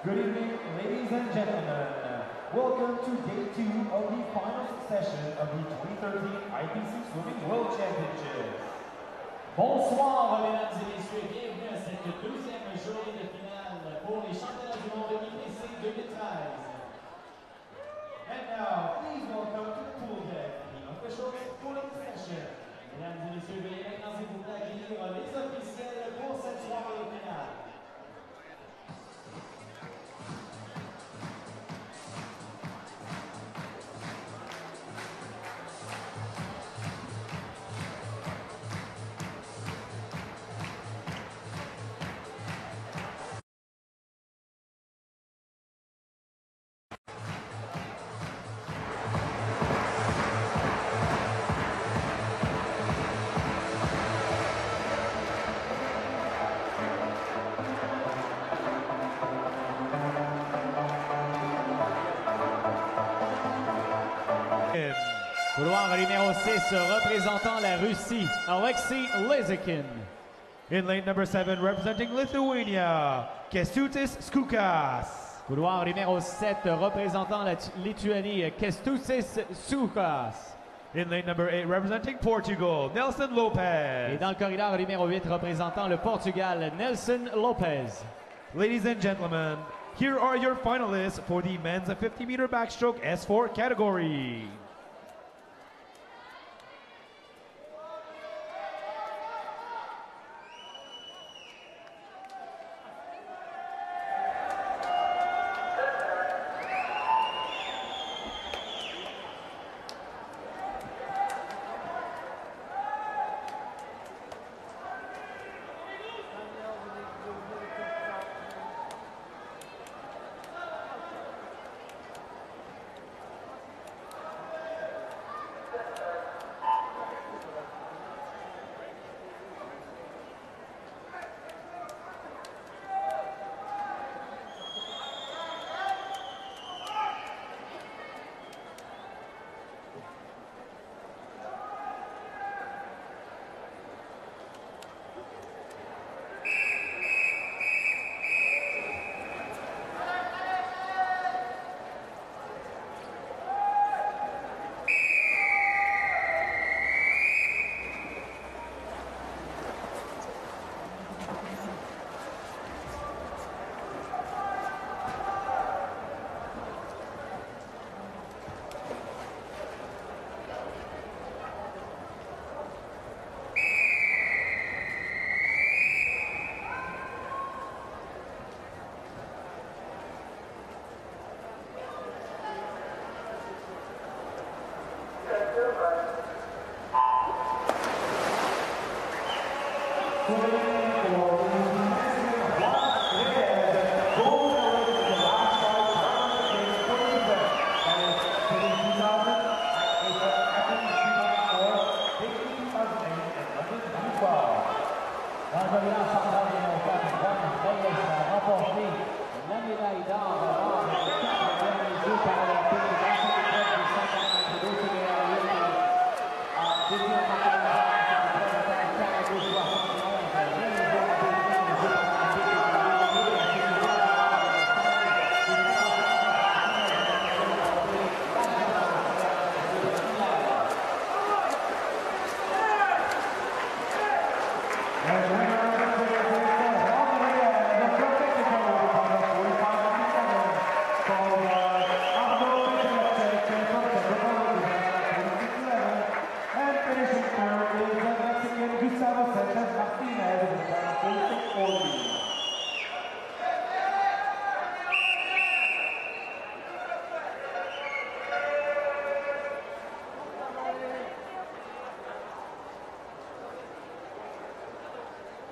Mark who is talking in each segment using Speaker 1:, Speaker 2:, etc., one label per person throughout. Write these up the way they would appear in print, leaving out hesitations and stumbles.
Speaker 1: Good evening, ladies and gentlemen. Welcome to day 2 of the final session of the 2013 IPC Swimming World Championships.
Speaker 2: Bonsoir, mesdames et messieurs, bienvenue à cette deuxième journée de finale pour les championnats du monde IPC 2013.
Speaker 1: And now, please welcome to the pool deck the official sporting session.
Speaker 2: Mesdames et messieurs, veuillez maintenant s'il vous plaît accueillir les officiels pour cette soirée finale. Couloir numéro 6 représentant la Russie, Alexei Lezekin.
Speaker 1: In lane number 7, representing Lithuania, Kęstutis Skukas.
Speaker 2: Couloir numéro 7 représentant la Lituanie, Kęstutis Skukas.
Speaker 1: In lane number 8, representing Portugal, Nelson Lopez.
Speaker 2: Et dans le corridor numéro 8 représentant le Portugal, Nelson Lopez.
Speaker 1: Ladies and gentlemen, here are your finalists for the men's 50-meter backstroke S4 category.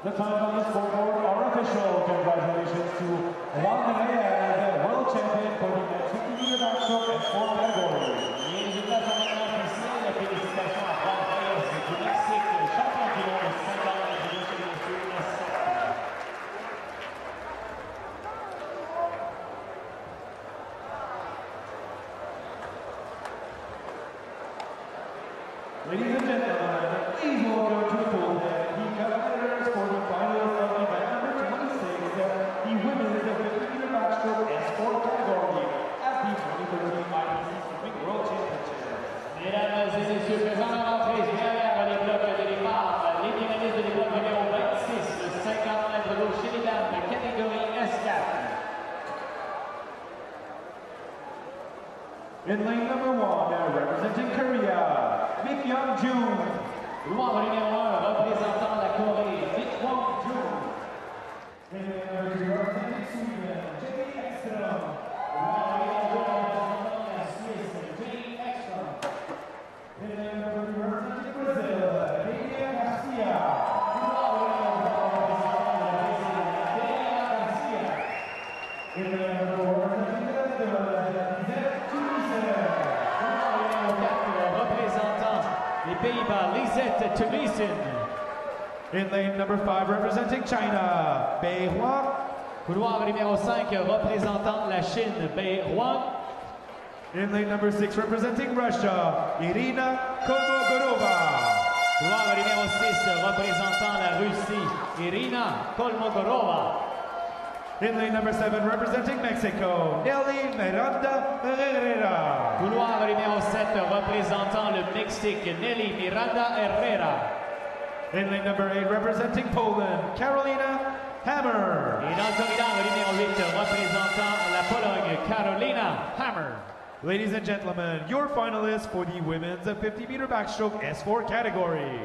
Speaker 1: The times on the scoreboard are official. Congratulations to Juan Menezes, world champion for the men's 50-meter backstroke S4 category.
Speaker 2: Les résultats sont maintenant officiels. Félicitations à Juan Menezes du Mexique, champion du monde 50 mètres de chez les messieurs, le 7.
Speaker 1: Ladies and gentlemen, please welcome to the pool deck the competitors for the finals of event number 26, the women's 50-meter backstroke In lane number 1, representing Korea, Mik Young-jun.
Speaker 2: Couloir numéro 1, représentant la Corée, Mik Young-jun.
Speaker 1: In lane number 2, representing Sweden, Jenny Ekström.
Speaker 2: Couloir numéro 2, représentant la Suisse, Jenny Ekström.
Speaker 1: In lane number 3, representing Brazil, Dania Garcia.
Speaker 2: Couloir numéro 3, représentant le Brésil, Dania Garcia.
Speaker 1: In lane number 4, representing the Netherlands, Lisette Tunisian.
Speaker 2: Couloir numéro 4, représentant les Pays-Bas, Lisette Tunisian.
Speaker 1: In lane number 5, representing China, Bei Huang.
Speaker 2: Couloir numéro 5, représentant la Chine, Bei Huang.
Speaker 1: In lane number 6, representing Russia, Irina Kolmogorova.
Speaker 2: Couloir numéro 6, représentant la Russie, Irina Kolmogorova.
Speaker 1: In lane number 7, representing Mexico, Nelly Miranda Herrera.
Speaker 2: Couloir numéro 7, représentant le Mexique, Nelly Miranda Herrera.
Speaker 1: In lane number 8, representing Poland, Carolina Hammer.
Speaker 2: Et dans le corridor numéro 8, représentant la Pologne, Carolina Hammer.
Speaker 1: Ladies and gentlemen, your finalists for the women's 50-meter backstroke S4 category.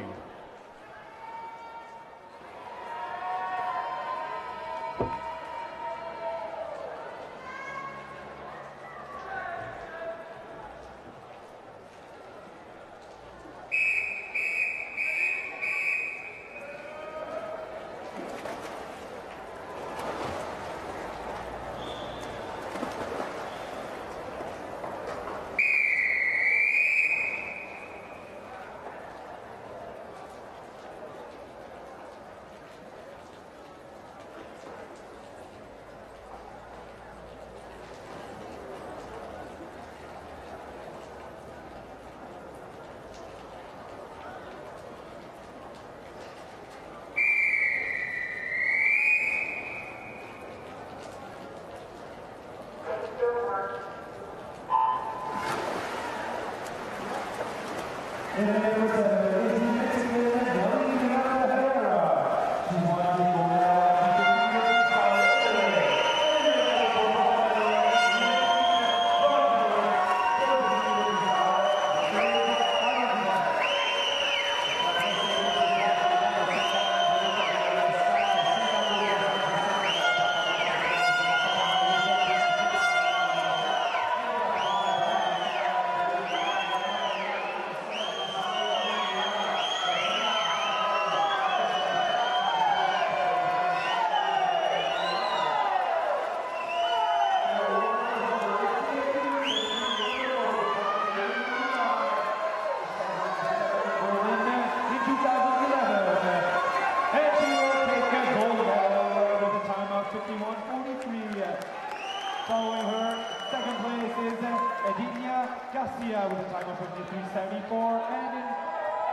Speaker 1: Following her, second place is Edina Garcia with a time of 53.74, and in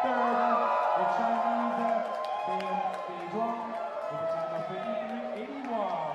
Speaker 1: third, the Chinese Bei Zhuang with a time of 53.81.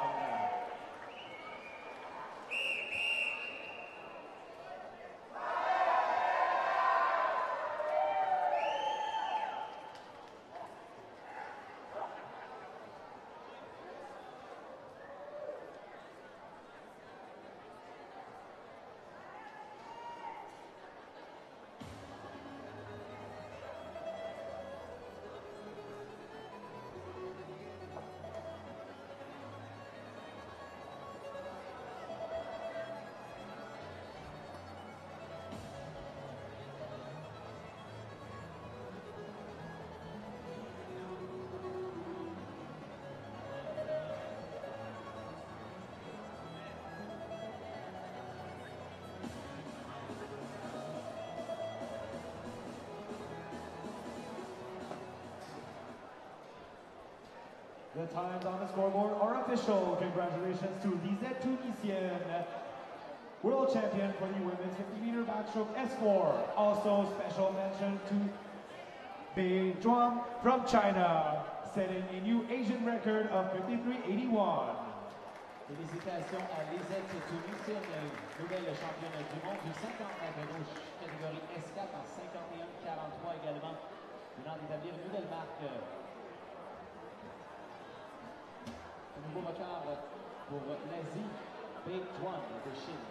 Speaker 1: The times on the scoreboard are official. Congratulations to Lisette Tunisian, world champion for the women's 50-meter backstroke S4. Also special mention to Bei Zhuang from China, setting a new Asian record of 53.81.
Speaker 2: Félicitations à Lisette Tunisian, nouvelle championne du monde du 50 mètres gauche, catégorie S4 en 51-43 également, venant d'établir une nouvelle marque. Un nouveau record pour l'Asie, Bei Zhuang de Chine.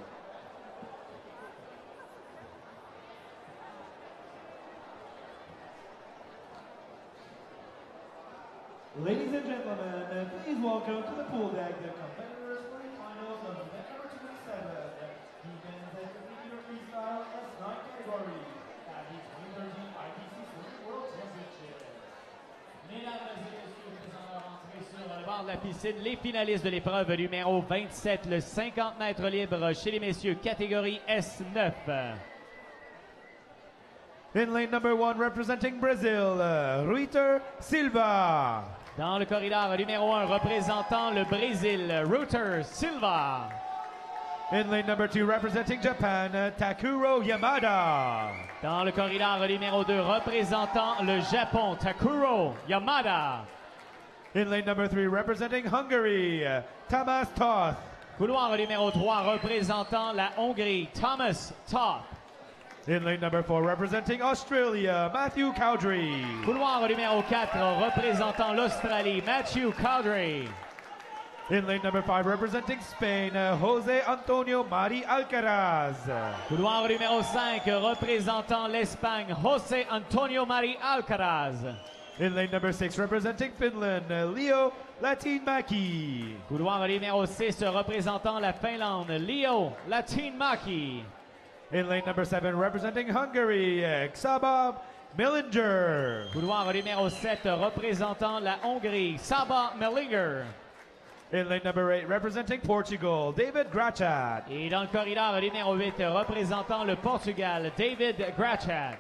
Speaker 1: Ladies and gentlemen, please welcome to the pool deck the competitors for the finals of event number 27, the men's 50-meter freestyle S9 category at the 2013 IPC Swimming World Championship.
Speaker 2: Mesdames et messieurs, faisant leur entrée sur le bord de la piscine, les finalistes de l'épreuve numéro 27, le 50 mètres libre chez les messieurs, catégorie S9.
Speaker 1: In lane number 1, representing Brazil, Ruiter Silva.
Speaker 2: Dans le corridor numéro 1, représentant le Brésil, Ruiter Silva.
Speaker 1: In lane number 2, representing Japan, Takuro Yamada.
Speaker 2: Dans le corridor numéro 2, représentant le Japon, Takuro Yamada.
Speaker 1: In lane number 3, representing Hungary, Tamás Toth.
Speaker 2: Couloir numéro 3, représentant la Hongrie, Thomas Toth.
Speaker 1: In lane number 4, representing Australia, Matthew Cowdrey.
Speaker 2: Couloir numéro 4, représentant l'Australie, Matthew Cowdrey.
Speaker 1: In lane number 5, representing Spain, José Antonio Mari Alcaraz.
Speaker 2: Couloir numéro 5, représentant l'Espagne, José Antonio Mari Alcaraz.
Speaker 1: In lane number 6, representing Finland, Leo Latinmäki.
Speaker 2: Couloir numéro 6, représentant la Finlande, Leo Latinmäki.
Speaker 1: In lane number 7, representing Hungary, Csaba Millinger.
Speaker 2: Couloir numéro 7, représentant la Hongrie, Csaba Millinger.
Speaker 1: In lane number 8, representing Portugal, David Grachat.
Speaker 2: Et dans le corridor numéro 8, représentant le Portugal, David Grachat.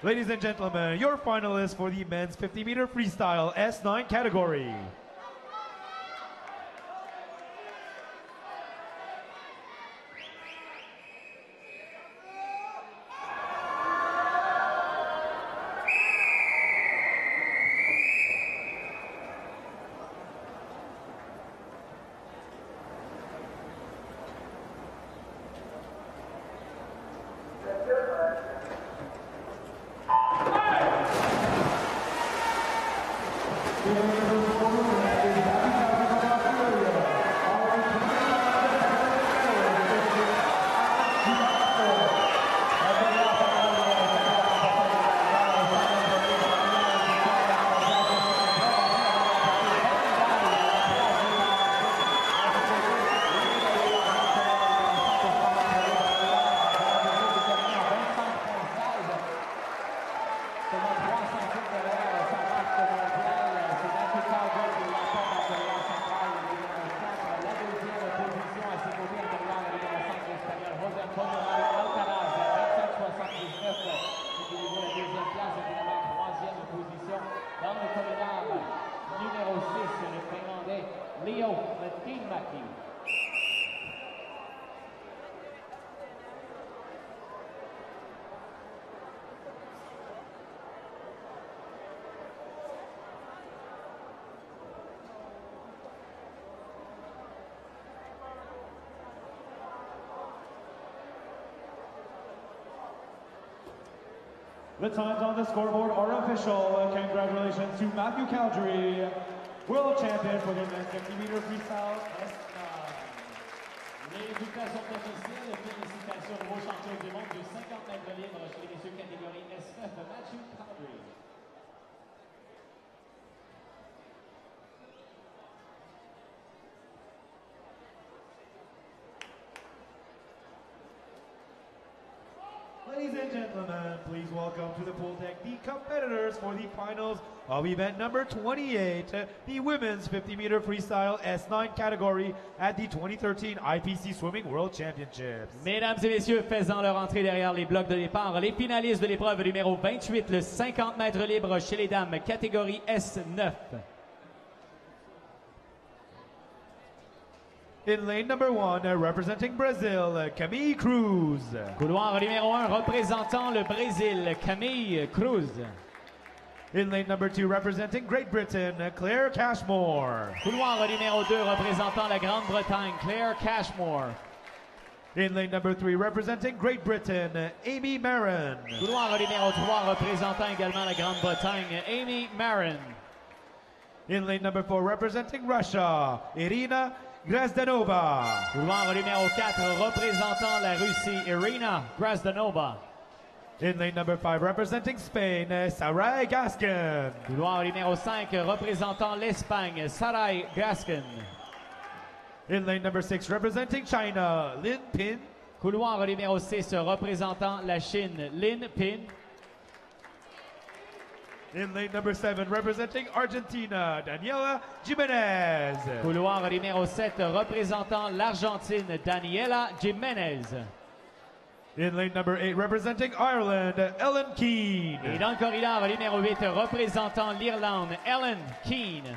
Speaker 1: Ladies and gentlemen, your finalists for the men's 50-meter freestyle S9 category. The times on the scoreboard are official. Congratulations to Matthew Cowdrey, world champion for the men's 50-meter freestyle S9.
Speaker 2: Les résultats sont officiels. Félicitations au nouveau champion du monde du 50 mètres libre chez les messieurs catégorie S9, Matthew Cowdrey.
Speaker 1: Ladies and gentlemen, please welcome to the pool deck the competitors for the finals of event number 28, the women's 50-meter freestyle S9 category at the 2013 IPC Swimming World Championships.
Speaker 2: Mesdames et messieurs, faisant leur entrée derrière les blocs de départ, les finalistes de l'épreuve numéro 28, le 50 mètres libre chez les dames, catégorie S9.
Speaker 1: In lane number 1, representing Brazil, Camille Cruz.
Speaker 2: Couloir numéro 1, représentant le Brésil, Camille Cruz.
Speaker 1: In lane number 2, representing Great Britain, Claire Cashmore.
Speaker 2: Couloir numéro 2, représentant la Grande-Bretagne, Claire Cashmore.
Speaker 1: In lane number 3, representing Great Britain, Amy Marin.
Speaker 2: Couloir numéro 3, représentant également la Grande-Bretagne, Amy Marin.
Speaker 1: In lane number 4, representing Russia, Irina Grazdanova.
Speaker 2: Couloir numéro 4, représentant la Russie, Irina Grazdanova.
Speaker 1: In lane number 5, representing Spain, Sarai Gaskin.
Speaker 2: Couloir numéro 5, représentant l'Espagne, Sarai Gaskin.
Speaker 1: In lane number 6, representing China, Lin Pin.
Speaker 2: Couloir numéro 6, représentant la Chine, Lin Pin.
Speaker 1: In lane number 7, representing Argentina, Daniela Jimenez.
Speaker 2: Couloir numéro 7, représentant l'Argentine, Daniela Jimenez.
Speaker 1: In lane number 8, representing Ireland, Ellen Keane.
Speaker 2: Et dans le corridor numéro 8, représentant l'Irlande, Ellen Keane.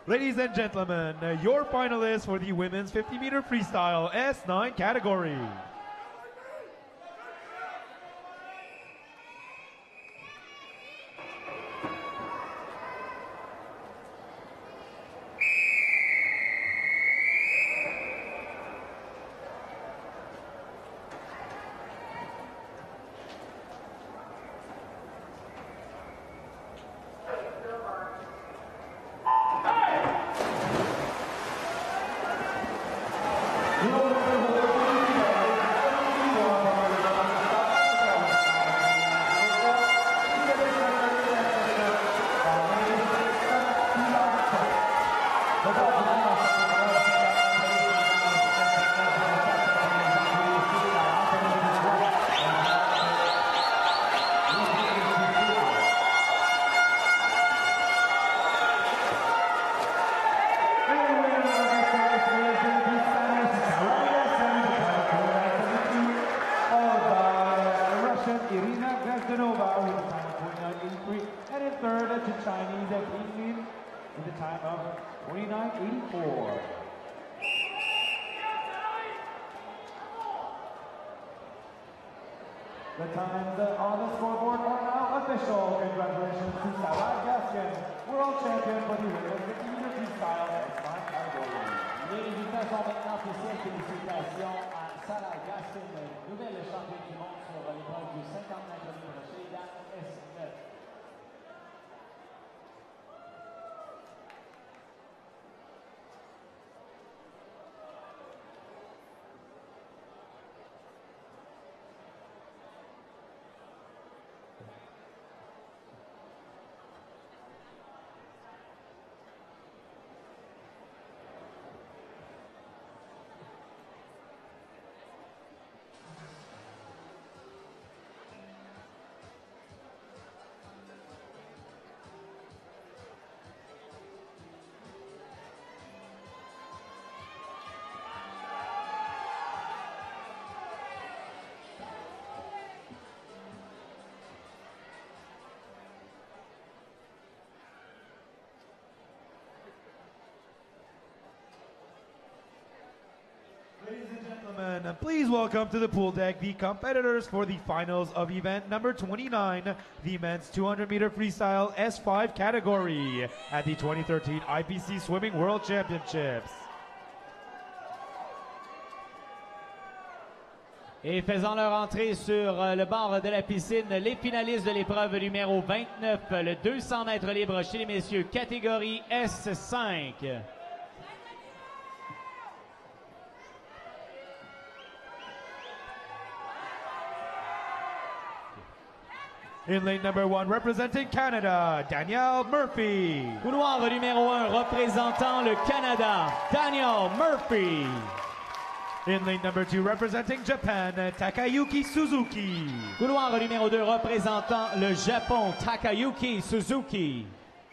Speaker 1: Ladies and gentlemen, your finalists for the women's 50-meter freestyle S9 category. The times on the scoreboard are now official. Congratulations to Sarai Gaskin, world champion for the women's 50-meter freestyle S5 category.
Speaker 2: Les résultats sont maintenant officiels. Félicitations à Sarai Gaskin, nouvelle championne du monde sur l'épreuve du 50 mètres libre chez les dames S9.
Speaker 1: Ladies and gentlemen, please welcome to the pool deck the competitors for the finals of event number 29, the men's 200-meter freestyle S5 category at the 2013 IPC Swimming World Championships.
Speaker 2: Et faisant leur entrée sur le bord de la piscine, les finalistes de l'épreuve numéro 29, le 200 mètres libre chez les messieurs, catégorie S5.
Speaker 1: In lane number 1, representing Canada, Danielle Murphy.
Speaker 2: Couloir numéro 1, représentant le Canada, Danielle Murphy.
Speaker 1: In lane number 2, representing Japan, Takayuki Suzuki.
Speaker 2: Couloir numéro 2, représentant le Japon, Takayuki Suzuki.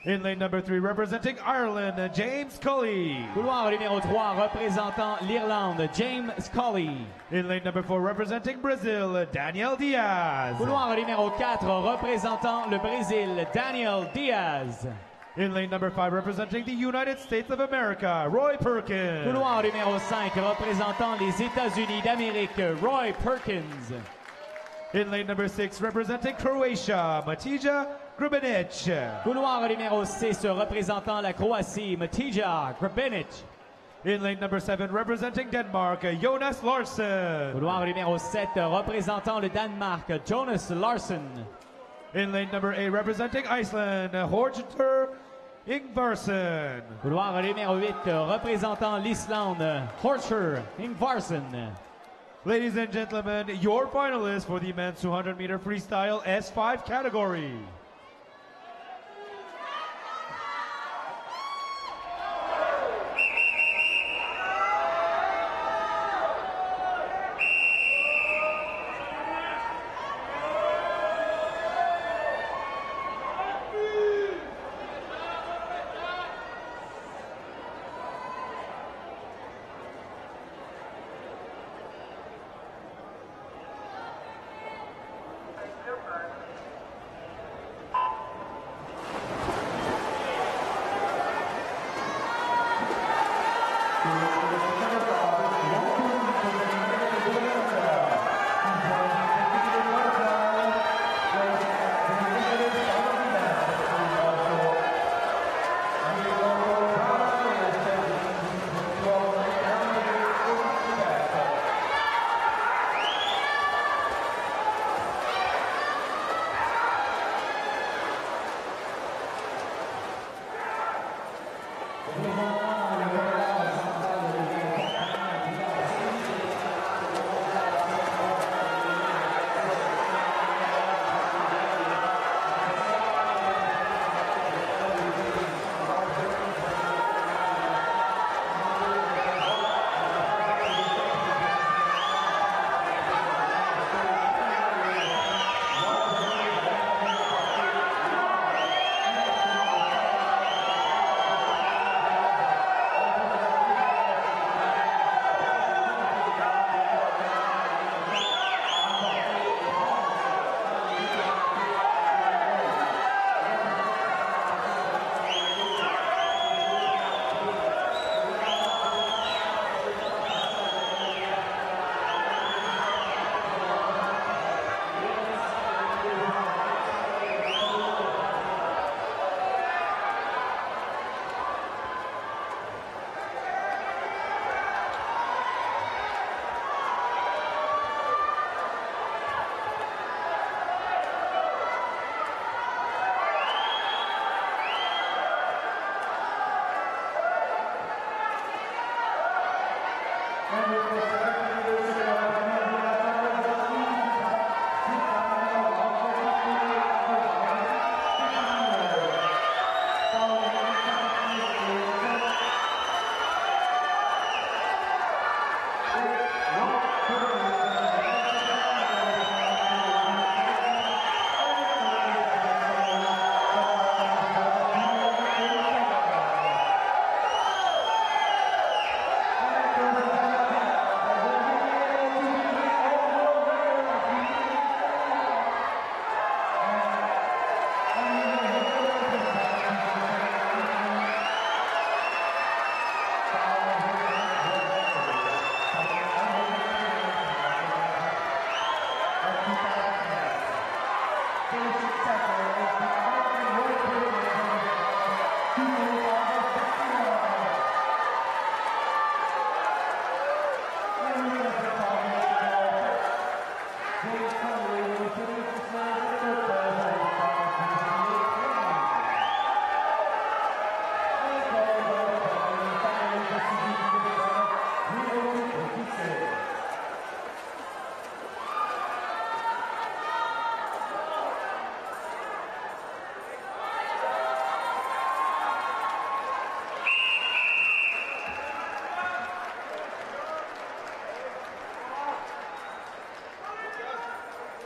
Speaker 1: In lane number 3, representing Ireland, James Cully.
Speaker 2: Couloir numéro 3, représentant l'Irlande, James Cully.
Speaker 1: In lane number 4, representing Brazil, Daniel Diaz.
Speaker 2: Couloir numéro 4, représentant le Brésil, Daniel Diaz.
Speaker 1: In lane number 5, representing the United States of America, Roy Perkins.
Speaker 2: Couloir numéro 5, représentant les États-Unis d'Amérique, Roy Perkins.
Speaker 1: In lane number 6, representing Croatia, Matija Grubenic.
Speaker 2: Couloir numéro 6, représentant la Croatie, Matija Grubenic.
Speaker 1: In lane number 7, representing Denmark, Jonas Larsson.
Speaker 2: Couloir numéro 7, représentant le Danemark, Jonas Larsson.
Speaker 1: In lane number 8, representing Iceland, Horger Ingvarsson.
Speaker 2: Couloir numéro 8, représentant l'Islande, Horger Ingvarsson.
Speaker 1: Ladies and gentlemen, your finalists for the men's 200-meter freestyle S5 category.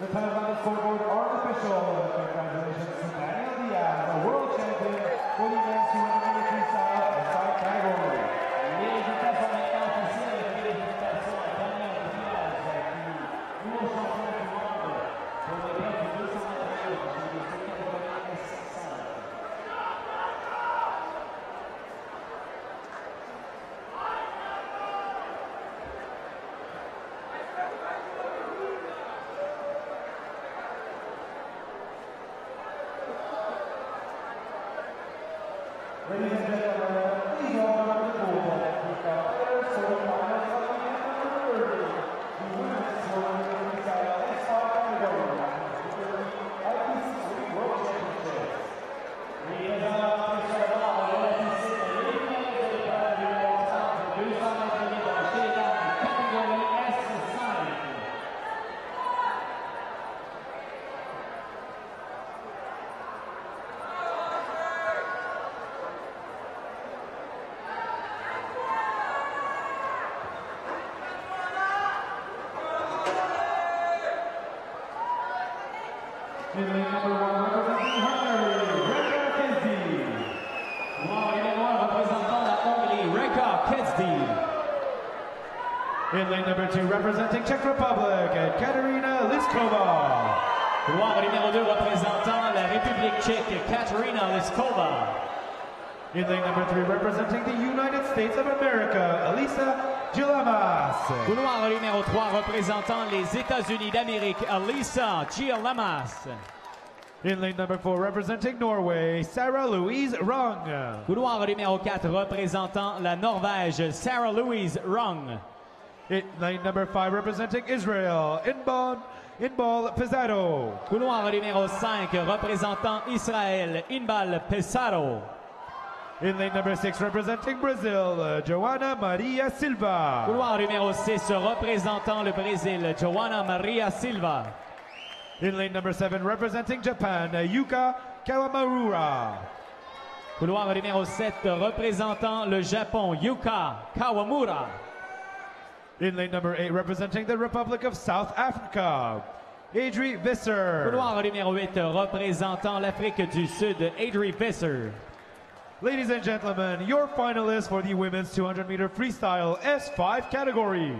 Speaker 1: The time on the scoreboard are official. Congratulations to Daniel Diaz, the world champion for the men's 200-meter freestyle S5 category.
Speaker 2: Les résultats sont maintenant officiels. Félicitations à Daniel Diaz, nouveau champion du monde pour l'épreuve du 200 mètres chez les catégories S5.
Speaker 1: Ladies and gentlemen, please In lane number 1, representing Hungary, Reka Kezdi.
Speaker 2: Couloir numéro 1 représentant la Hongrie, Reka Kezdi.
Speaker 1: In lane number 2, representing Czech Republic, Katarina Liskova.
Speaker 2: Couloir numéro 2 représentant la République tchèque, Katarina Liskova.
Speaker 1: In lane number 3, representing the United States of America, Elisa Gilamas.
Speaker 2: Couloir numéro 3 représentant les États-Unis d'Amérique, Elisa Gilamas.
Speaker 1: In lane number 4, representing Norway, Sarah Louise Rung.
Speaker 2: Couloir numéro 4 représentant la Norvège, Sarah Louise Rung.
Speaker 1: In lane number 5, representing Israel, Inbal Pizarro.
Speaker 2: Couloir numéro 5 représentant Israël, Inbal Pizarro.
Speaker 1: In lane number 6, representing Brazil, Joana Maria Silva.
Speaker 2: Couloir numéro 6 représentant le Brésil, Joana Maria Silva.
Speaker 1: In lane number 7, representing Japan, Yuka Kawamura.
Speaker 2: Couloir numéro 7 représentant le Japon, Yuka Kawamura.
Speaker 1: In lane number 8, representing the Republic of South Africa, Adri Visser.
Speaker 2: Couloir numéro 8 représentant l'Afrique du Sud, Adri Visser.
Speaker 1: Ladies and gentlemen, your finalists for the women's 200-meter freestyle S5 category.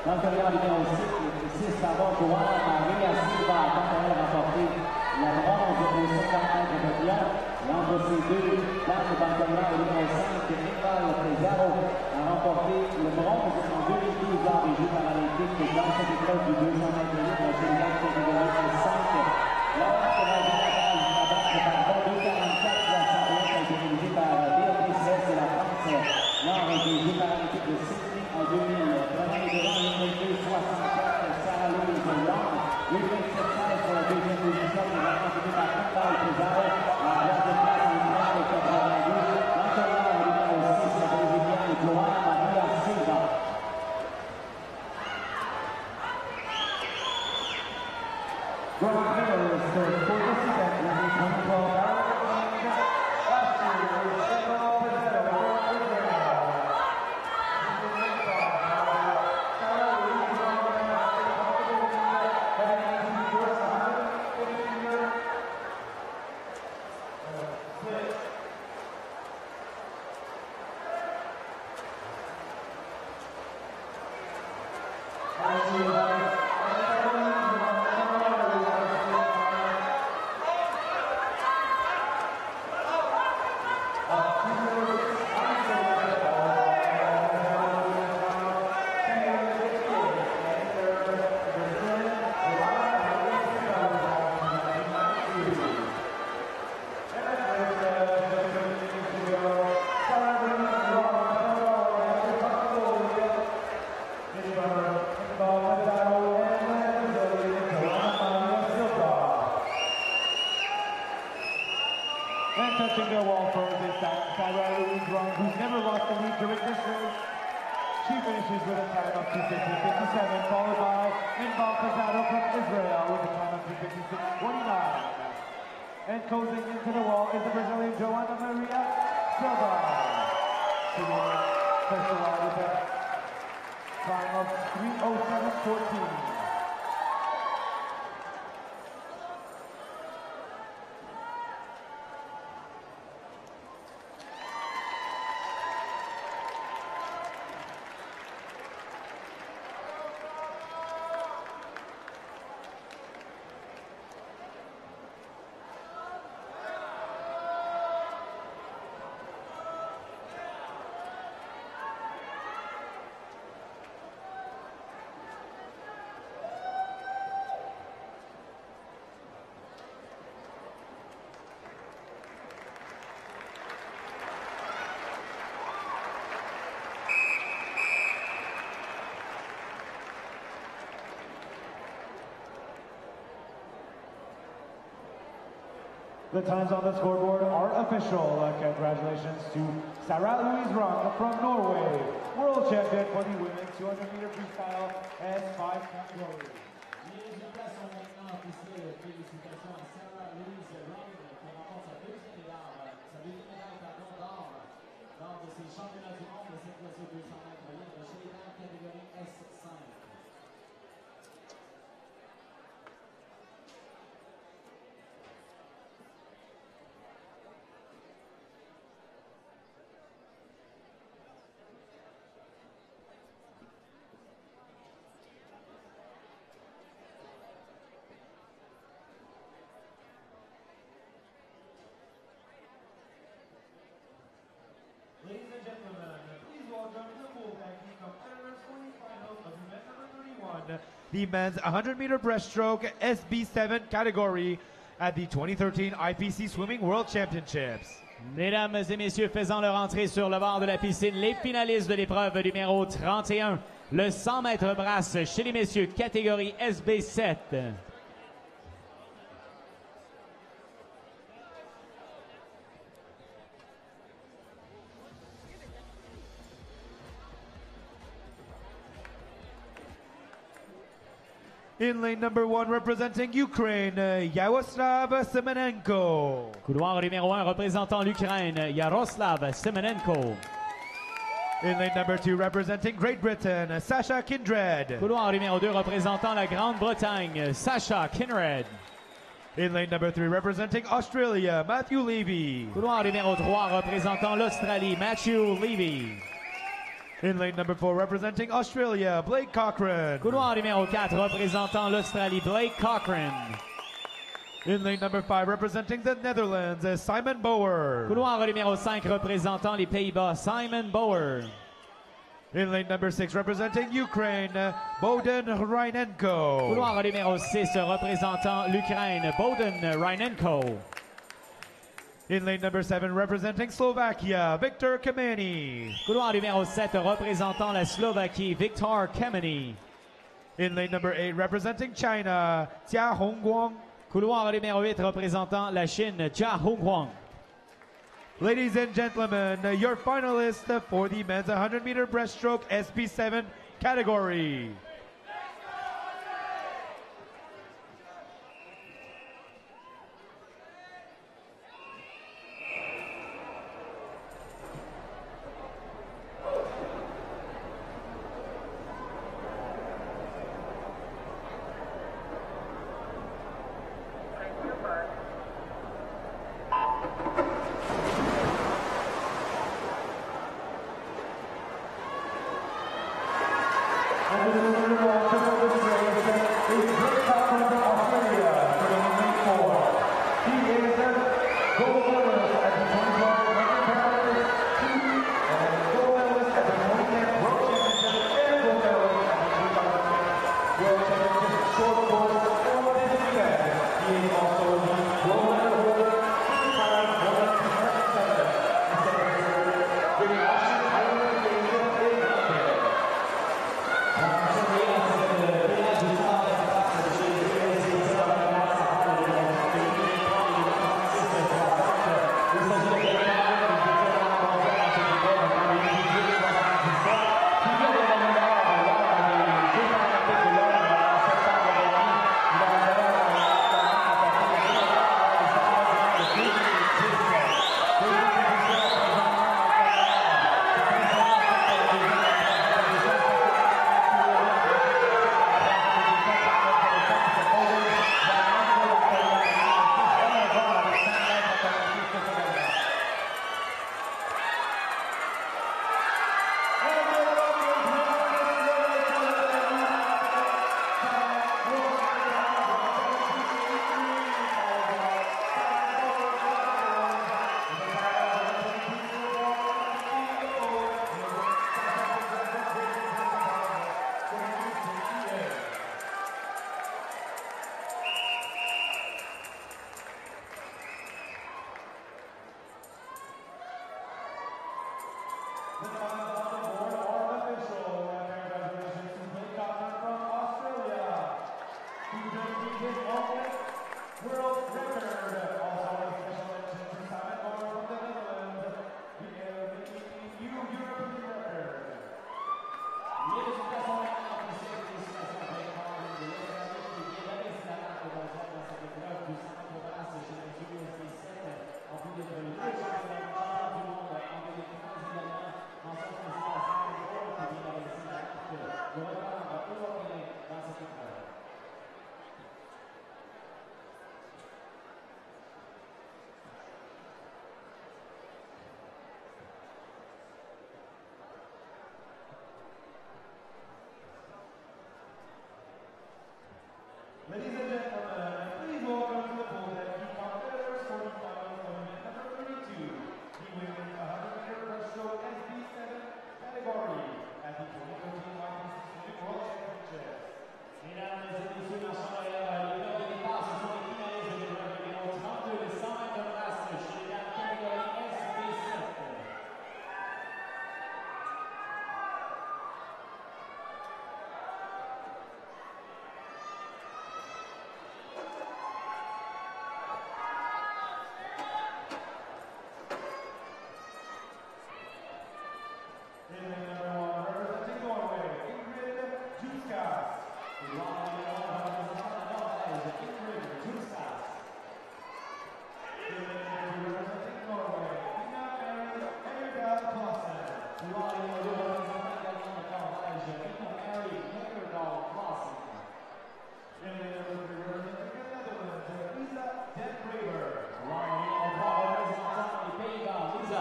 Speaker 2: Montreal numéro 6 avant Joana Maria Silva, quand elle a remporté la bronze au 50 mètres de pion. Et entre ces deux dames, Montreal numéro 5, Inbal Pizarro, a remporté le bronze en 2012 lors des Jeux Paralympiques dans cette épreuve du 200 mètres libre chez les dames catégorie 5. La marque générale du tabac par 2,44 la centaine a été réalisée par Béatrice Rest de la France lors des Jeux Paralympiques de Sydney en 2000. Prenez devant le 64, Sarah Louise Long. Le 27 pour la deuxième position, qui va continuer par Inbal Pizarro. La troisième place en 1992. Montreal numéro 6, la brésilienne Joana Maria Silva.
Speaker 1: Gold medalist for this event in the 2012 Approaching their wall first is Sarah Louise Rung, who's never lost the lead during this race. She finishes with a time of 2:50.57, followed by Inbal Kazado from Israel with a time of 2:56.29. And closing into the wall is the Brazilian Joana Maria Silva. She will finish the wall with a time of 3:07.14. The times on the scoreboard are official. Congratulations to Sarah Louise Rung from Norway, world champion for the women's 200-meter freestyle S5 category.
Speaker 2: Félicitations maintenant, félicitations à Sarah Louise Rung qui remporte sa deuxième médaille d'or lors de ces championnats du monde de cette classe 200 mètres libre chez les dames catégorie S5.
Speaker 1: Ladies and gentlemen, please welcome the full ranking competitors for the finals of event number 31, the men's 100-meter breaststroke SB7 category at the 2013 IPC Swimming World Championships.
Speaker 3: Mesdames et messieurs, faisant leur entrée sur le bord de la piscine, les finalistes de l'épreuve numéro 31, le 100 mètres brasse chez les messieurs, catégorie SB7.
Speaker 1: In lane number 1, representing Ukraine, Yaroslav Semenenko.
Speaker 3: Couloir numéro 1, représentant l'Ukraine, Yaroslav Semenenko.
Speaker 1: In lane number 2, representing Great Britain, Sasha Kindred.
Speaker 3: Couloir numéro 2, représentant la Grande-Bretagne, Sasha Kinred.
Speaker 1: In lane number 3, representing Australia, Matthew Levy.
Speaker 3: Couloir numéro 3, représentant l'Australie, Matthew Levy.
Speaker 1: In lane number 4, representing Australia, Blake Cochran.
Speaker 3: Couloir numéro 4, représentant l'Australie, Blake Cochran.
Speaker 1: In lane number 5, representing the Netherlands, Simon Bauer.
Speaker 3: Couloir numéro 5, représentant les Pays-Bas, Simon Bauer.
Speaker 1: In lane number 6, representing Ukraine, Bohdan Reinenko.
Speaker 3: Couloir numéro 6, représentant l'Ukraine, Bohdan Reinenko.
Speaker 1: In lane number 7, representing Slovakia, Viktor Kameny.
Speaker 3: Couloir numéro 7, représentant la Slovaquie, Viktor Kameny.
Speaker 1: In lane number 8, representing China, Jia Hongguang.
Speaker 3: Couloir numéro 8, représentant la Chine, Jia Hongguang.
Speaker 1: Ladies and gentlemen, your finalists for the men's 100-meter breaststroke SB7 category.
Speaker 2: Thank you.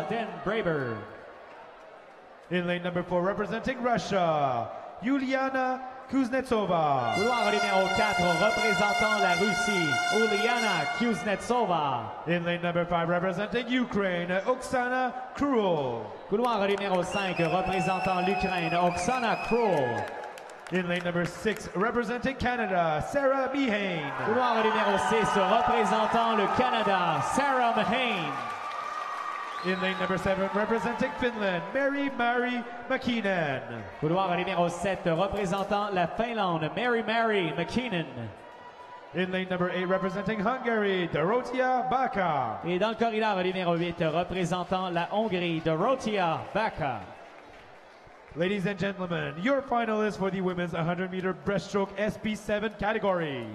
Speaker 3: Den Braber.
Speaker 1: In lane number 4, representing Russia, Yuliana Kuznetsova.
Speaker 3: Couloir numéro 4, représentant la Russie, Uliana Kuznetsova.
Speaker 1: In lane number 5, representing Ukraine, Oksana Krul.
Speaker 3: Couloir numéro 5, représentant l'Ukraine, Oksana Krul.
Speaker 1: In lane number 6, representing Canada, Sarah Mehane.
Speaker 3: Couloir numéro 6, représentant le Canada, Sarah Mehane.
Speaker 1: In lane number 7, representing Finland, Mary McKinnon.
Speaker 3: Couloir numéro 7, représentant la Finlande, Mary McKinnon.
Speaker 1: In lane number 8, representing Hungary, Dorothea Baka.
Speaker 3: Et dans le corridor numéro 8, représentant la Hongrie, Dorothea Baka.
Speaker 1: Ladies and gentlemen, your finalists for the women's 100-meter breaststroke SB7 category.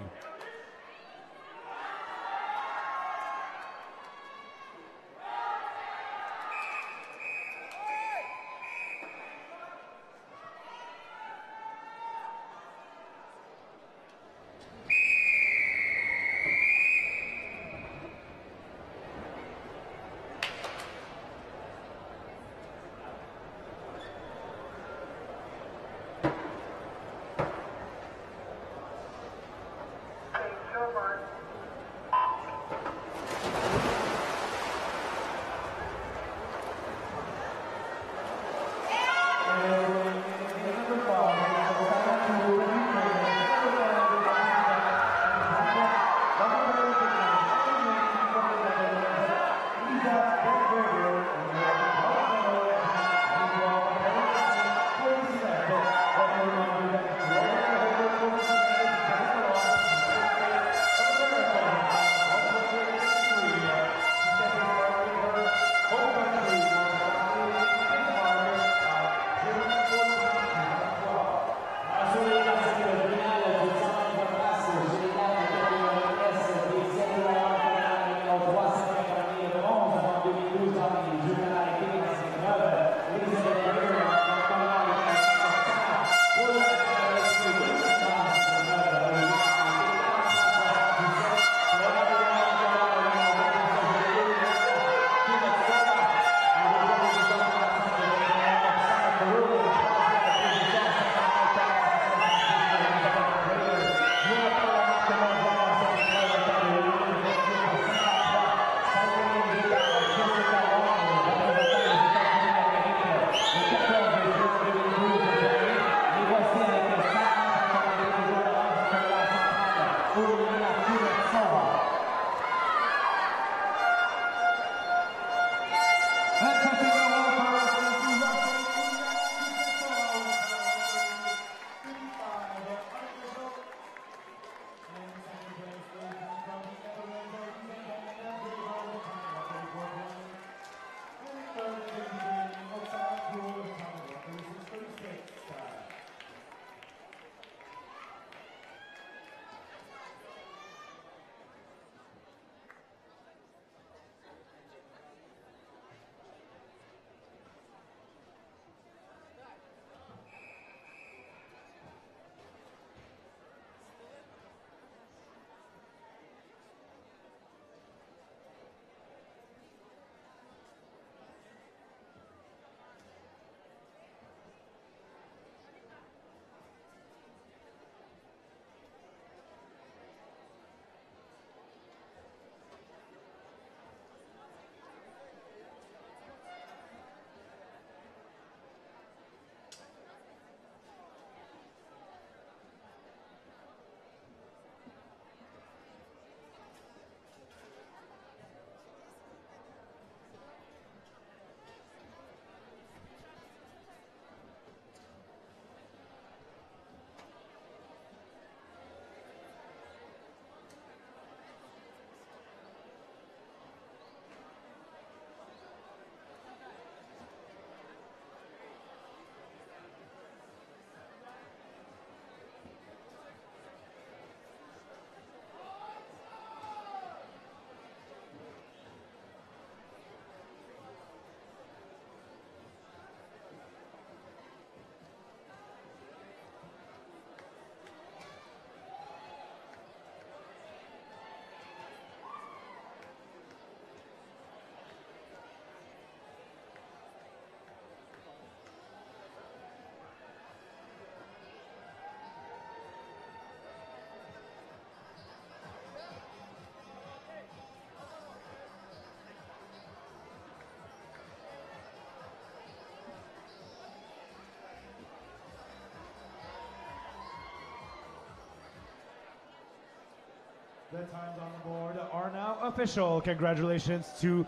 Speaker 1: The times on the board are now official. Congratulations to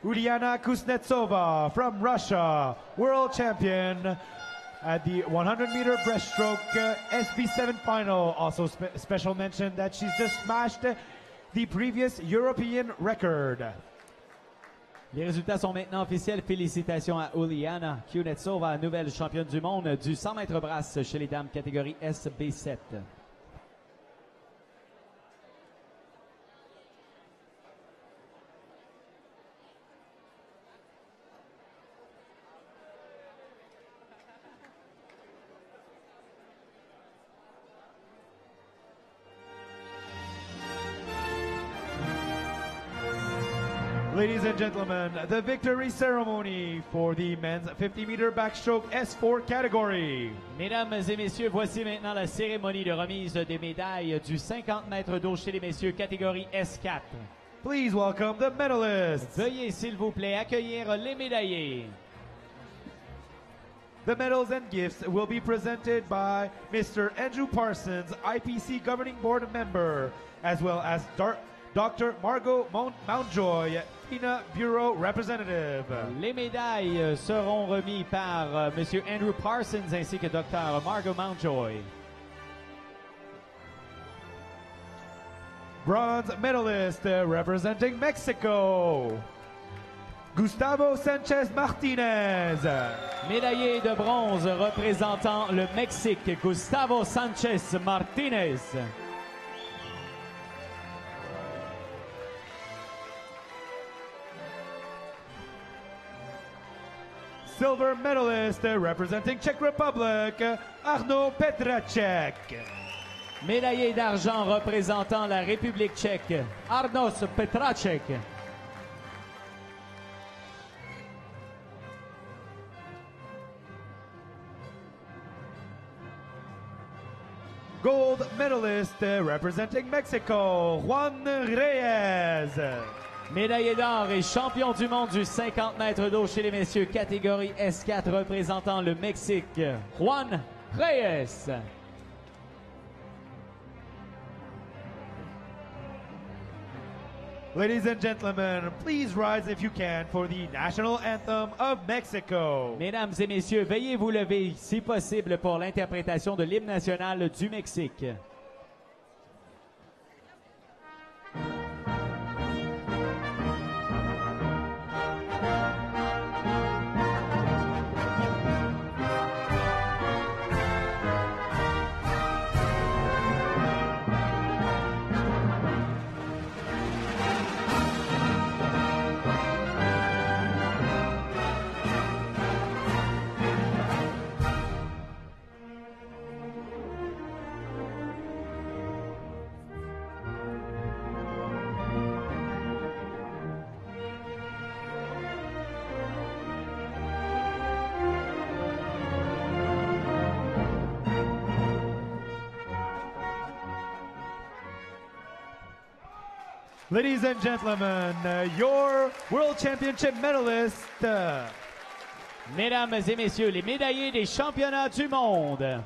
Speaker 1: Uliana Kuznetsova from Russia, world champion at the 100-meter breaststroke SB7 final. Also special mention that she's just smashed the previous European record.
Speaker 3: Les résultats sont maintenant officiels. Félicitations à Uliana Kuznetsova, nouvelle championne du monde du 100 mètres brasse chez les dames catégorie SB7.
Speaker 1: Ladies and gentlemen, the victory ceremony for the men's 50-meter backstroke S4 category.
Speaker 3: Mesdames et messieurs, voici maintenant la cérémonie de remise des médailles du 50 mètres d'eau chez les messieurs catégorie S4.
Speaker 1: Please welcome the medalists.
Speaker 3: Veuillez s'il vous plaît accueillir les médaillés.
Speaker 1: The medals and gifts will be presented by Mr. Andrew Parsons, IPC Governing Board member, as well as Dr. Margot Mountjoy, FINA Bureau Representative.
Speaker 3: Les médailles seront remises par Monsieur Andrew Parsons ainsi que Dr. Margot Mountjoy.
Speaker 1: Bronze medalist representing Mexico, Gustavo Sanchez Martinez.
Speaker 3: Médaillé de bronze représentant le Mexique, Gustavo Sanchez Martinez.
Speaker 1: Silver medalist representing Czech Republic, Arnaud Petracek.
Speaker 3: Médaillé d'argent représentant la République tchèque, Arnaud Petracek.
Speaker 1: Gold medalist representing Mexico, Juan Reyes.
Speaker 3: Médaillé d'or et champion du monde du 50 mètres d'eau chez les messieurs catégorie S4 représentant le Mexique, Juan Reyes.
Speaker 1: Ladies and gentlemen, please rise if you can for the national anthem of Mexico.
Speaker 3: Mesdames et messieurs, veuillez vous lever si possible pour l'interprétation de l'hymne national du Mexique.
Speaker 1: Ladies and gentlemen, your World Championship medalist.
Speaker 3: Mesdames et messieurs, les médaillés des championnats du monde.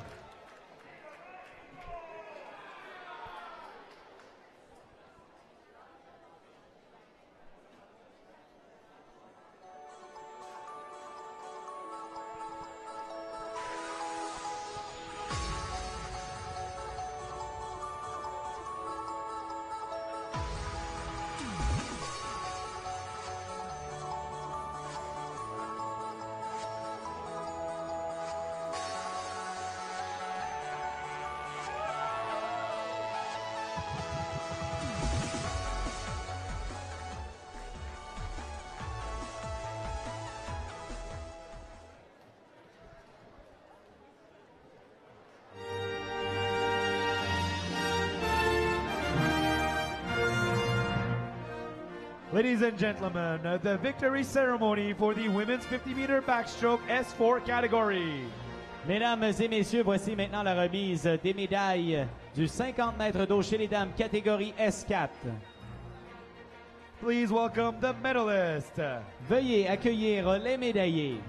Speaker 1: Ladies and gentlemen, the victory ceremony for the women's 50-meter backstroke S4 category.
Speaker 3: Mesdames et messieurs, voici maintenant la remise des médailles du 50 mètres d'eau chez les dames catégorie S4.
Speaker 1: Please welcome the medalists.
Speaker 3: Veuillez accueillir les médaillés.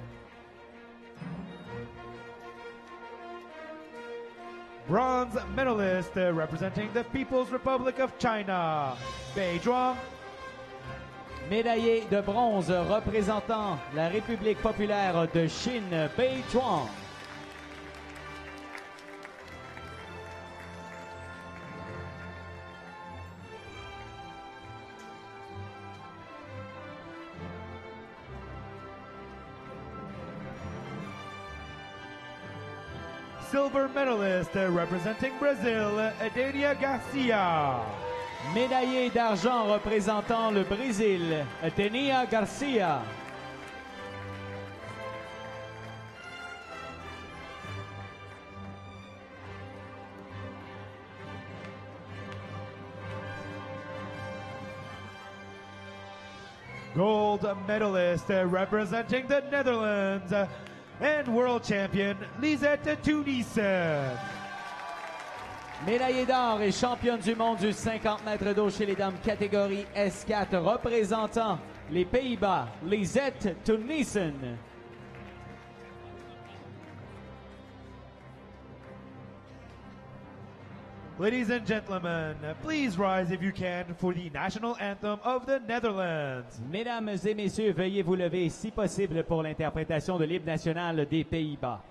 Speaker 1: Bronze medalist representing the People's Republic of China, Beizhuang.
Speaker 3: Médaillé de bronze représentant la République populaire de Chine, Beizhuang.
Speaker 1: Silver medalist representing Brazil, Edenia Garcia.
Speaker 3: Médaillé d'argent représentant le Brésil, Edenia Garcia.
Speaker 1: Gold medalist representing the Netherlands and world champion Lisette Tunissen.
Speaker 3: Médaillée d'or et championne du monde du 50 mètres d'eau chez les dames catégorie S4 représentant les Pays-Bas, Lisette Tunissen.
Speaker 1: Ladies and gentlemen, please rise if you can for the national anthem of the Netherlands.
Speaker 3: Mesdames et messieurs, veuillez vous lever si possible pour l'interprétation de l'hymne national des Pays-Bas.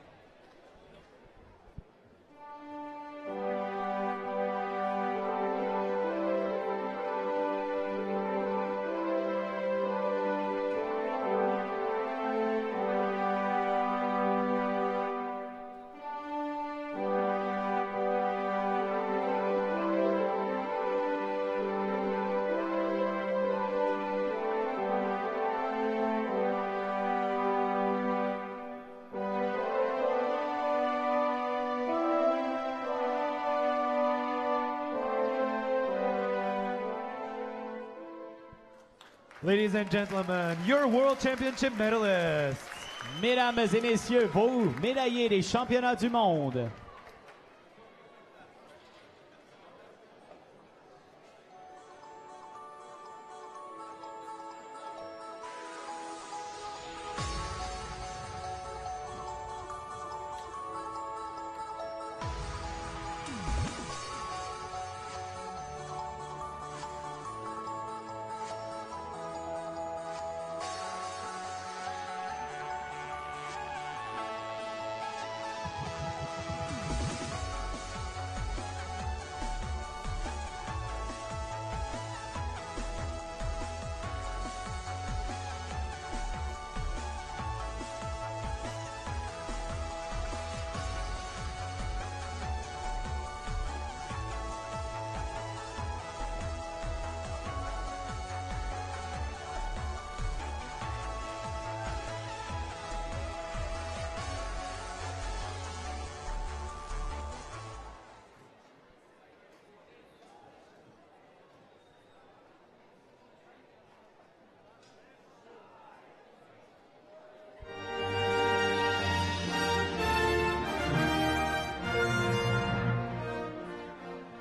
Speaker 1: Ladies and gentlemen, your World Championship medalists.
Speaker 3: Mesdames et messieurs, vos médaillés des championnats du monde.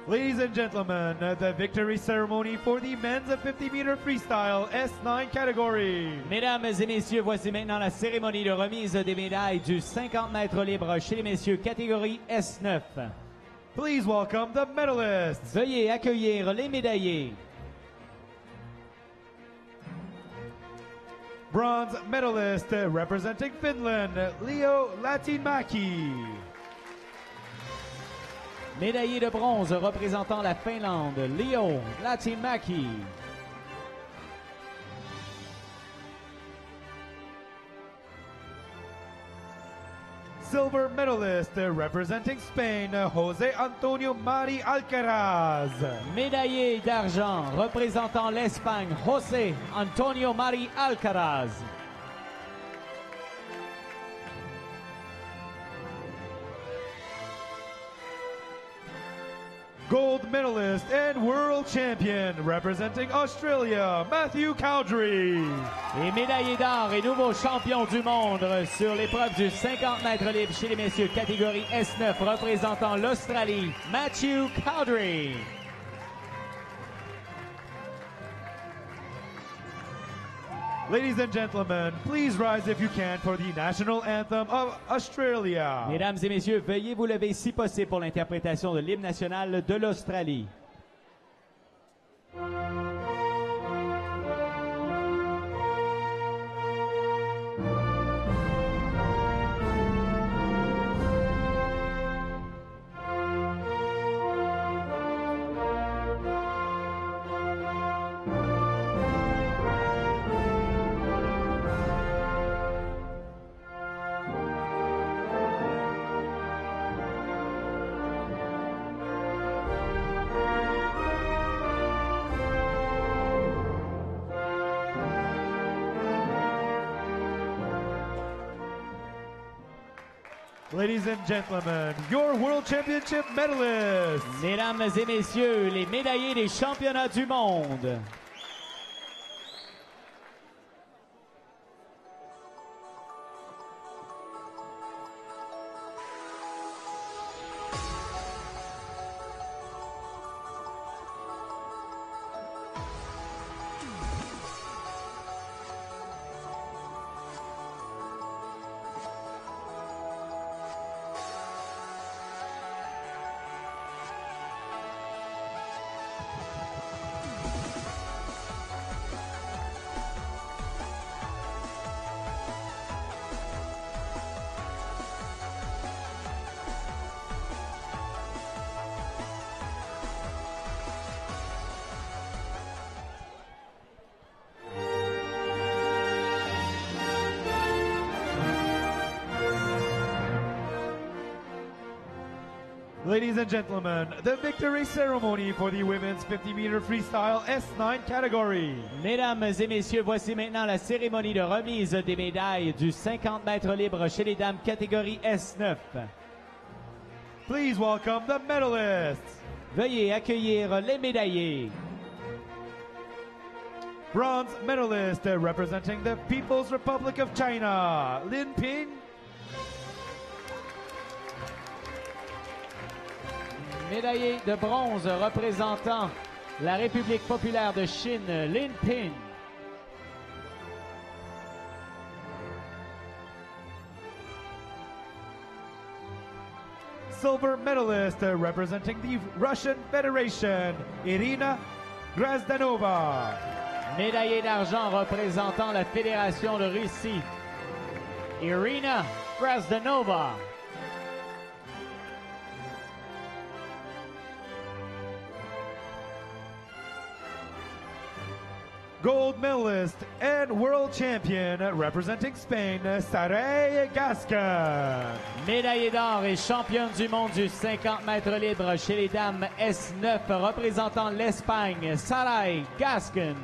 Speaker 1: Ladies and gentlemen, the victory ceremony for the men's 50-meter freestyle S9 category.
Speaker 3: Mesdames et messieurs, voici maintenant la cérémonie de remise des médailles du 50 mètres libre chez les messieurs catégorie S9.
Speaker 1: Please welcome the medalists.
Speaker 3: Veuillez accueillir les médaillés.
Speaker 1: Bronze medalist representing Finland, Leo Latinmäki.
Speaker 3: Médaillé de bronze représentant la Finlande, Leo Latinmäki.
Speaker 1: Silver medalist representing Spain, José Antonio Mari Alcaraz.
Speaker 3: Médaillé d'argent représentant l'Espagne, José Antonio Mari Alcaraz.
Speaker 1: Gold medalist and world champion representing Australia, Matthew Cowdrey.
Speaker 3: Et médaillé d'or et nouveau champion du monde sur l'épreuve du 50 mètres libre chez les messieurs catégorie S9 représentant l'Australie, Matthew Cowdrey.
Speaker 1: Ladies and gentlemen, please rise if you can for the national anthem of Australia.
Speaker 3: Mesdames et messieurs, veuillez vous lever si possible pour l'interprétation de l'hymne national de l'Australie.
Speaker 1: Ladies and gentlemen, your World Championship medalists.
Speaker 3: Mesdames et messieurs, les médaillés des championnats du monde.
Speaker 1: Ladies and gentlemen, the victory ceremony for the women's 50-meter freestyle S9 category.
Speaker 3: Mesdames et messieurs, voici maintenant la cérémonie de remise des médailles du 50 mètres libre chez les dames catégorie S9.
Speaker 1: Please welcome the medalists.
Speaker 3: Veuillez accueillir les médaillés.
Speaker 1: Bronze medalist representing the People's Republic of China, Lin Ping.
Speaker 3: Médaillé de bronze représentant la République populaire de Chine, Lin Ping.
Speaker 1: Silver medalist representing the Russian Federation, Irina Grazdanova.
Speaker 3: Médaillé d'argent représentant la Fédération de Russie, Irina Grazdanova.
Speaker 1: Gold medalist and world champion representing Spain, Saraya Gasca.
Speaker 3: Médaillée d'or et championne du monde du 50 mètres libre chez les dames S9 représentant l'Espagne, Saray Gascon.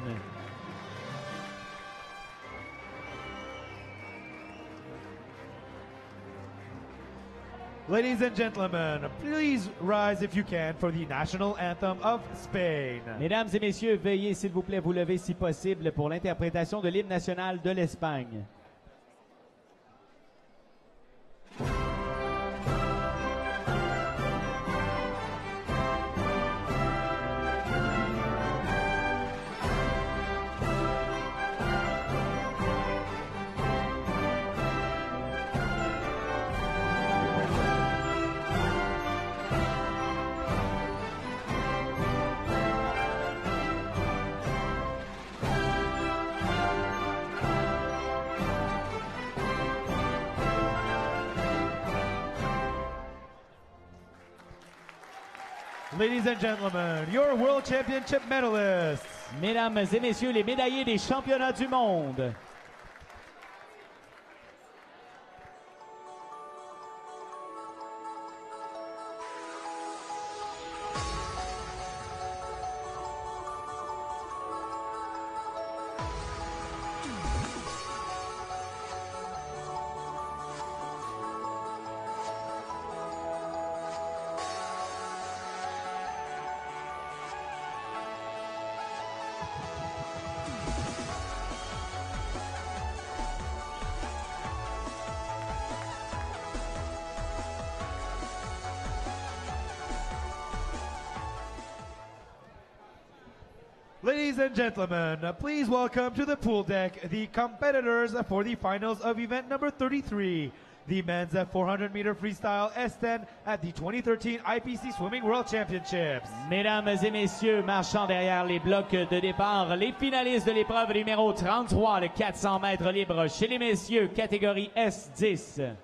Speaker 1: Ladies and gentlemen, please rise if you can for the national anthem of Spain.
Speaker 3: Mesdames et messieurs, veuillez s'il vous plaît vous lever si possible pour l'interprétation de l'hymne national de l'Espagne.
Speaker 1: Ladies and gentlemen, your World Championship medalists.
Speaker 3: Mesdames et messieurs, les médaillés des championnats du monde.
Speaker 1: Ladies and gentlemen, please welcome to the pool deck the competitors for the finals of event number 33, the men's 400-meter freestyle S10 at the 2013 IPC Swimming World Championships.
Speaker 3: Mesdames et messieurs, marchant derrière les blocs de départ, les finalistes de l'épreuve numéro 33, le 400 mètres libre chez les messieurs, catégorie S10.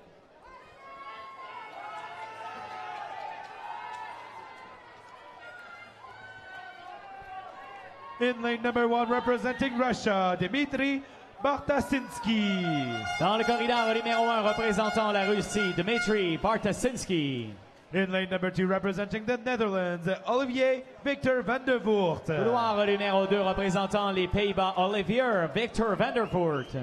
Speaker 1: In lane number 1, representing Russia, Dmitry Bartasinsky.
Speaker 3: Dans le corridor numéro 1, représentant la Russie, Dmitry Bartasinsky.
Speaker 1: In lane number 2, representing the Netherlands, Olivier Victor van der Voort.
Speaker 3: Couloir numéro 2, représentant les Pays-Bas, Olivier Victor van der Voort.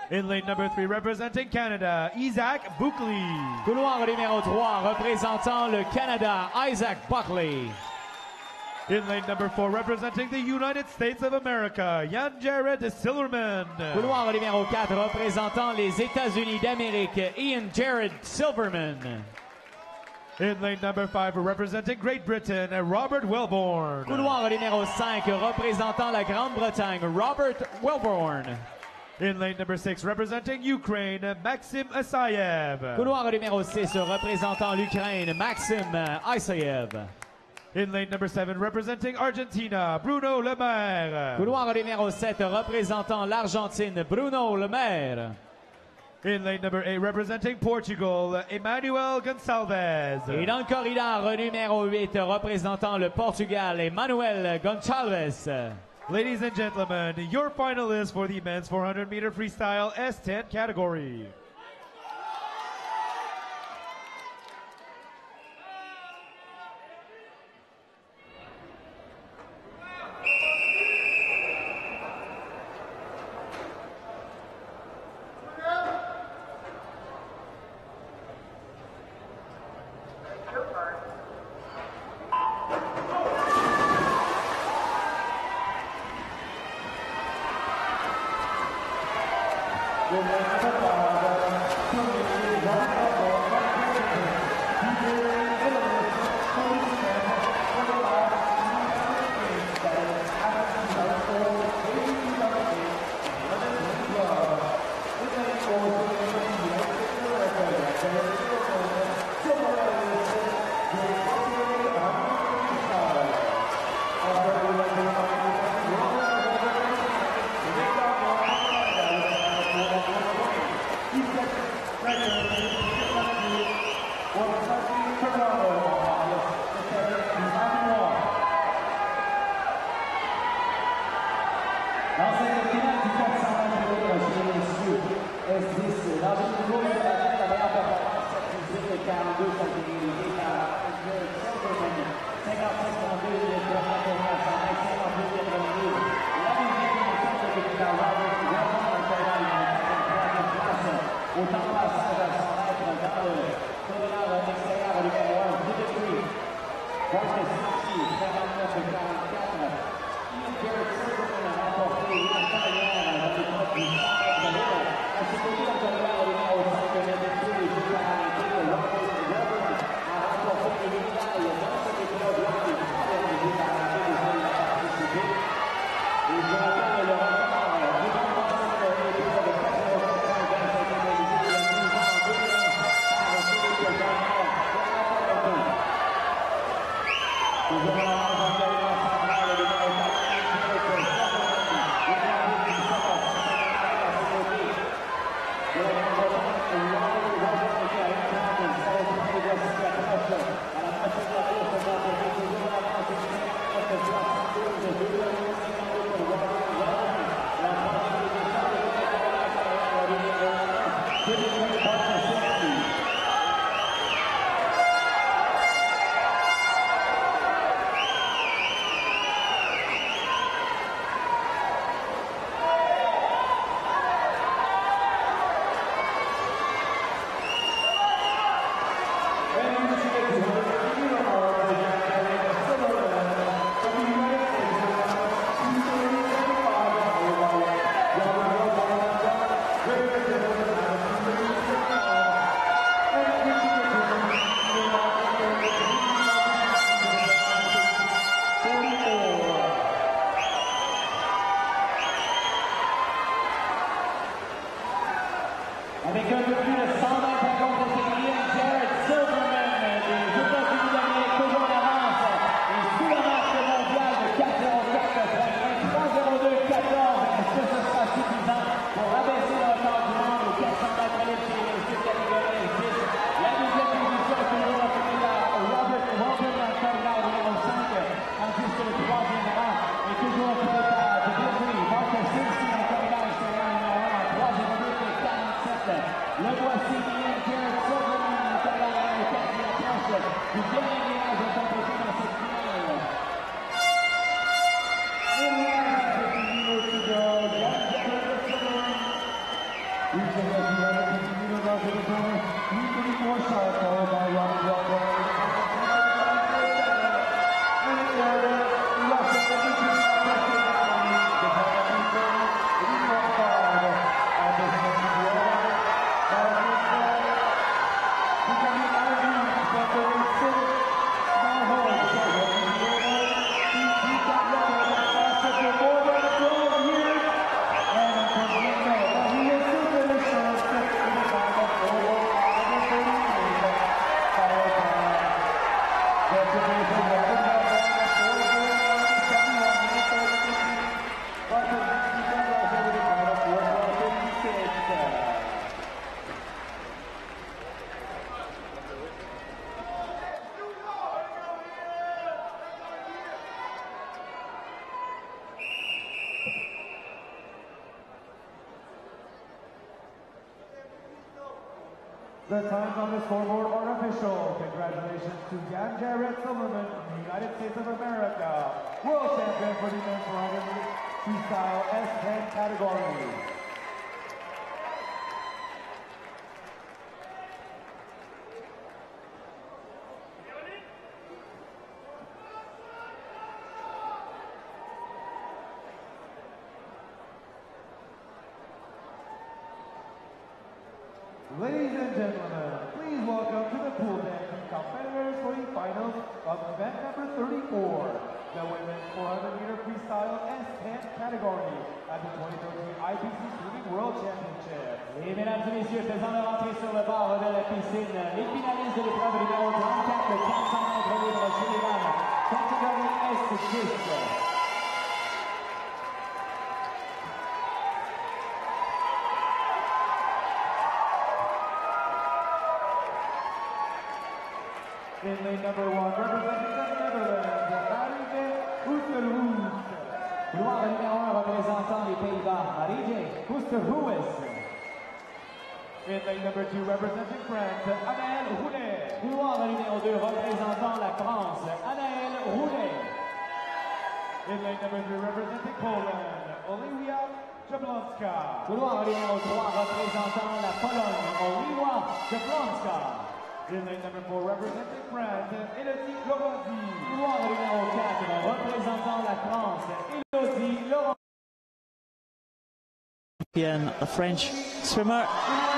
Speaker 1: In lane number 3, representing Canada, Isaac Buckley.
Speaker 3: Couloir numéro 3, représentant le Canada, Isaac Buckley.
Speaker 1: In lane number 4, representing the United States of America, Jan Jared Silverman.
Speaker 3: Couloir numéro 4, représentant les États-Unis d'Amérique, Ian Jared Silverman.
Speaker 1: In lane number 5, representing Great Britain, Robert Welborn.
Speaker 3: Couloir numéro 5, représentant la Grande-Bretagne, Robert Welborn.
Speaker 1: In lane number 6, representing Ukraine, Maxim Asayev.
Speaker 3: Couloir numéro 6, représentant l'Ukraine, Maxim Isayev.
Speaker 1: In lane number 7, representing Argentina, Bruno Lemaire.
Speaker 3: Couloir numéro 7, représentant l'Argentine, Bruno Lemaire.
Speaker 1: In lane number 8, representing Portugal, Emmanuel Gonçalves.
Speaker 3: Et dans le corridor numéro 8, représentant le Portugal, Emmanuel Gonçalves.
Speaker 1: Ladies and gentlemen, your finalists for the men's 400-meter freestyle S10 category. The times on the scoreboard are official. Congratulations to Jan Jarrett Silverman from the United States of America, world champion for the men's 400 Freestyle S10 category. Ladies and gentlemen, please welcome to the pool dancing competitors for the finals of event number 34, the women's 400-meter freestyle S10 category at the 2013 IPC Swimming World Championship.
Speaker 3: Et mesdames et messieurs, faisant leur entrée sur le bord de la piscine, les finalistes de l'épreuve numéro 34, le 400 mètres libre chez les dames, catégorie S10.
Speaker 1: In lane number 1, representing the Netherlands, Marije Oosterhuis.
Speaker 3: Couloir numéro 1 représentant les Pays-Bas, Marije Oosterhuis.
Speaker 1: In lane number 2, representing France, Anaëlle Roulet.
Speaker 3: Couloir numéro 2 représentant la France, Anaëlle Roulet.
Speaker 1: In lane number 3, representing Poland, Oliwia Jablonska.
Speaker 3: Couloir numéro 3 représentant la Pologne, Oliwia Jablonska.
Speaker 1: In lane number 4, representing France, Elodie Laurenti.
Speaker 3: Couloir numéro 4 représentant la France, Elodie Laurenti.
Speaker 4: The French swimmer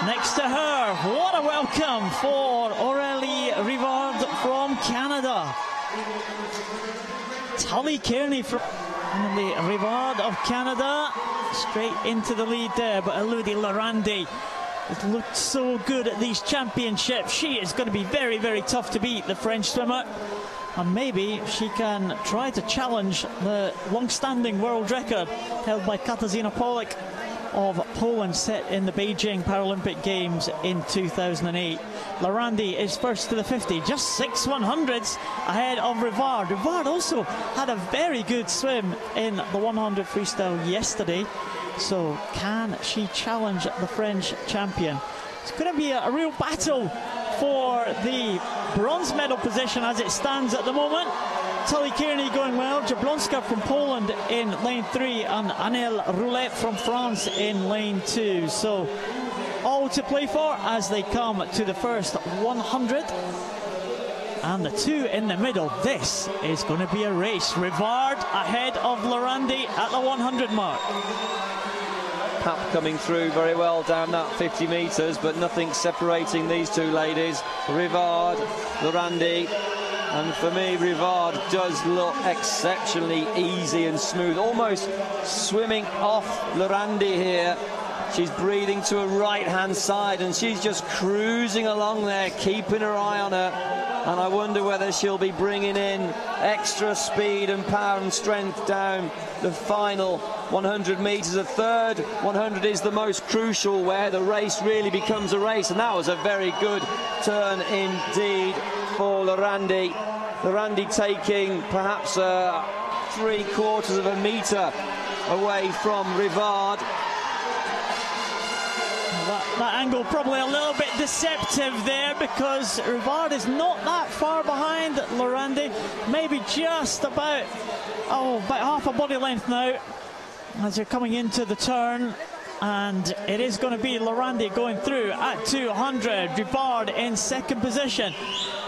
Speaker 4: next to her. What a welcome for Aurélie Rivard from Canada. Tully Kearney from the Rivard of Canada straight into the lead there, but Elodie Laurenti has looked so good at these championships. She is going to be very, very tough to beat, the French swimmer. And maybe she can try to challenge the long-standing world record held by Katarzyna Polak of Poland, set in the Beijing Paralympic Games in 2008. Laurenti is first to the 50, just 6 100s ahead of Rivard. Rivard also had a very good swim in the 100 freestyle yesterday. So can she challenge the French champion? It's going to be a real battle for the bronze medal position as it stands at the moment. Tully Kearney going well, Jablonska from Poland in lane 3 and Anaëlle Roulet from France in lane 2. So all to play for as they come to the first 100. And the two in the middle. This is going to be a race. Rivard ahead of Laurenti at the 100 mark.
Speaker 5: Pap coming through very well down that 50 metres, but nothing separating these two ladies. Rivard, Laurenti, and for me, Rivard does look exceptionally easy and smooth, almost swimming off Laurenti here. She's breathing to her right-hand side, and she's just cruising along there, keeping her eye on her. And I wonder whether she'll be bringing in extra speed and power and strength down the final 100 metres. A third 100 is the most crucial, where the race really becomes a race. And that was a very good turn indeed for Laurenti. Laurenti taking perhaps 3/4 of a metre away from Rivard.
Speaker 4: That angle probably a little bit deceptive there, because Rivard is not that far behind Laurenti, maybe just about half a body length now as you're coming into the turn. And it is going to be Laurenti going through at 200. Rivard in second position.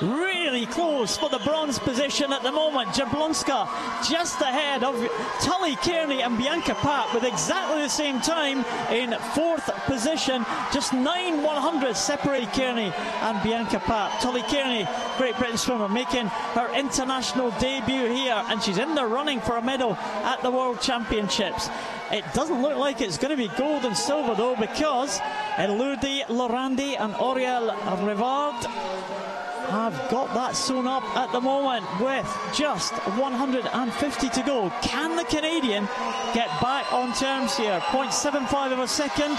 Speaker 4: Really close for the bronze position at the moment. Jablonska just ahead of Tully Kearney and Bianca Pap with exactly the same time in fourth position. Just 9 100s separate Kearney and Bianca Pap. Tully Kearney, Great Britain swimmer, making her international debut here, and she's in the running for a medal at the World Championships. It doesn't look like it's going to be gold and silver though, because Elodie Laurenti and Aurélie Rivard have got that sewn up at the moment with just 150 to go. Can the Canadian get back on terms here? 0.75 of a second.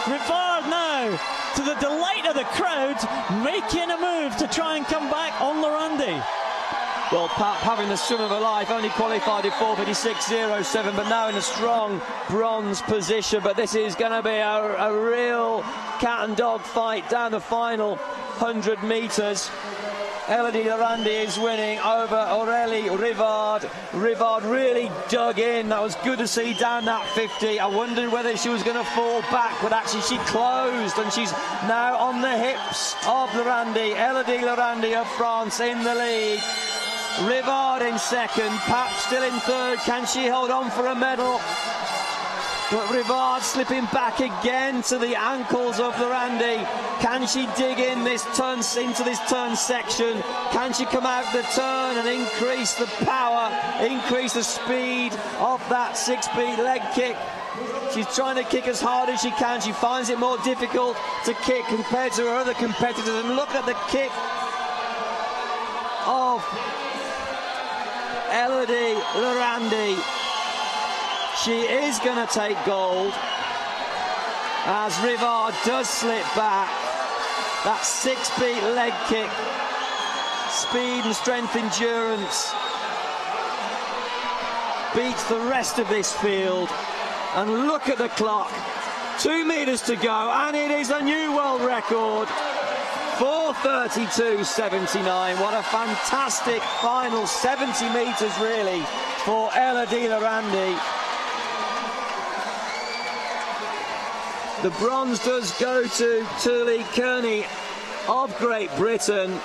Speaker 4: Rivard now, to the delight of the crowd, making a move to try and come back on Lorandi.
Speaker 5: Well, Pap having the swim of her life, only qualified at 4:56.07, but now in a strong bronze position. But this is going to be a real cat and dog fight down the final 100 metres. Elodie Lorandi is winning over Aurélie Rivard. Rivard really dug in. That was good to see down that 50. I wondered whether she was going to fall back, but actually she closed, and she's now on the hips of Lorandi. Elodie Lorandi of France in the lead. Rivard in second, Pap still in third. Can she hold on for a medal? But Rivard slipping back again to the ankles of Lorandi. Can she dig in this turn into this turn section? Can she come out the turn and increase the power, increase the speed of that 6-beat leg kick? She's trying to kick as hard as she can. She finds it more difficult to kick compared to her other competitors. And look at the kick of Elodie Lorandi. She is going to take gold as Rivard does slip back. That 6-beat leg kick, speed and strength endurance, beats the rest of this field. And look at the clock, 2 meters to go, and it is a new world record. 4:32.79. What a fantastic final 70 meters really for Elodie Lorandi. The bronze does go to Turley Kearney of Great Britain.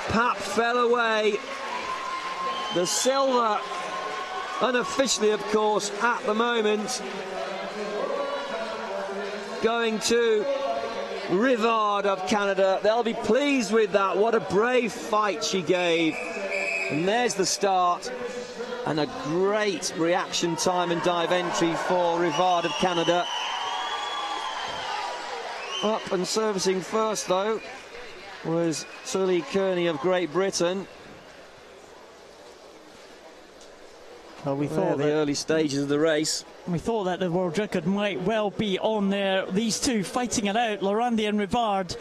Speaker 5: Pap fell away. The silver, unofficially of course at the moment, going to Rivard of Canada. They'll be pleased with that. What a brave fight she gave. And there's the start. And a great reaction time and dive entry for Rivard of Canada. Up and servicing first, though, was Turley Kearney of Great Britain.
Speaker 4: Well, we thought
Speaker 5: the early stages of the race.
Speaker 4: We thought that the world record might well be on there. These two fighting it out, Lorandi and Rivard,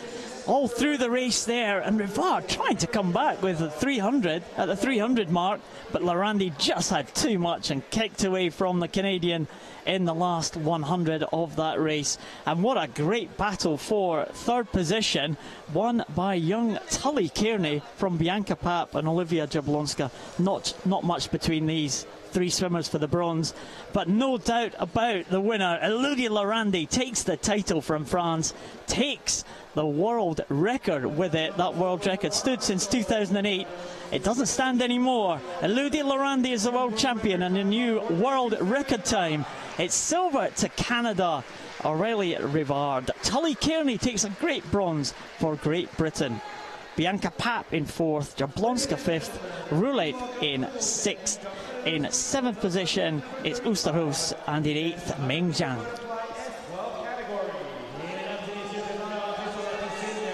Speaker 4: all through the race there. And Rivard trying to come back with the 300 at the 300 mark, but Lorandi just had too much and kicked away from the Canadian in the last 100 of that race. And what a great battle for third position, won by young Tully Kearney from Bianca Pap and Olivia Jablonska. Not much between these three swimmers for the bronze, but no doubt about the winner. Elodie Lorandi takes the title from France, takes the world record with it. That world record stood since 2008. It doesn't stand anymore. Elodie Lorandi is the world champion and a new world record time. It's silver to Canada, Aurélie Rivard. Tully Kearney takes a great bronze for Great Britain. Bianca Pap in fourth, Jablonska fifth, Roulette in sixth. In seventh position, it's Oosterhuis, and in eighth, Meng Zhang.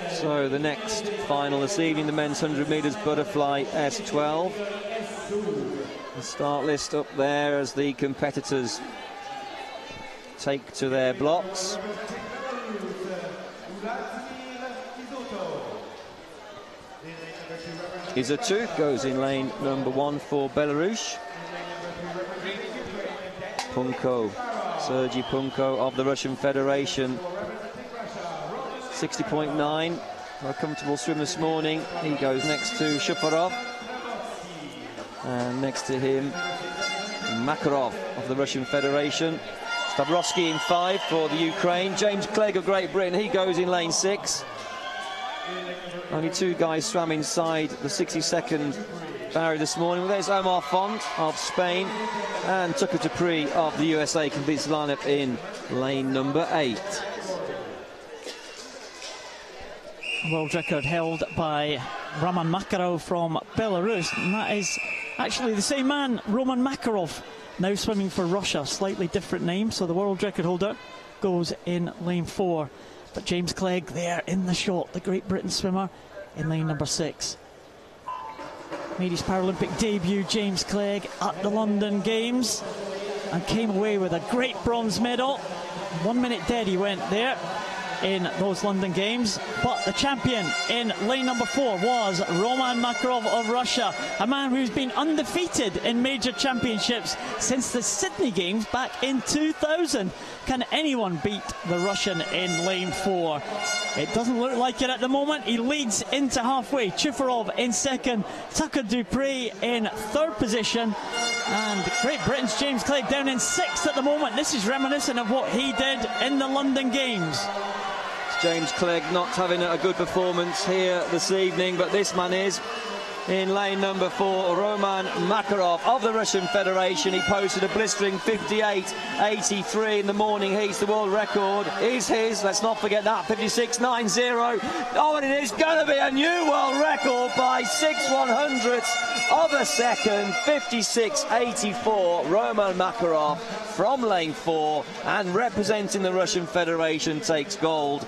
Speaker 5: So the next final this evening, the men's 100 metres Butterfly S12. The start list up there as the competitors take to their blocks. Izatu goes in lane number 1 for Belarus. Punko, Sergei Punko of the Russian Federation, 60.9, a comfortable swim this morning. He goes next to Shuparov, and next to him Makarov of the Russian Federation. Stavrovsky in 5 for the Ukraine. James Clegg of Great Britain, he goes in lane 6. Only 2 guys swam inside the 60-second barrier this morning. Well, there's Omar Font of Spain, and Tucker Dupree of the USA completes the lineup in lane number 8.
Speaker 4: World record held by Roman Makarov from Belarus, and that is actually the same man, Roman Makarov, now swimming for Russia. Slightly different name, so the world record holder goes in lane 4. But James Clegg there in the shot, the Great Britain swimmer in lane number 6. Made his Paralympic debut, James Clegg, at the London Games, and came away with a great bronze medal. 1 minute dead he went there in those London Games. But the champion in lane number 4 was Roman Makarov of Russia, a man who's been undefeated in major championships since the Sydney Games back in 2000. Can anyone beat the Russian in lane 4? It doesn't look like it at the moment. He leads into halfway. Chufarov in second, Tucker Dupre in third position, and Great Britain's James Clegg down in 6th at the moment. This is reminiscent of what he did in the London Games.
Speaker 5: James Clegg not having a good performance here this evening, but this man is. In lane number 4, Roman Makarov of the Russian Federation. He posted a blistering 58.83 in the morning heats. The world record is his. Let's not forget that, 56.90. Oh, and it is going to be a new world record by 6/100ths of a second. 56.84. Roman Makarov from lane 4 and representing the Russian Federation takes gold.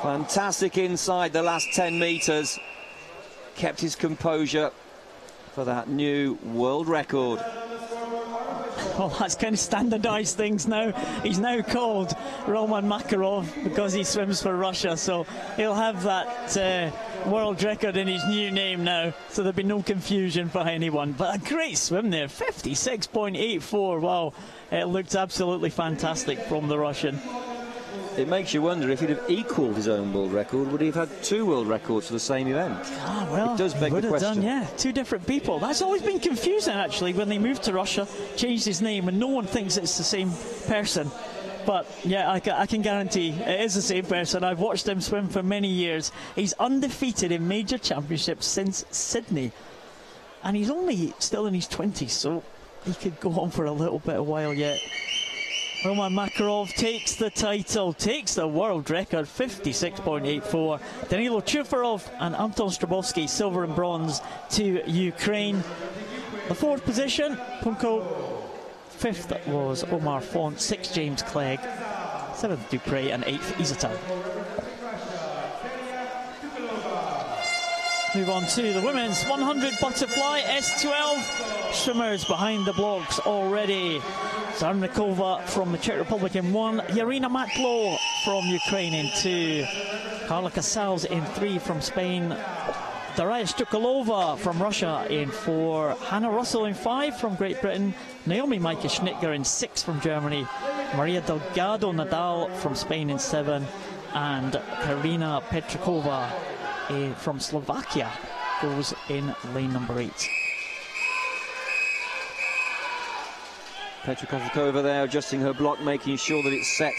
Speaker 5: Fantastic inside the last 10 metres. Kept his composure for that new world record.
Speaker 4: Well, that's kind of standardised things now. He's now called Roman Makarov because he swims for Russia, so he'll have that world record in his new name now, so there'll be no confusion for anyone. But a great swim there, 56.84. Wow, it looked absolutely fantastic from the Russian.
Speaker 5: It makes you wonder if he'd have equalled his own world record, would he have had 2 world records for the same event?
Speaker 4: Ah, well,
Speaker 5: it does beg the question.
Speaker 4: Done, yeah, 2 different people. That's always been confusing, actually, when they moved to Russia, changed his name, and no one thinks it's the same person. But yeah, I can guarantee it is the same person. I've watched him swim for many years. He's undefeated in major championships since Sydney, and he's only still in his 20s, so he could go on for a little bit of while yet. Roman Makarov takes the title, takes the world record, 56.84. Danilo Chufarov and Anton Strabowski, silver and bronze to Ukraine. The 4th position, Punko. 5th was Omar Font, 6th James Clegg, 7th Dupre, and 8th Izatov. Move on to the women's 100 Butterfly S12. Swimmers behind the blocks already. Zarnikova from the Czech Republic in 1, Yarina Matlo from Ukraine in 2, Carla Casals in 3 from Spain, Daraya Stukalova from Russia in 4, Hannah Russell in 5 from Great Britain, Naomi Maika Schnitger in 6 from Germany, Maria Delgado Nadal from Spain in 7, and Karina Petrikova from Slovakia goes in lane number 8.
Speaker 5: Petrikova there adjusting her block, making sure that it's set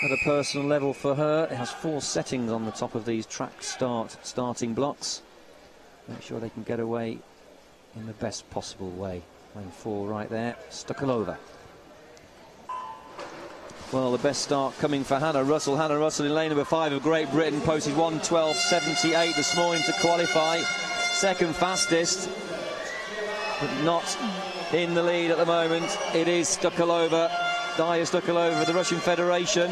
Speaker 5: at a personal level for her. It has 4 settings on the top of these track starting blocks. Make sure they can get away in the best possible way. Lane 4 right there, Stukalova. Well, the best start coming for Hannah Russell. Hannah Russell in lane number 5 of Great Britain posted 1:12.78 this morning to qualify. 2nd fastest, but not in the lead at the moment. It is Stukalova, Darya Stukalova of the Russian Federation.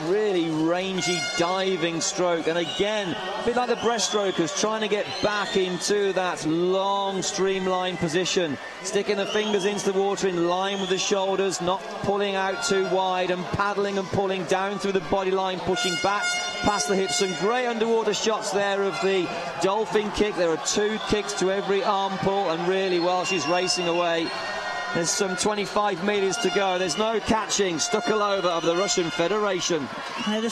Speaker 5: Really rangy diving stroke, and again a bit like the breaststrokers, trying to get back into that long streamlined position, sticking the fingers into the water in line with the shoulders, not pulling out too wide, and paddling and pulling down through the body line, pushing back past the hips. Some great underwater shots there of the dolphin kick. There are 2 kicks to every arm pull, and really well she's racing away. There's some 25 metres to go. There's no catching. Stukalova of the Russian Federation.
Speaker 4: The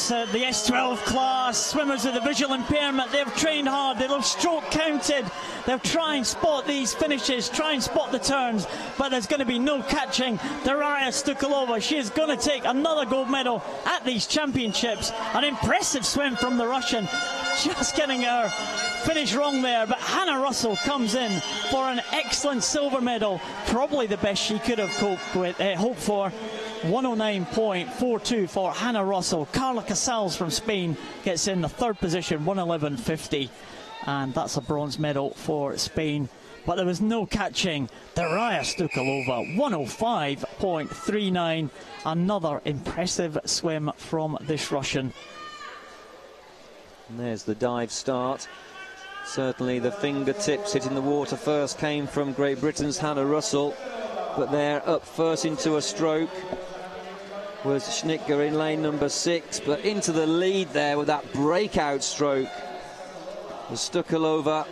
Speaker 4: S12 class, swimmers with a visual impairment, they've trained hard, they've stroke counted, they'll try and spot these finishes, try and spot the turns, but there's going to be no catching. Darya Stukalova, she is going to take another gold medal at these championships. An impressive swim from the Russian, just getting her finish wrong there, but Hannah Russell comes in for an excellent silver medal, probably the best she could have hoped for. 109.42 for Hannah Russell. Carla Casals from Spain gets in the 3rd position, 111.50, and that's a bronze medal for Spain. But there was no catching. Darya Stukalova, 105 6.39. Another impressive swim from this Russian.
Speaker 5: And there's the dive start. Certainly the fingertips hitting the water first came from Great Britain's Hannah Russell, but they're up first into a stroke was Schnittger in lane number 6, but into the lead there with that breakout stroke was Stukalova.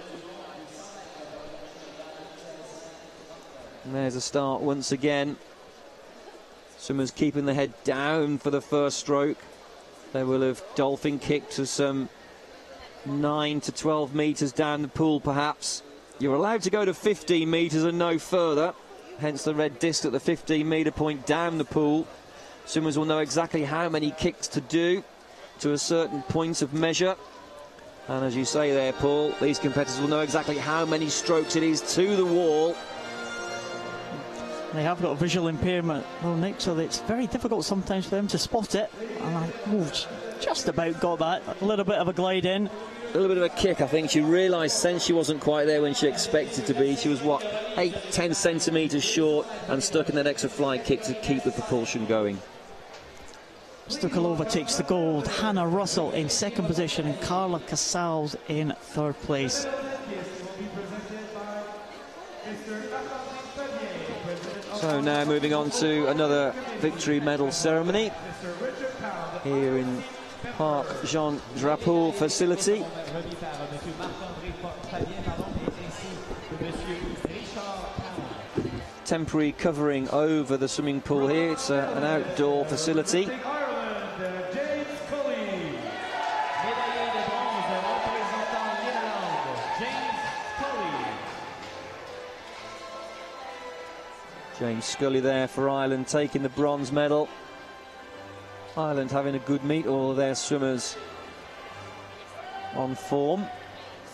Speaker 5: And there's a start once again. Swimmers keeping the head down for the first stroke. They will have dolphin kicked to some 9 to 12 metres down the pool perhaps. You're allowed to go to 15 metres and no further, hence the red disc at the 15-metre point down the pool. Swimmers will know exactly how many kicks to do to a certain point of measure. And as you say there, Paul, these competitors will know exactly how many strokes it is to the wall.
Speaker 4: They have got a visual impairment, well, Nick, so it's very difficult sometimes for them to spot it. And I just about got that. A little bit of a glide in.
Speaker 5: A little bit of a kick, I think. She realised since she wasn't quite there when she expected to be. She was, what, 8-10 centimetres short and stuck in that extra flight kick to keep the propulsion going.
Speaker 4: Stukalova takes the gold. Hannah Russell in second position and Carla Casals in third place.
Speaker 5: So now moving on to another victory medal ceremony here in Parc Jean Drapeau facility. Temporary covering over the swimming pool here. It's an outdoor facility. James Scully there for Ireland, taking the bronze medal. Ireland having a good meet, all of their swimmers on form.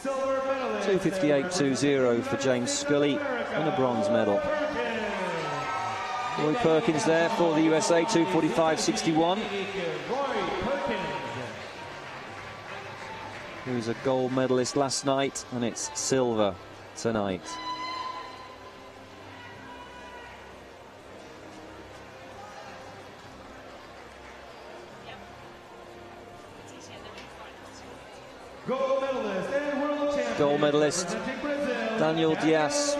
Speaker 5: 2:58.20 for James Scully and a bronze medal. Roy Perkins there for the USA, 2:45.61. He was a gold medalist last night, and it's silver tonight. Gold medalist Daniel Diaz,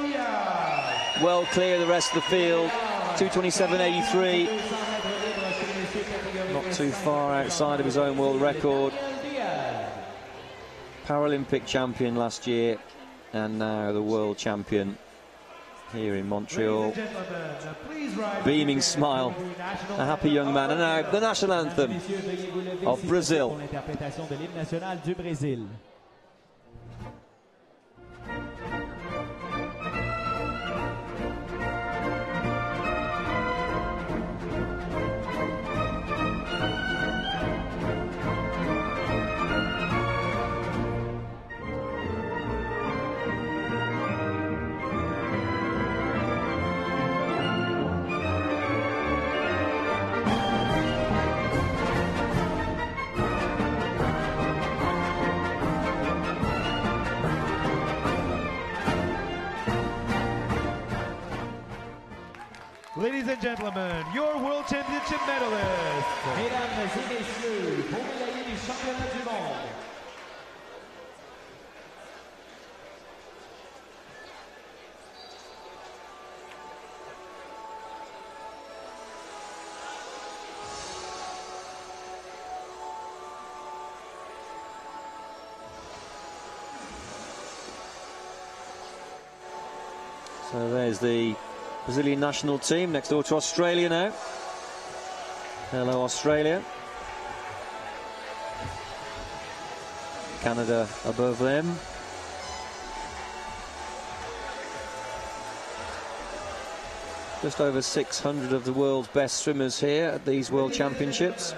Speaker 5: well clear of the rest of the field, 2:27.83, not too far outside of his own world record. Paralympic champion last year and now the world champion here in Montreal. Beaming smile, a happy young man. And now the national anthem of Brazil.
Speaker 1: Ladies and gentlemen, your World Championship medalists. Mesdames et messieurs, pour médailler les championnats du monde.
Speaker 5: So there's the Brazilian national team next door to Australia now. Hello, Australia. Canada above them. Just over 600 of the world's best swimmers here at these World Championships.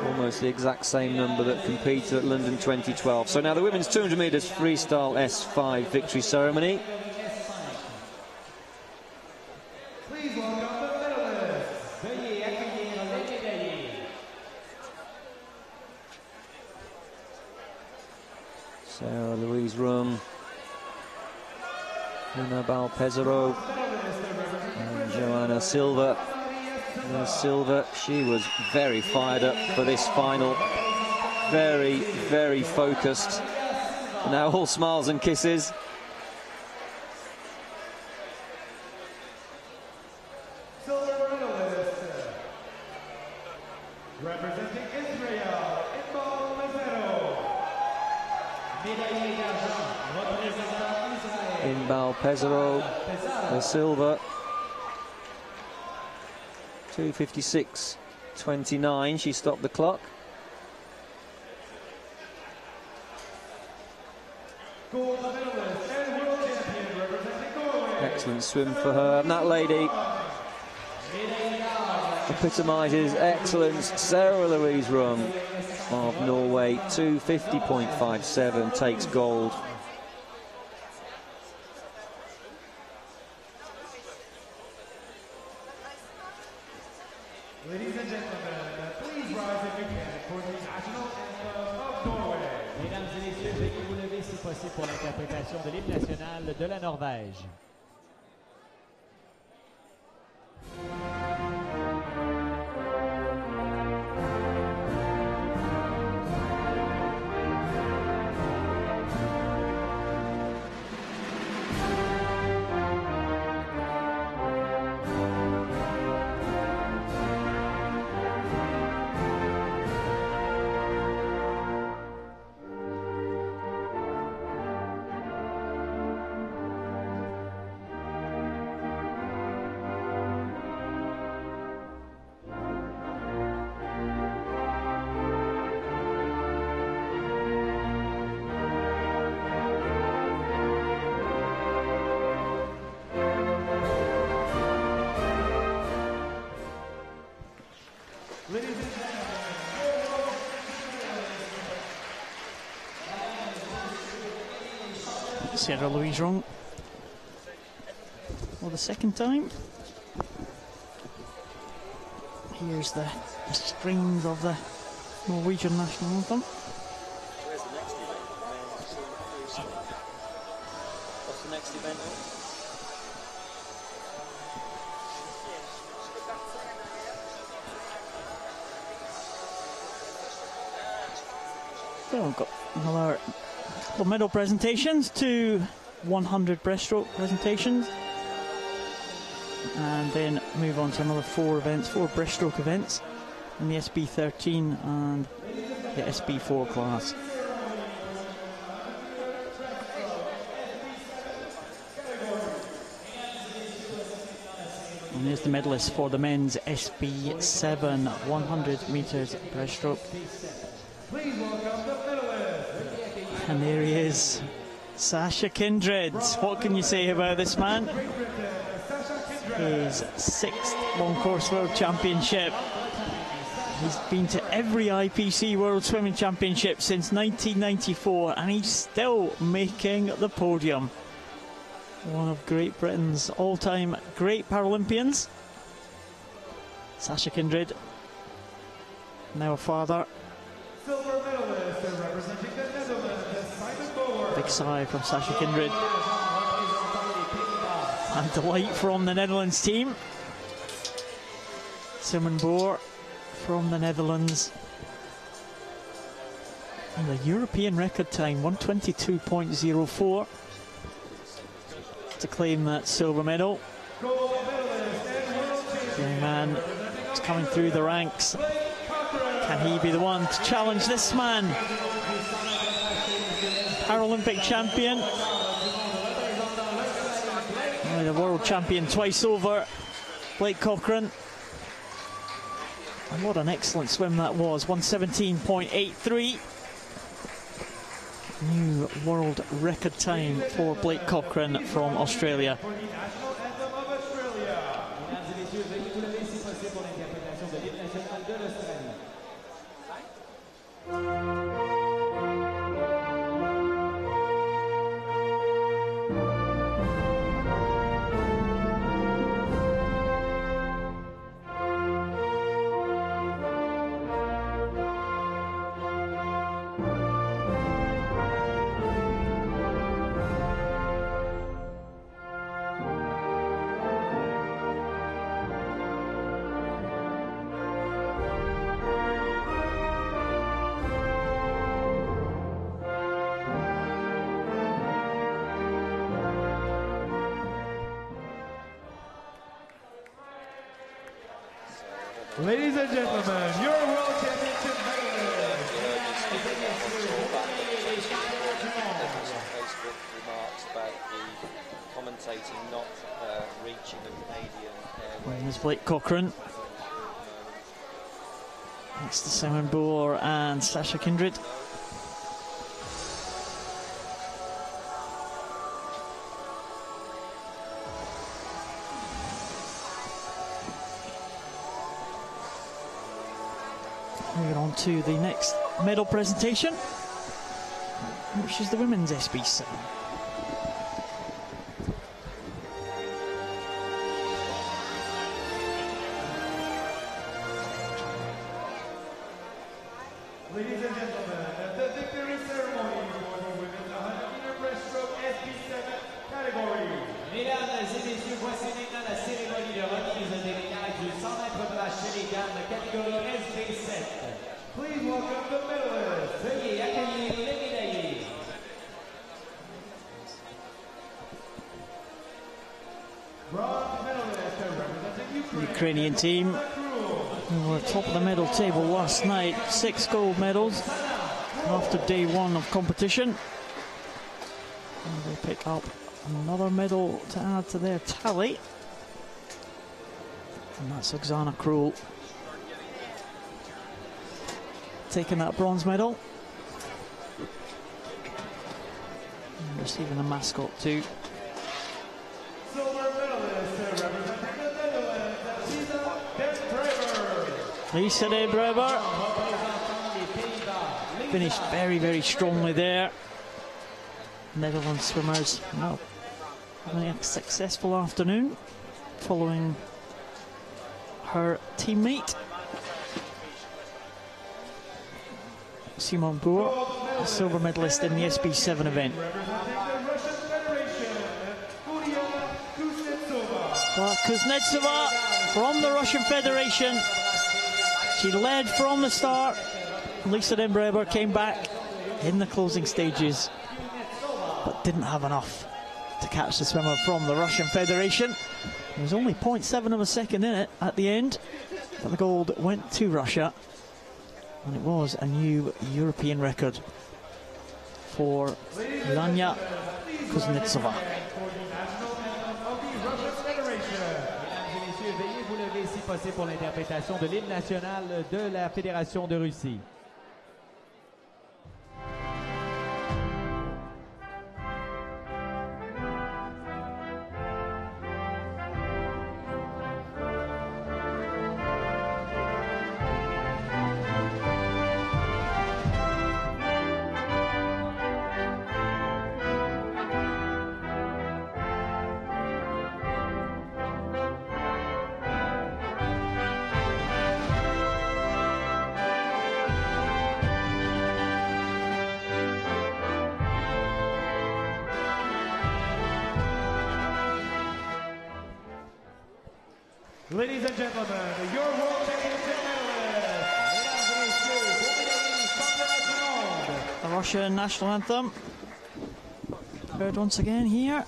Speaker 5: Almost the exact same number that competed at London 2012. So now the women's 200 metres Freestyle S5 victory ceremony. Sarah Louise Rung Luna Balpezero and Joanna Silva. Silva, she was very fired up for this final. Very, very focused. Now all smiles and kisses.
Speaker 1: Representing Israel,
Speaker 5: Inbal Pesaro, the silver. 2:56.29. She stopped the clock. Excellent swim for her. And that lady epitomises excellence. Sarah Louise Rum of Norway, 2:50.57, takes gold.
Speaker 1: Ladies and gentlemen, please rise if you can for the national anthem of Norway.
Speaker 3: Mesdames et messieurs, veuillez vous lever si possible pour l'interprétation de l'hymne national de la Norvège.
Speaker 4: Sarah Louise Rum for the second time. Here's the strings of the Norwegian national anthem.
Speaker 5: Where's the next event? What's the next event?
Speaker 4: So we've got another couple medal presentations, 2 100 breaststroke presentations, and then move on to another 4 breaststroke events in the SB13 and the SB4 class. And there's the medalists for the men's SB7 100 meters breaststroke.
Speaker 1: Please welcome the medalist.
Speaker 4: And there he is, Sasha Kindred. What can you say about this man? His 6th long course world championship. He's been to every IPC World Swimming Championship since 1994, and he's still making the podium. One of Great Britain's all-time great Paralympians. Sasha Kindred, now a father.
Speaker 1: Silver medalist representing the Netherlands, Simon Boer.
Speaker 4: Big sigh from Sasha Kindred. And delight from the Netherlands team. Simon Boer from the Netherlands. And the European record time, 1:22.04, to claim that silver medal. Young man is coming through the ranks. Can he be the one to challenge this man? Paralympic champion. The world champion twice over, Blake Cochran. And what an excellent swim that was, 1:17.83. New world record time for Blake Cochran from Australia.
Speaker 1: Ladies and gentlemen, your World Championship medalist.
Speaker 5: Facebook remarks about the commentating not reaching the Canadian airways.
Speaker 4: There's Blake Cochran. Next to Simon Boer and Sasha Kindred. Moving on to the next medal presentation, which is the women's SB7.
Speaker 1: Ladies and gentlemen, the victory ceremony for the women's 100-meter breaststroke SB7 category.
Speaker 3: Mesdames et messieurs, voici maintenant la cérémonie de remise des médailles du 100 mètres brasse chez les dames, catégorie SB7.
Speaker 1: Please welcome the medalists.
Speaker 3: Veuillez accueillir les médaillés.
Speaker 1: Bronze medalist representing Ukraine.
Speaker 4: Ukrainian team who were top of the medal table last night. 6 gold medals after day 1 of competition. And they pick up another medal to add to their tally. And that's Oksana Krul taking that bronze medal. And receiving a mascot too.
Speaker 1: Silver medalist representing the Netherlands,
Speaker 4: Lisa De Brever finished very, very strongly there. Netherlands swimmers now having a successful afternoon following her teammate Simon Boer, a silver medalist in the SB7 event. But Kuznetsova from the Russian Federation, she led from the start. Lisa De Brever came back in the closing stages, but didn't have enough to catch the swimmer from the Russian Federation. There was only 0.7 of a second in it at the end, but the gold went to Russia, and it was a new European record for Ilanya Kuznetsova.
Speaker 3: Veuillez vous lever si possible pour l'interprétation de l'hymne national de la Fédération de Russie.
Speaker 1: Ladies and gentlemen, your World Championship medalist.
Speaker 4: The Russian national anthem heard once again here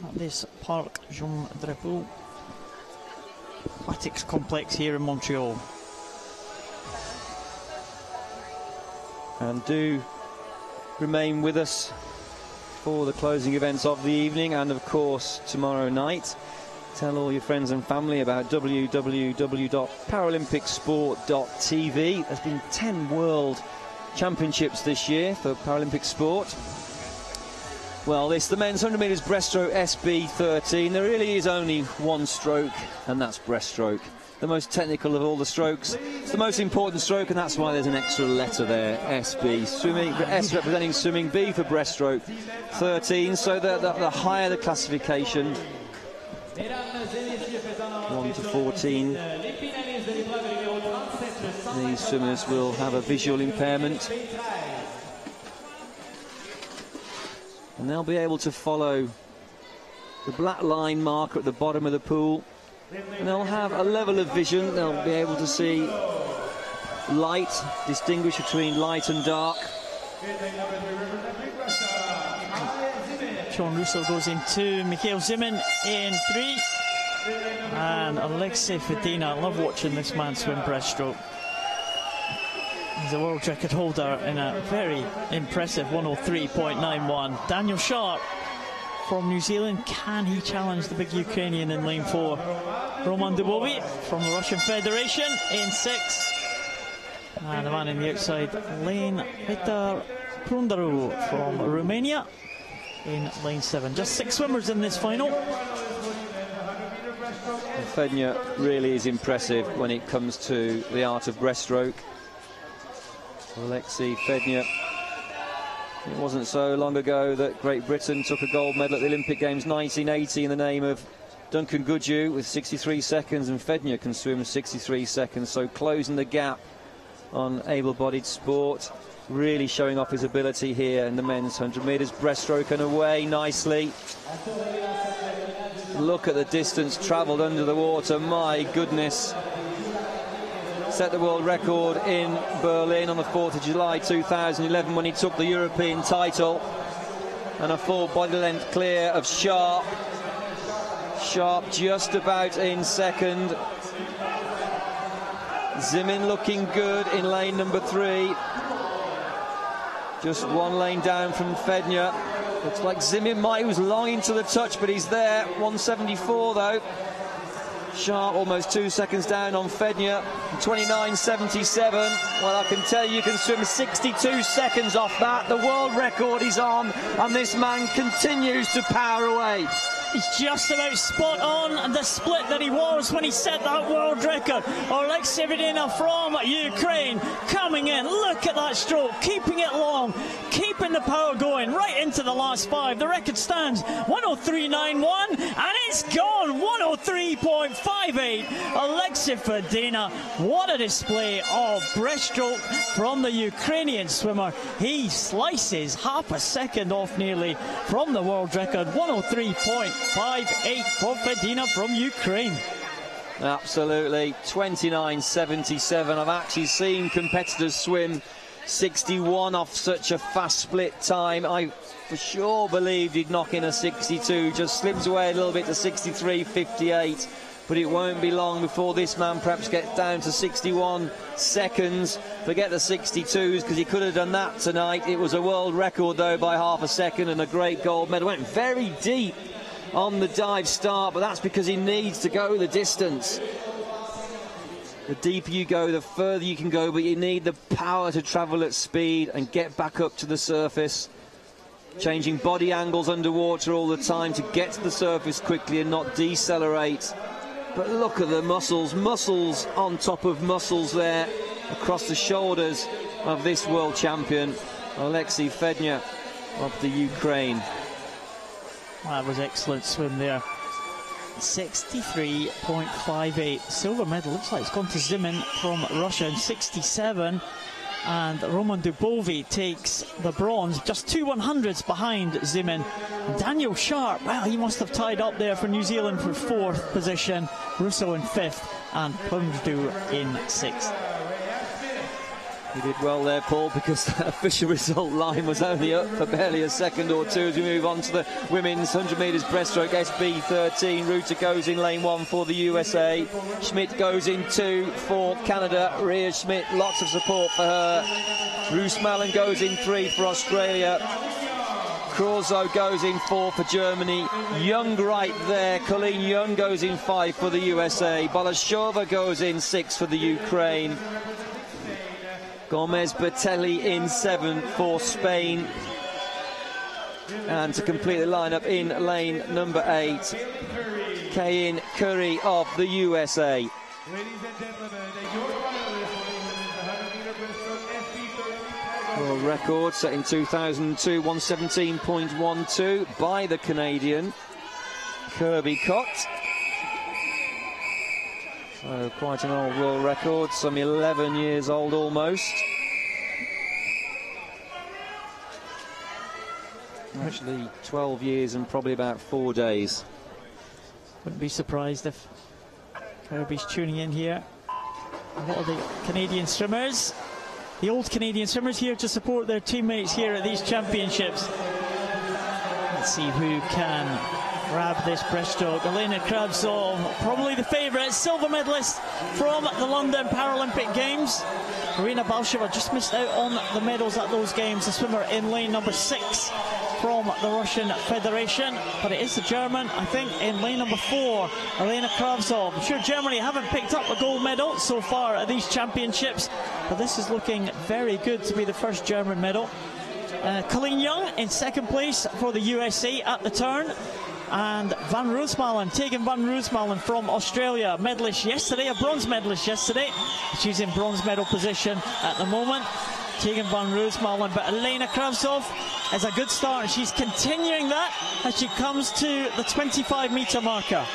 Speaker 4: at this Parc Jean Drapeau Aquatics complex here in Montreal.
Speaker 5: And do remain with us for the closing events of the evening, and of course tomorrow night. Tell all your friends and family about www.paralympicsport.tv. There's been 10 World Championships this year for Paralympic sport. Well, this, the men's 100 metres breaststroke SB13. There really is only one stroke, and that's breaststroke. The most technical of all the strokes. It's the most important stroke, and that's why there's an extra letter there, SB. Swimming, S representing swimming, B for breaststroke 13. So the higher the classification, 1 to 14, these swimmers will have a visual impairment, and they'll be able to follow the black line marker at the bottom of the pool, and they'll have a level of vision. They'll be able to see light, distinguish between light and dark.
Speaker 4: Sean Russo goes into Mikhail Zimin in 3. And Alexei Fedina, I love watching this man swim breaststroke. He's a world record holder in a very impressive 103.91. Daniel Sharp from New Zealand, can he challenge the big Ukrainian in lane 4? Roman Dubovi from the Russian Federation in 6. And the man in the outside lane, Petar Prundaru from Romania in lane 7. Just 6 swimmers in this final.
Speaker 5: Fednia really is impressive when it comes to the art of breaststroke. Alexei Fednia. It wasn't so long ago that Great Britain took a gold medal at the Olympic Games 1980 in the name of Duncan Goodhue with 63 seconds, and Fednia can swim 63 seconds, so closing the gap on able-bodied sport, really showing off his ability here in the men's 100 metres breaststroke, and away nicely. Look at the distance travelled under the water, my goodness. Set the world record in Berlin on the 4th of July 2011 when he took the European title, and a full body length clear of Sharp. Sharp just about in second. Zimin looking good in lane number 3. Just one lane down from Fednia. Looks like Zimin was longing to the touch, but he's there. 174 though. Sharp almost 2 seconds down on Fednia. 29.77. Well, I can tell you can swim 62 seconds off that. The world record is on, and this man continues to power away.
Speaker 4: He's just about spot on the split that he was when he set that world record. Alexei Fedina from Ukraine coming in. Look at that stroke, keeping it long, keeping the power going right into the last 5. The record stands 103.91, and it's gone 103.58. Alexei Fedina, what a display of breaststroke from the Ukrainian swimmer. He slices half a second off nearly from the world record. 103.58 for Fedina from Ukraine.
Speaker 5: Absolutely. 29.77. I've actually seen competitors swim 61 off such a fast split time. I for sure believed he'd knock in a 62, just slips away a little bit to 63.58, but it won't be long before this man perhaps gets down to 61 seconds. Forget the 62s, because he could have done that tonight. It was a world record though by half a second, and a great gold medal. Went very deep on the dive start, but that's because he needs to go the distance. The deeper you go, the further you can go, but you need the power to travel at speed and get back up to the surface. Changing body angles underwater all the time to get to the surface quickly and not decelerate. But look at the muscles on top of muscles there across the shoulders of this world champion, Alexei Fednia of the Ukraine.
Speaker 4: That was excellent swim there. 63.58. Silver medal looks like it's gone to Zimin from Russia in 67. And Roman Dubovi takes the bronze, just 2 100ths behind Zimin. Daniel Sharp, well, he must have tied up there for New Zealand for 4th position. Russo in 5th, and Prundaru in 6th.
Speaker 5: He did well there, Paul, because the official result line was only up for barely a second or two as we move on to the women's 100 metres breaststroke SB13. Ruta goes in lane 1 for the USA. Schmidt goes in 2 for Canada. Rhea Schmidt, lots of support for her. Roos Malin goes in 3 for Australia. Krauso goes in 4 for Germany. Young right there. Colleen Young goes in 5 for the USA. Balashova goes in 6 for the Ukraine. Gomez Bertelli in 7 for Spain. And to complete the lineup in lane number 8, Kayin Curry of the USA.
Speaker 1: Ladies and gentlemen, your finalists for the women's 100-meter breaststroke SB13
Speaker 5: World record set in 2002, 117.12 by the Canadian Kirby Cott. So quite an old world record, some 11 years old almost. Actually 12 years and probably about 4 days.
Speaker 4: Wouldn't be surprised if Kirby's tuning in here. A lot of the Canadian swimmers, the old Canadian swimmers, here to support their teammates here at these championships. Let's see who can grab this breaststroke. Elena Kravtsov, probably the favourite, silver medalist from the London Paralympic Games. Marina Balsheva just missed out on the medals at those games, the swimmer in lane number 6 from the Russian Federation, but it is the German, I think, in lane number 4, Elena Kravtsov. I'm sure Germany haven't picked up a gold medal so far at these championships, but this is looking very good to be the first German medal. Colleen Young in second place for the USA at the turn, and Van Roosmalen, Tegan Van Roosmalen from Australia, medalist yesterday, a bronze medalist yesterday. She's in bronze medal position at the moment, Tegan Van Roosmalen, but Elena Kravtsov has a good start, and she's continuing that as she comes to the 25-metre marker.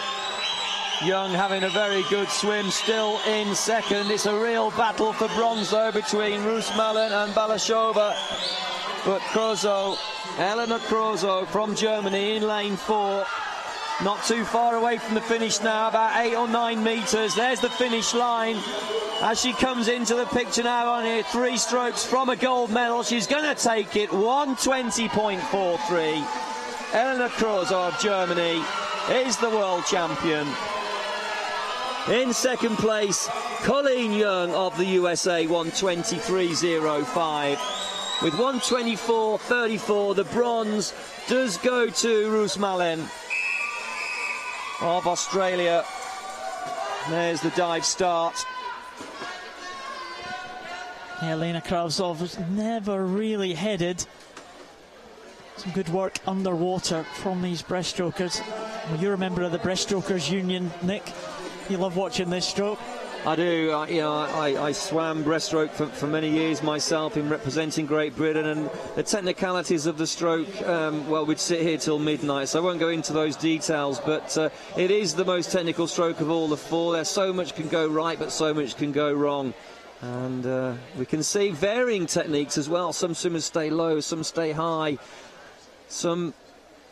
Speaker 5: Young having a very good swim, still in second. It's a real battle for bronze though between Roosmalen and Balashova. But Elena Krozo from Germany in lane 4. Not too far away from the finish now, about 8 or 9 metres. There's the finish line. As she comes into the picture now on here, 3 strokes from a gold medal. She's going to take it, 1:20.43. Elena Krozo of Germany is the world champion. In second place, Colleen Young of the USA, 1:23.05. With 1:24.34, the bronze does go to Roosmalen of Australia. There's the dive start.
Speaker 4: Elena Kravtsov was never really headed. Some good work underwater from these breaststrokers. Well, you're a member of the Breaststrokers Union, Nick. You love watching this stroke.
Speaker 5: I do. I swam breaststroke for many years myself in representing Great Britain, and the technicalities of the stroke, well, we'd sit here till midnight, so I won't go into those details, but it is the most technical stroke of all the 4. There's so much can go right, but so much can go wrong. And we can see varying techniques as well. Some swimmers stay low, some stay high, some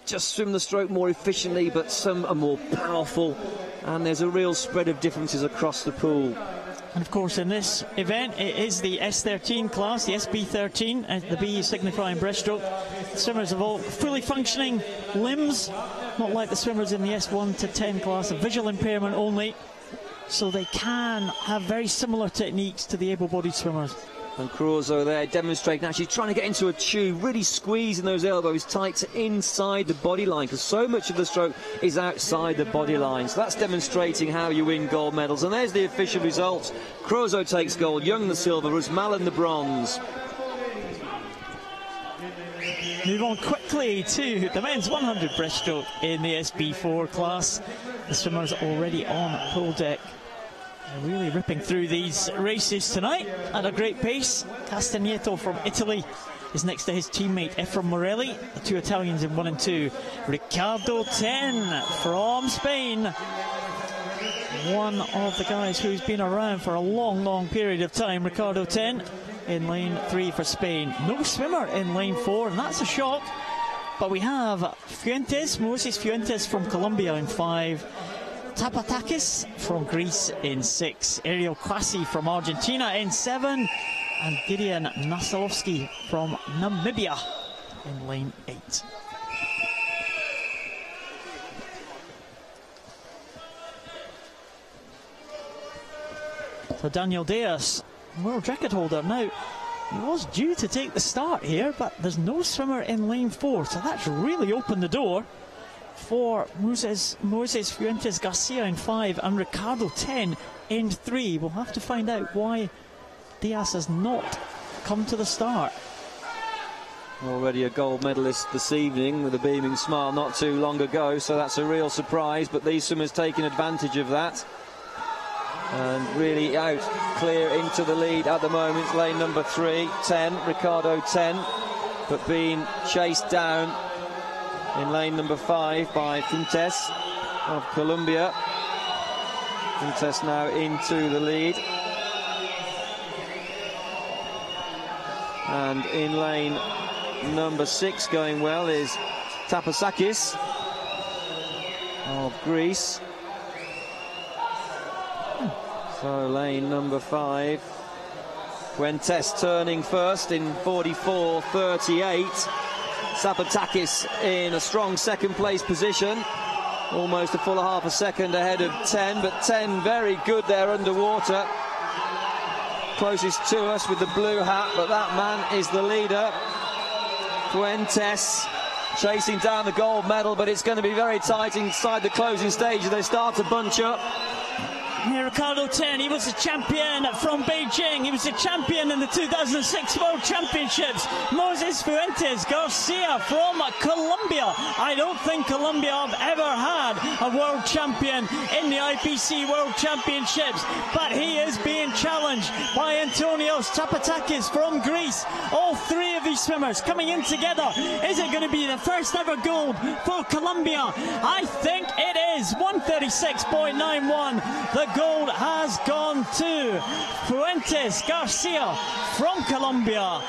Speaker 5: just swim the stroke more efficiently, but some are more powerful, and there's a real spread of differences across the pool.
Speaker 4: And of course in this event it is the S13 class, the SB13, the B signifying breaststroke. The swimmers have all fully functioning limbs, not like the swimmers in the S1 to 10 class, a visual impairment only, so they can have very similar techniques to the able-bodied swimmers.
Speaker 5: And Krozo there demonstrating, now she's trying to get into a tube, really squeezing those elbows tight to inside the body line, because so much of the stroke is outside the body line. So that's demonstrating how you win gold medals. And there's the official results. Krozo takes gold, Young the silver, Roosmalen the bronze.
Speaker 4: Move on quickly to the men's 100 breaststroke in the SB4 class. The swimmers already on pool deck. They're really ripping through these races tonight at a great pace. Castagneto from Italy is next to his teammate Efrem Morelli. The 2 Italians in 1 and 2. Ricardo Ten from Spain. One of the guys who's been around for a long period of time. Ricardo Ten in lane 3 for Spain. No swimmer in lane 4, and that's a shock. But we have Moses Fuentes from Colombia in 5. Tapatakis from Greece in 6, Ariel Kwasi from Argentina in 7, and Gideon Nasalovsky from Namibia in lane 8. So Daniel Diaz, world record holder now, he was due to take the start here, but there's no swimmer in lane 4, so that's really opened the door for Moses Fuentes Garcia in 5 and Ricardo Ten in 3. We'll have to find out why Diaz has not come to the start.
Speaker 5: Already a gold medalist this evening with a beaming smile not too long ago, so that's a real surprise, but these swimmers taking advantage of that. And really out clear into the lead at the moment. Lane number 3, Ricardo Ten, but being chased down in lane number 5 by Fuentes of Colombia. Fuentes now into the lead. And in lane number 6 going well is Tapasakis of Greece. So lane number 5. Fuentes turning first in 44.38. Sapatakis in a strong second place position. almost a full half a second ahead of 10, but 10 very good there underwater. Closest to us with the blue hat, but that man is the leader. Fuentes chasing down the gold medal, but it's going to be very tight inside the closing stage as they start to bunch up.
Speaker 4: Yeah, Ricardo 10, he was a champion from Beijing. He was a champion in the 2006 World Championships. Moses Fuentes Garcia from Colombia. I don't think Colombia have ever had a world champion in the IPC World Championships, but he is being challenged by Antonios Tapatakis from Greece. All three of these swimmers coming in together. Is it going to be the first ever gold for Colombia? I think it is. 136.91. The gold has gone to Fuentes Garcia from Colombia.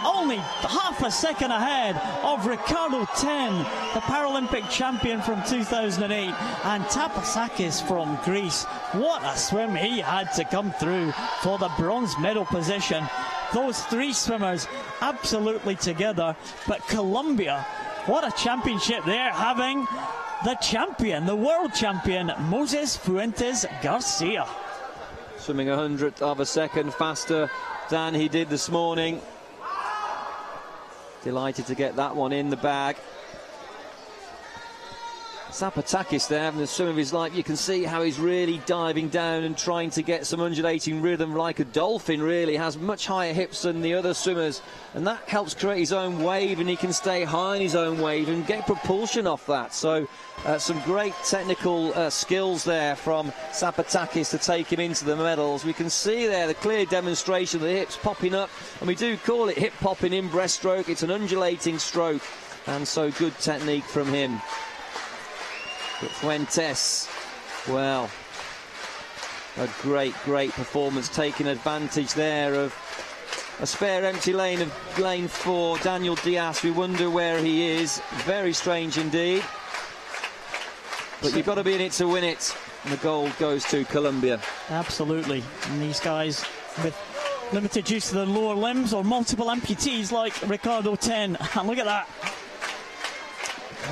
Speaker 4: Only half a second ahead of Ricardo 10, the Paralympic champion from 2008, and Tapasakis from Greece. What a swim he had to come through for the bronze medal position. Those three swimmers absolutely together, but Colombia, what a championship they're having. The champion, the world champion, Moses Fuentes Garcia.
Speaker 5: Swimming 100th of a second faster than he did this morning. Delighted to get that one in the bag. Zapatakis there having the swim of his life. You can see how he's really diving down and trying to get some undulating rhythm like a dolphin, really. Has much higher hips than the other swimmers, and that helps create his own wave, and he can stay high in his own wave and get propulsion off that. So some great technical skills there from Zapatakis to take him into the medals. We can see there the clear demonstration of the hips popping up, and we do call it hip popping in breaststroke. It's an undulating stroke, and so good technique from him. But Fuentes, well, a great performance, taking advantage there of a spare empty lane of lane 4. Daniel Diaz, we wonder where he is. Very strange indeed. But you've got to be in it to win it. And the gold goes to Colombia. Absolutely.
Speaker 4: And these guys with limited use of the lower limbs or multiple amputees like Ricardo 10. And look at that.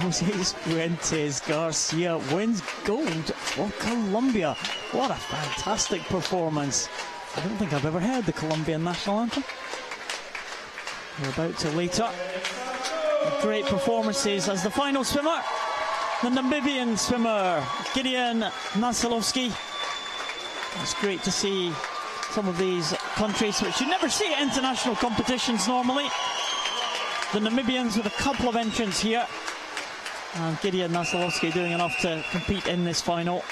Speaker 4: Moses Fuentes Garcia wins gold for Colombia. What a fantastic performance. I don't think I've ever heard the Colombian national anthem. We're about to later. Great performances as the final swimmer, the Namibian swimmer, Gideon Nasilowski. It's great to see some of these countries which you never see at international competitions normally. The Namibians with a couple of entrants here. And Gideon Nasilowski doing enough to compete in this final.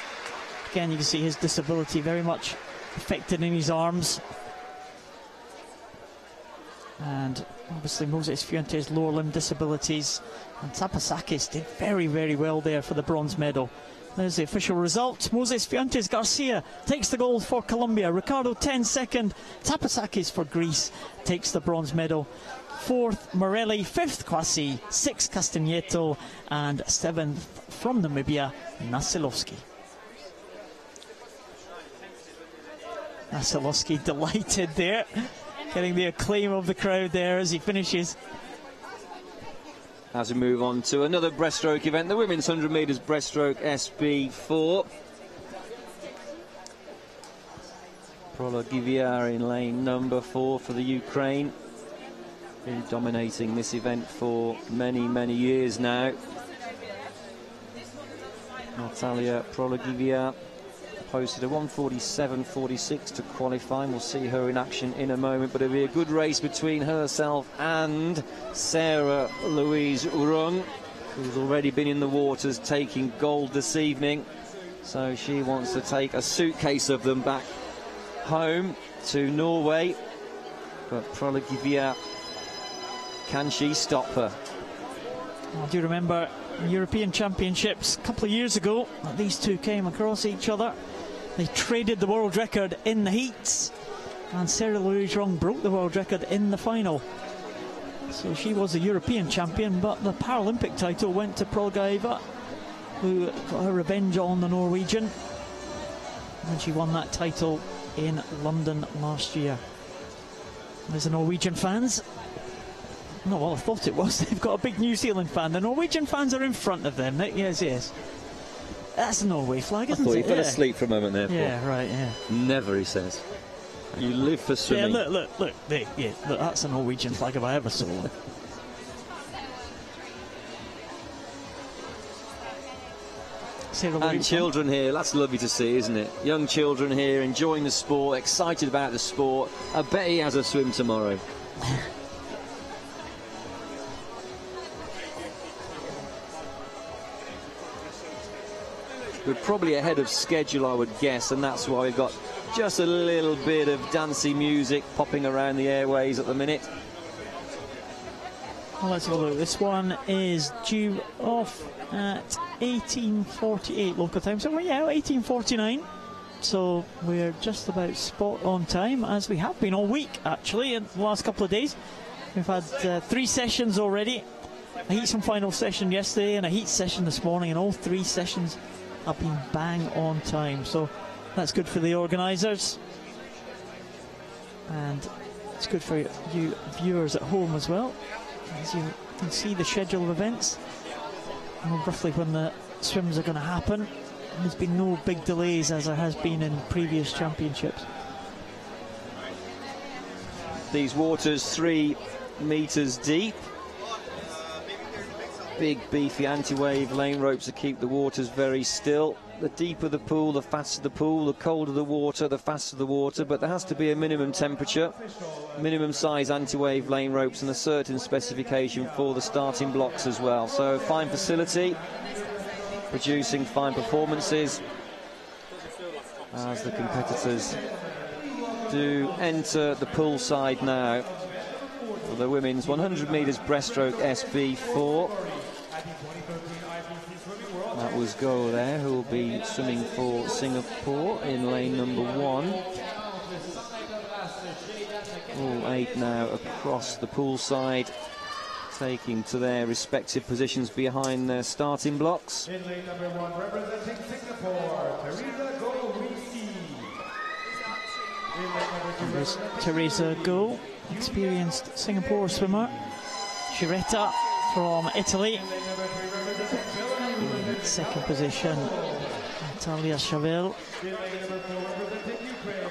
Speaker 4: Again, you can see his disability very much affected in his arms. And obviously Moses Fuentes' lower limb disabilities. And Tapasakis did very well there for the bronze medal. There's the official result. Moses Fuentes Garcia takes the gold for Colombia. Ricardo 10 second. Tapasakis for Greece takes the bronze medal. 4th Morelli, 5th Kwasi, 6th Castagneto, and 7th from Namibia, Nasilowski. Nasilowski delighted there, getting the acclaim of the crowd there as he finishes.
Speaker 5: As we move on to another breaststroke event, the women's 100 metres breaststroke SB4. Prologivia in lane number 4 for the Ukraine. Really dominating this event for many years now. Natalia Prologivia posted a 1:47.46 to qualify. We'll see her in action in a moment, but it'll be a good race between herself and Sarah Louise Urung, who's already been in the waters taking gold this evening. So she wants to take a suitcase of them back home to Norway. But Prologivia, can she stop her?
Speaker 4: I do remember European Championships a couple of years ago. These two came across each other. They traded the world record in the heats, and Sarah Louise Urung broke the world record in the final. So she was a European champion, but the Paralympic title went to Prologivia, who got her revenge on the Norwegian, and she won that title in London last year. There's the Norwegian fans. No, well, I thought it was. They've got a big New Zealand fan. The Norwegian fans are in front of them. Yes. That's a Norway flag, isn't it?
Speaker 5: I thought he fell asleep for a moment there, Paul.
Speaker 4: Yeah, right, yeah.
Speaker 5: Never, he says. You live for swimming.
Speaker 4: Yeah, look, there, yeah, look, that's a Norwegian flag if I ever saw one.
Speaker 5: And children here, that's lovely to see, isn't it? Young children here enjoying the sport, excited about the sport. I bet he has a swim tomorrow. We're probably ahead of schedule, I would guess, and that's why we've got just a little bit of dancey music popping around the airways at the minute.
Speaker 4: Well, let's have a look. This one is due off at 18:48 local time. So, yeah, 18:49. So we're just about spot on time, as we have been all week, actually, in the last couple of days. We've had 3 sessions already. A heats and final session yesterday and a heat session this morning, and all 3 sessions have been bang on time. So that's good for the organisers. And it's good for you viewers at home as well. As you can see the schedule of events, and roughly when the swims are going to happen. And there's been no big delays as there has been in previous championships.
Speaker 5: These waters 3 metres deep. Big beefy anti-wave lane ropes to keep the waters very still. The deeper the pool, the faster the pool, the colder the water, the faster the water, but there has to be a minimum temperature, minimum size anti-wave lane ropes, and a certain specification for the starting blocks as well. So fine facility, producing fine performances as the competitors do enter the pool side now for the women's 100 metres breaststroke SB4. That was Go there, who will be swimming for Singapore in lane number 1. All 8 now across the pool side, taking to their respective positions behind their starting blocks.
Speaker 1: In lane number 1, representing Singapore,
Speaker 4: Teresa Go, experienced Singapore swimmer. Giretta from Italy. In second position, Natalia Chavel.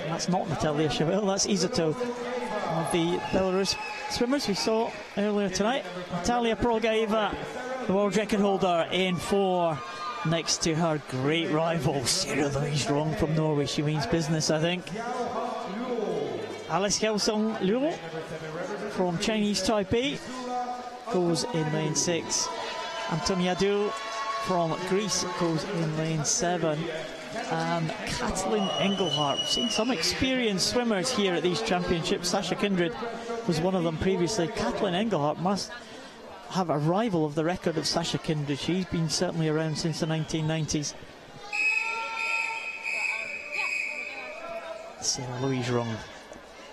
Speaker 4: That's not Natalia Chavel, that's Izato. One of the Belarus swimmers we saw earlier tonight. Natalia Prolgaeva, the world record holder, in 4, next to her great rival, Sarah Louise Rong from Norway. She means business, I think. Alice Hyeosung Liu from Chinese Taipei goes in lane 6. Antoniadou from Greece goes in lane 7. And Kathleen Engelhardt. We've seen some experienced swimmers here at these championships. Sasha Kindred was one of them previously. Kathleen Engelhardt must have a rival of the record of Sasha Kindred. She's been certainly around since the 1990s. Sarah Louise Rong.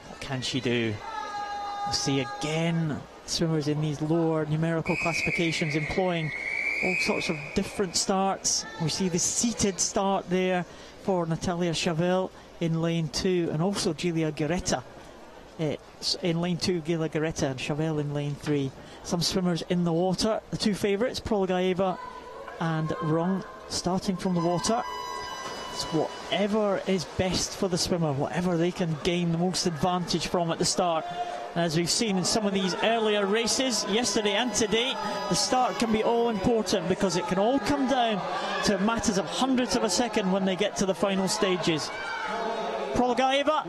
Speaker 4: What can she do? We'll see again swimmers in these lower numerical classifications employing all sorts of different starts. We see the seated start there for Natalia Chavel in lane 2, and also Giulia Giretta in lane 2, Giulia Giretta, and Chavel in lane 3. Some swimmers in the water. The 2 favourites, Prolgaeva and Rong, starting from the water. It's whatever is best for the swimmer, whatever they can gain the most advantage from at the start. As we've seen in some of these earlier races, yesterday and today, the start can be all important because it can all come down to matters of hundredths of a second when they get to the final stages. Prolgaeva,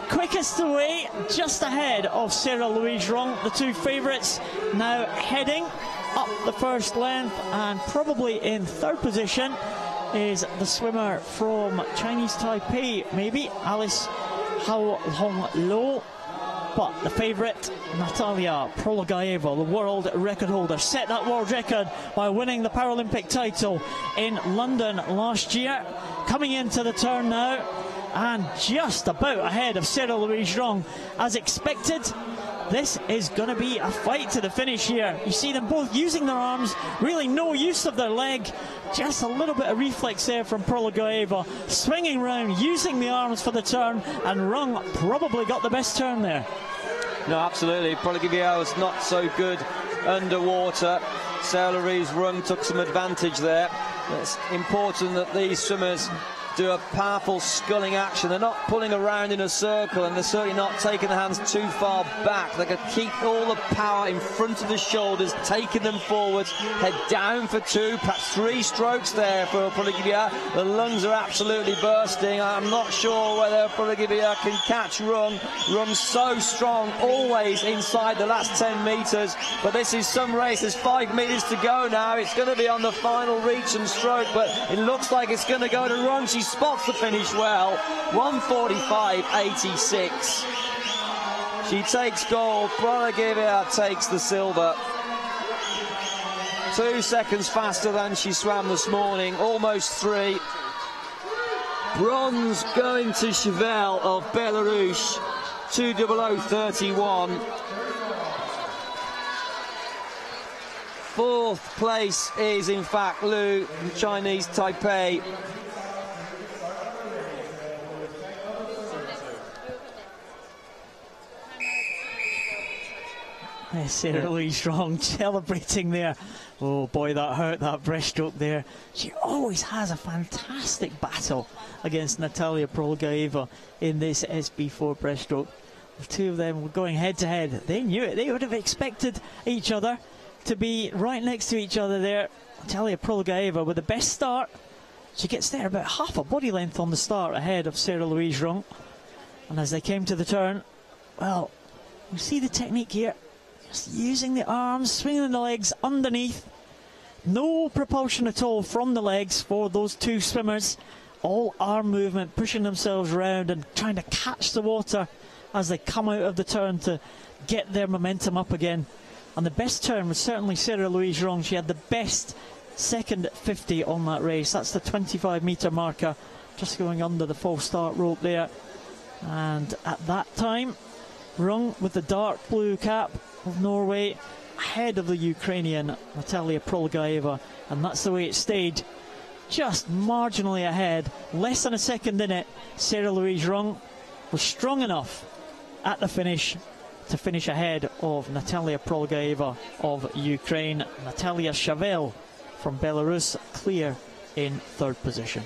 Speaker 4: quickest away, just ahead of Sarah Louise Rong. The 2 favourites now heading up the first length, and probably in 3rd position is the swimmer from Chinese Taipei, maybe, Alice Hao Hong Lo. But the favourite, Natalia Prolgaeva, the world record holder, set that world record by winning the Paralympic title in London last year. Coming into the turn now, and just about ahead of Sarah Louise Rong. As expected, this is going to be a fight to the finish here. You see them both using their arms, really no use of their leg. Just a little bit of reflex there from Prolgaeva, swinging round, using the arms for the turn, and Rong probably got the best turn there.
Speaker 5: No, absolutely. Prolgaeva was not so good underwater. Sarah Louise Rong took some advantage there. It's important that these swimmers do a powerful sculling action. They're not pulling around in a circle, and they're certainly not taking the hands too far back. They can keep all the power in front of the shoulders, taking them forwards, head down for 2, perhaps 3 strokes there for Prologivia. The lungs are absolutely bursting. I'm not sure whether Prologivia can catch Rung. Rung's so strong, always inside the last 10 metres, but this is some race. There's 5 metres to go now. It's going to be on the final reach and stroke, but it looks like it's going to go to Rung. She spots the finish well. 1:45.86. She takes gold. Prologivia takes the silver. 2 seconds faster than she swam this morning, almost 3. Bronze going to Chevelle of Belarus, 2:00.31. 4th place is in fact Lu, Chinese Taipei.
Speaker 4: Sarah Louise Strong celebrating there. Oh boy, that hurt, that breaststroke there. She always has a fantastic battle against Natalia Prologivia in this SB4 breaststroke. The two of them were going head to head. They knew it. They would have expected each other to be right next to each other there. Natalia Prologivia with the best start. She gets there about half a body length on the start ahead of Sarah Louise Strong. And as they came to the turn, well, you see the technique here. Just using the arms, swinging the legs underneath. No propulsion at all from the legs for those two swimmers. All arm movement, pushing themselves around and trying to catch the water as they come out of the turn to get their momentum up again. And the best turn was certainly Sarah Louise Strong. She had the best second 50 on that race. That's the 25-metre marker, just going under the false start rope there. And at that time, Rung with the dark blue cap of Norway ahead of the Ukrainian Natalia Prologivia, and that's the way it stayed, just marginally ahead, less than a second in it. Sarah Louise Rung was strong enough at the finish to finish ahead of Natalia Prologivia of Ukraine. Natalia Chevelle from Belarus clear in 3rd position.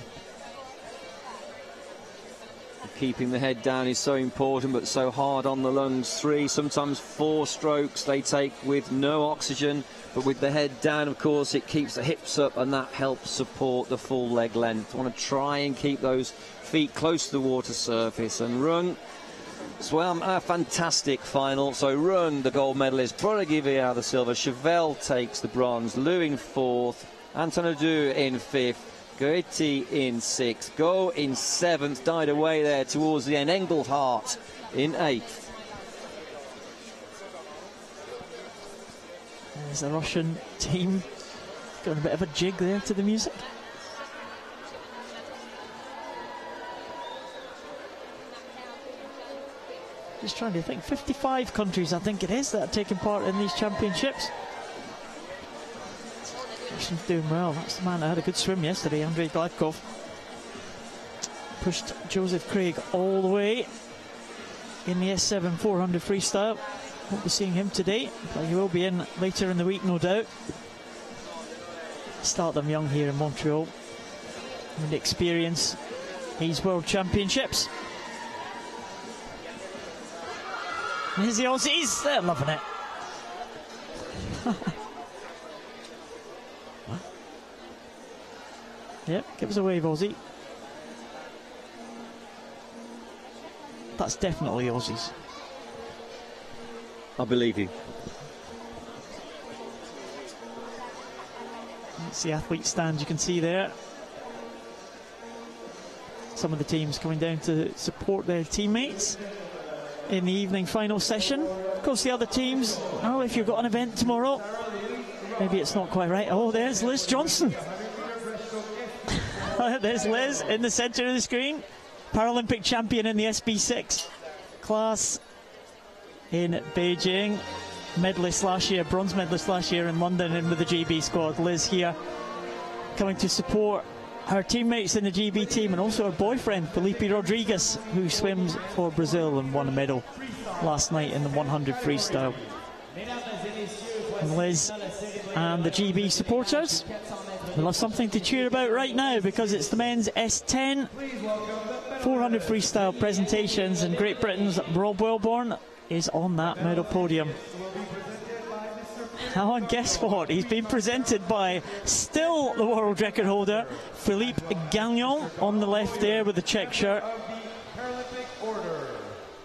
Speaker 5: Keeping the head down is so important, but so hard on the lungs. 3, sometimes 4 strokes they take with no oxygen, but with the head down, of course, it keeps the hips up, and that helps support the full leg length. I want to try and keep those feet close to the water surface. And Rung swam a fantastic final. So Rung, the gold medalist, Prologivia the silver, Chevelle takes the bronze, Lu in 4th, Antonadou in 5th, Goethe in 6th, Go in 7th, died away there towards the end, Engelhardt in 8th.
Speaker 4: There's the Russian team got a bit of a jig there to the music. Just trying to think, 55 countries I think it is that are taking part in these championships. Russian's doing well. That's the man that had a good swim yesterday, Andrei Gladkov. Pushed Joseph Craig all the way in the S7 400 freestyle. Won't be seeing him today, but he will be in later in the week, no doubt. Start them young here in Montreal. And experience these World Championships. Here's the Aussies. They're loving it. Yep, give us a wave, Aussie. That's definitely Aussies.
Speaker 5: I believe you.
Speaker 4: That's the athlete stand you can see there. Some of the teams coming down to support their teammates in the evening final session. Of course, the other teams, oh, if you've got an event tomorrow, maybe it's not quite right. Oh, there's Liz Johnson. There's Liz in the centre of the screen. Paralympic champion in the SB6 class in Beijing. Medalist last year, bronze medalist last year in London, and with the GB squad. Liz here coming to support her teammates in the GB team, and also her boyfriend Felipe Rodriguez, who swims for Brazil and won a medal last night in the 100 freestyle. And Liz and the GB supporters We'll have something to cheer about right now because it's the men's S10 400 freestyle presentations, and Great Britain's Rob Wellborn is on that medal podium. Now, and guess what? He's been presented by still the world record holder, Philippe Gagnon, on the left there with the check shirt.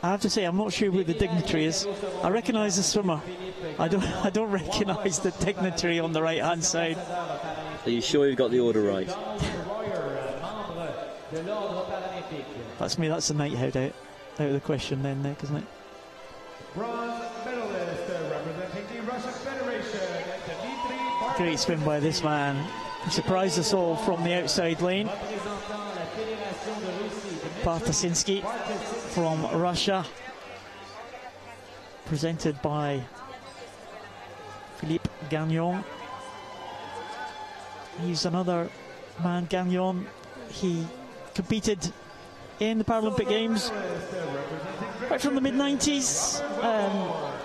Speaker 4: I have to say, I'm not sure who the dignitary is. I recognise the swimmer. I don't recognise the dignitary on the right-hand side.
Speaker 5: Are you sure you've got the order right?
Speaker 4: That's me. That's the knighthead out of the question then, Nick, isn't it?
Speaker 1: Bronze medalist representing the Russian Federation, Dmitry.
Speaker 4: Great swim by this man. He surprised us all from the outside lane. Bartosinsky from Russia, presented by Philippe Gagnon. He's another man, Gagnon. He competed in the Paralympic Games right from the mid-90s.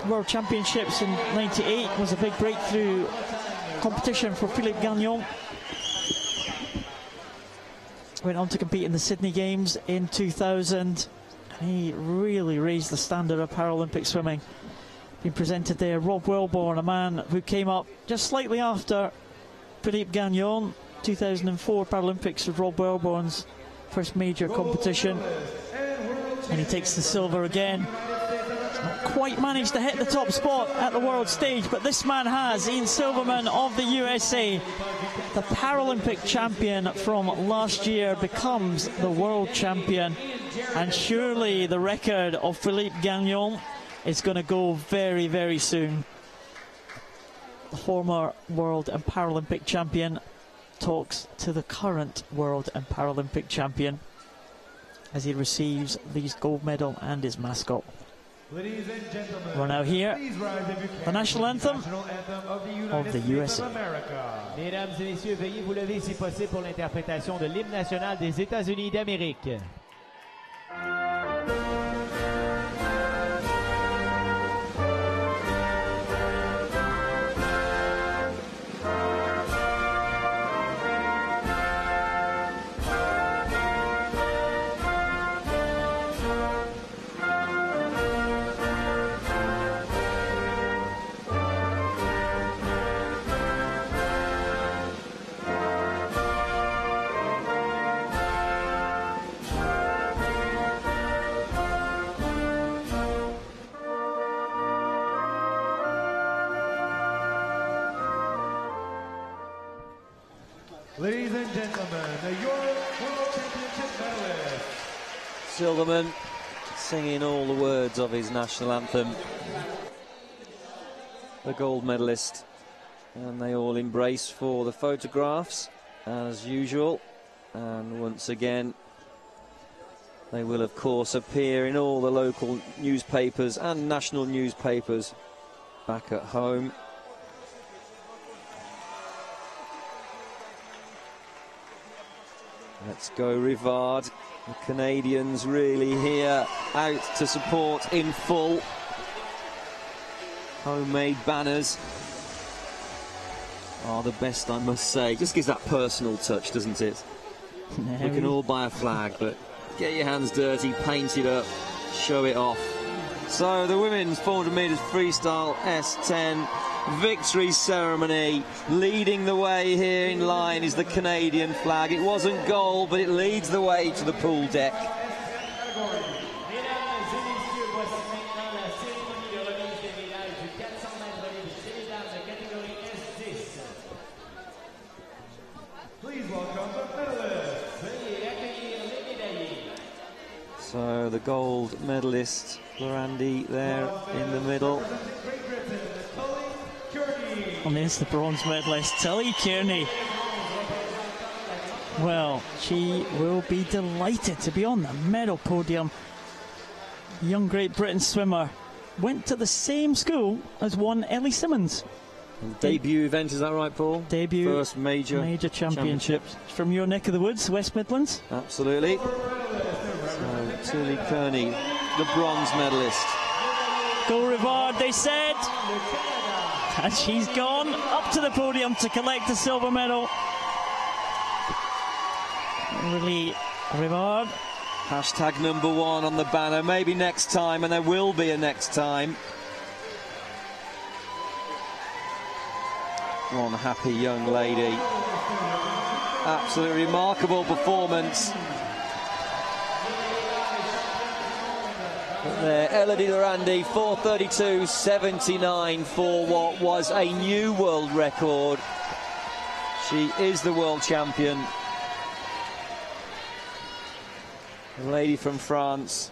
Speaker 4: World Championships in '98 was a big breakthrough competition for Philippe Gagnon. Went on to compete in the Sydney Games in 2000. And he really raised the standard of Paralympic swimming. Being presented there, Rob Wellborn, a man who came up just slightly after Philippe Gagnon. 2004 Paralympics was Rob Wellborn's first major competition. And he takes the silver again. He's not quite managed to hit the top spot at the world stage, but this man has. Ian Silverman of the USA, the Paralympic champion from last year, becomes the world champion. And surely the record of Philippe Gagnon is going to go very, very soon. The former world and Paralympic champion talks to the current world and Paralympic champion as he receives his gold medal and his mascot.
Speaker 1: Ladies and gentlemen,
Speaker 4: we're now here, the national anthem of the USA.
Speaker 3: Mesdames et messieurs, veuillez vous lever si possible pour l'interprétation de l'hymne national des États-Unis d'Amérique.
Speaker 1: Ladies and gentlemen, your World Championship medalist.
Speaker 5: Silverman singing all the words of his national anthem. The gold medalist. And they all embrace for the photographs, as usual. And once again, they will, of course, appear in all the local newspapers and national newspapers back at home. Let's go, Rivard. The Canadians really here, out to support in full. Homemade banners are the best, I must say. Just gives that personal touch, doesn't it? We can all buy a flag, but get your hands dirty, paint it up, show it off. So the women's 400 metres freestyle S10 victory ceremony. Leading the way here in line is the Canadian flag. It wasn't gold, but it leads the way to the pool deck.
Speaker 1: Please welcome the medalists.
Speaker 5: So the gold medalist, Lorandi, there in the middle.
Speaker 4: And there's the bronze medalist, Tilly Kearney. Well, she will be delighted to be on the medal podium. The young Great Britain swimmer went to the same school as one Ellie Simmons.
Speaker 5: And debut event, is that right, Paul?
Speaker 4: Debut.
Speaker 5: First major
Speaker 4: championships. From your neck of the woods, West Midlands.
Speaker 5: Absolutely. So Tilly Kearney, the bronze medalist.
Speaker 4: Go Rivard, they said. And she's gone up to the podium to collect the silver medal. Really, Rivard.
Speaker 5: Hashtag #1 on the banner. Maybe next time, and there will be a next time. One happy young lady. Absolutely remarkable performance. But there, Elodie Lorandi, 4:32.79 for what was a new world record. She is the world champion. The lady from France,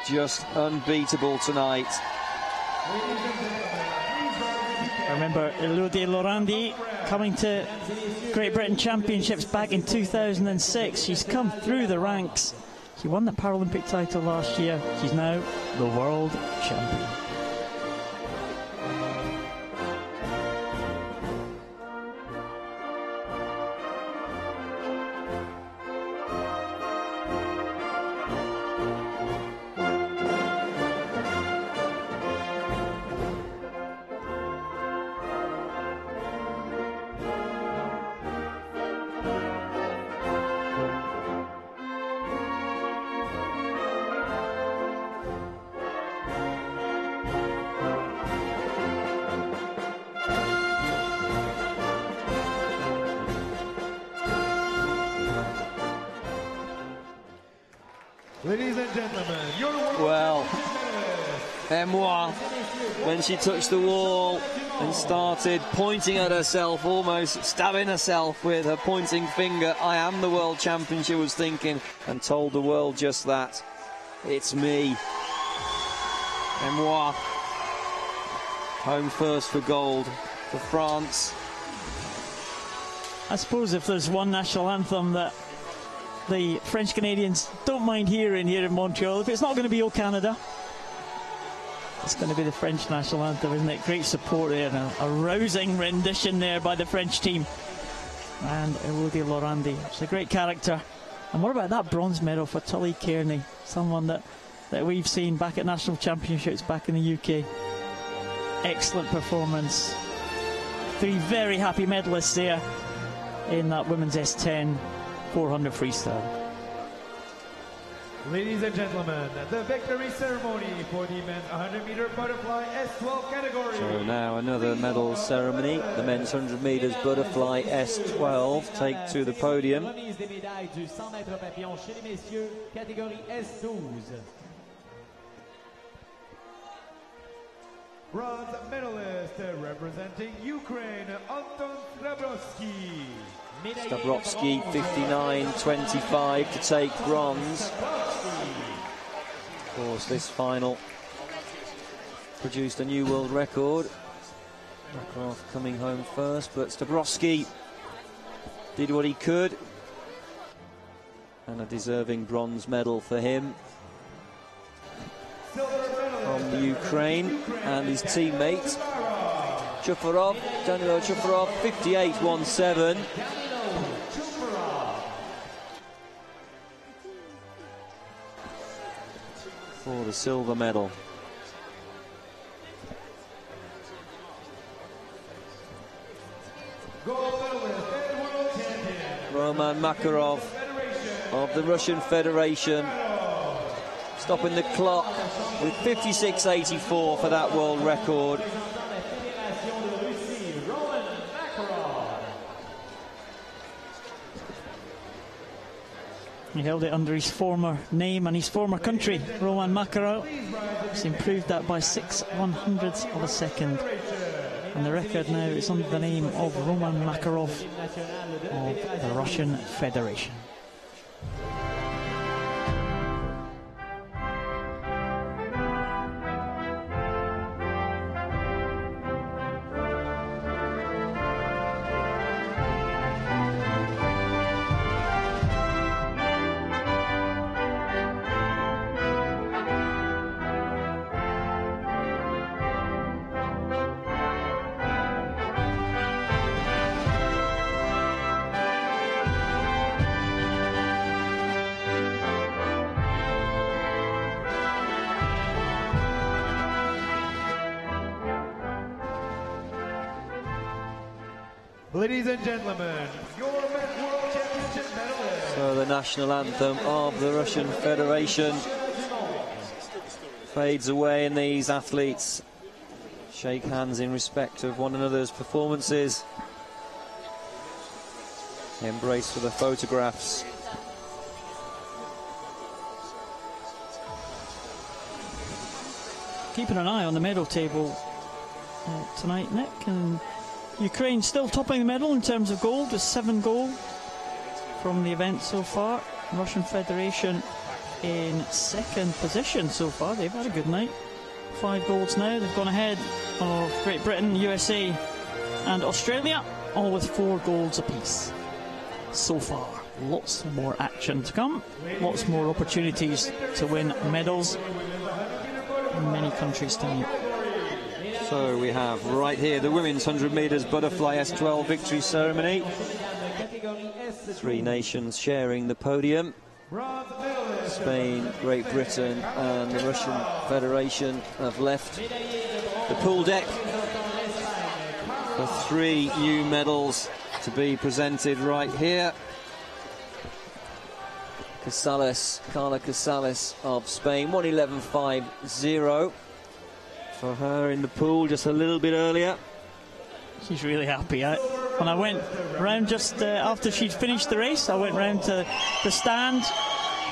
Speaker 5: just unbeatable tonight.
Speaker 4: I remember Elodie Lorandi coming to Great Britain Championships back in 2006. She's come through the ranks. She won the Paralympic title last year. She's now the world champion.
Speaker 1: Ladies and gentlemen, your world
Speaker 5: Well,
Speaker 1: champion.
Speaker 5: Moi, when she touched the wall and started pointing at herself, almost stabbing herself with her pointing finger, I am the world champion, she was thinking, and told the world just that. It's me. Moi, home first for gold for France.
Speaker 4: I suppose if there's one national anthem that the French Canadians don't mind hearing here in Montreal, if it's not going to be O Canada, it's going to be the French national anthem, isn't it? Great support there, and a rousing rendition there by the French team. And Elodie Lorandi, it's a great character. And what about that bronze medal for Tully Kearney, someone that we've seen back at national championships back in the UK. Excellent performance. 3 very happy medalists there in that women's S10 400 freestyle.
Speaker 1: Ladies and gentlemen, the victory ceremony for the men's 100-meter Butterfly S12 category.
Speaker 5: So now another medal ceremony. The men's 100 metres Butterfly S12 take to the podium.
Speaker 1: Bronze medalist representing Ukraine, Anton Stabrowski.
Speaker 5: Stabrowski 59.25 to take bronze. Of course, this final produced a new world record. Makarov coming home first, but Stabrowski did what he could. And a deserving bronze medal for him. From the Ukraine and his teammate Chufarov, Danilo Chufarov, 58.17. For the silver medal. Roman Makarov of the Russian Federation, stopping the clock with 56.84 for that world record.
Speaker 4: He held it under his former name and his former country, Roman Makarov. He's improved that by 6/100ths of a second. And the record now is under the name of Roman Makarov of the Russian Federation.
Speaker 1: Ladies and gentlemen, your
Speaker 5: So the national anthem of the Russian Federation fades away, and these athletes shake hands in respect of one another's performances. Embrace for the photographs.
Speaker 4: Keeping an eye on the medal table tonight, Nick, and Ukraine still topping the medal in terms of gold, with 7 gold from the event so far. Russian Federation in 2nd position so far. They've had a good night. 5 golds now. They've gone ahead of Great Britain, USA and Australia, all with 4 golds apiece so far. Lots more action to come, lots more opportunities to win medals in many countries tonight.
Speaker 5: So we have right here the women's 100 metres Butterfly S12 victory ceremony. 3 nations sharing the podium. Spain, Great Britain and the Russian Federation have left the pool deck for 3 new medals to be presented right here. Carla Casales of Spain, 1:11.50 for her in the pool just a little bit earlier.
Speaker 4: She's really happy. When I went round just after she'd finished the race, I went round to the stand.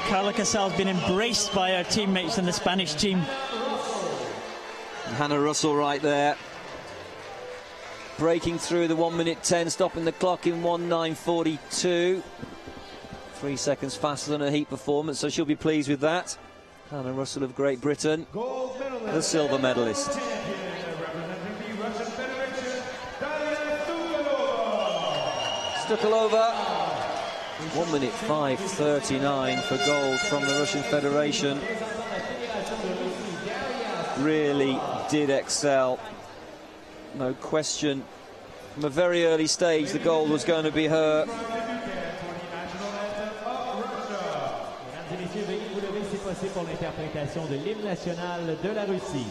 Speaker 4: Carla Casales has been embraced by her teammates in the Spanish team.
Speaker 5: Hannah Russell right there, breaking through the 1:10, stopping the clock in 1:09.42. 3 seconds faster than her heat performance, so she'll be pleased with that. Hannah Russell of Great Britain, the silver medalist. Stukalova, 1:05.39 for gold from the Russian Federation. Really did excel, no question. From a very early stage, the gold was going to be her.
Speaker 3: Pour l'interprétation de l'hymne national de la Russie.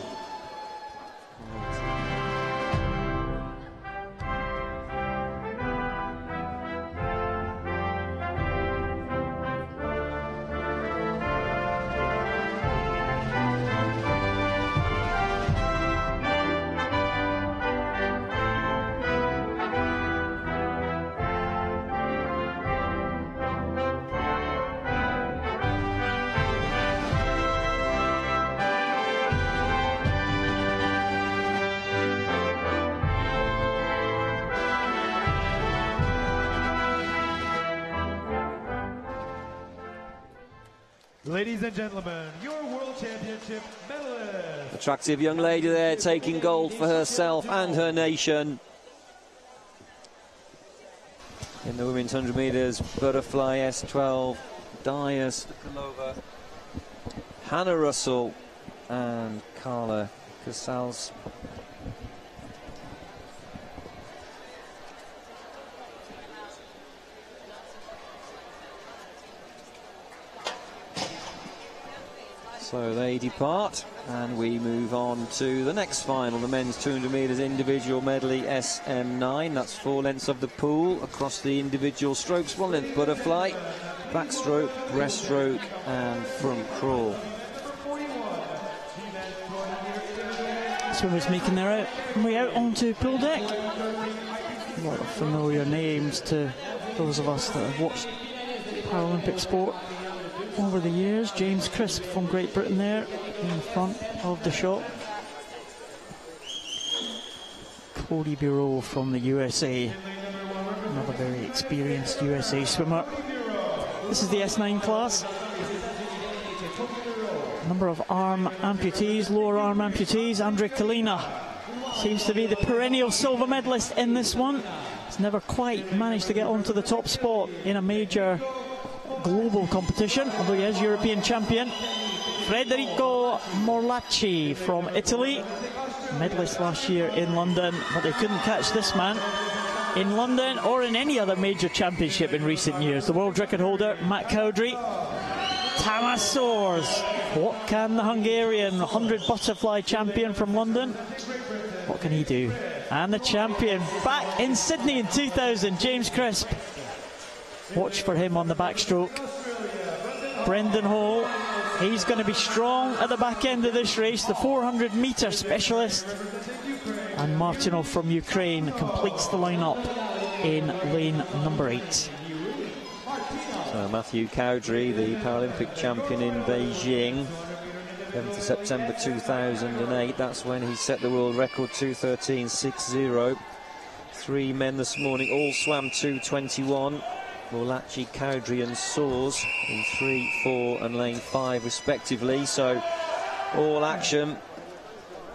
Speaker 1: Ladies and gentlemen, your World Championship medalist.
Speaker 5: Attractive young lady there, taking gold for herself and her nation. In the women's 100 metres, Butterfly S12, Daya Stukalova, Hannah Russell and Carla Casales. So they depart, and we move on to the next final, the men's 200 metres individual medley SM9. That's 4 lengths of the pool across the individual strokes, 1 length butterfly, backstroke, breaststroke and front crawl.
Speaker 4: Swimmers making their way out onto pool deck. A lot of familiar names to those of us that have watched Paralympic sport over the years. James Crisp from Great Britain there in front of the shot. Cody Bureau from the USA, another very experienced USA swimmer. This is the S9 class. Number of arm amputees, lower arm amputees. Andre Kalina seems to be the perennial silver medalist in this one. He's never quite managed to get onto the top spot in a major global competition, although he is European champion. Federico Morlacci from Italy, medalist last year in London, but they couldn't catch this man in London or in any other major championship in recent years. The world record holder, Matt Cowdrey. Tamas Soares. What can the Hungarian 100 butterfly champion from London, what can he do? And the champion back in Sydney in 2000, James Crisp. Watch for him on the backstroke. Brendan Hall, he's going to be strong at the back end of this race, the 400-metre specialist. And Martinov from Ukraine completes the lineup in lane number 8.
Speaker 5: So Matthew Cowdrey, the Paralympic champion in Beijing, 7th of September 2008, that's when he set the world record, 2:13.60. 3 men this morning all swam 2:21. Morlachi, Cowdrey and Soers in 3, 4 and lane 5 respectively. So all action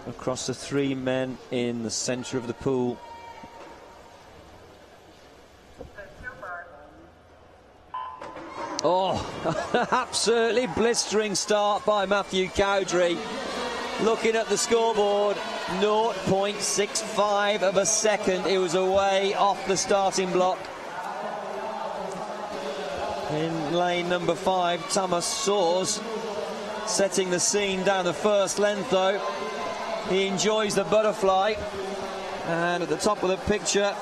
Speaker 5: across the 3 men in the centre of the pool. Oh, absolutely blistering start by Matthew Cowdrey. Looking at the scoreboard, 0.65 of a second. It was away off the starting block. In lane number 5, Thomas Soers setting the scene down the first length though. He enjoys the butterfly. And at the top of the picture,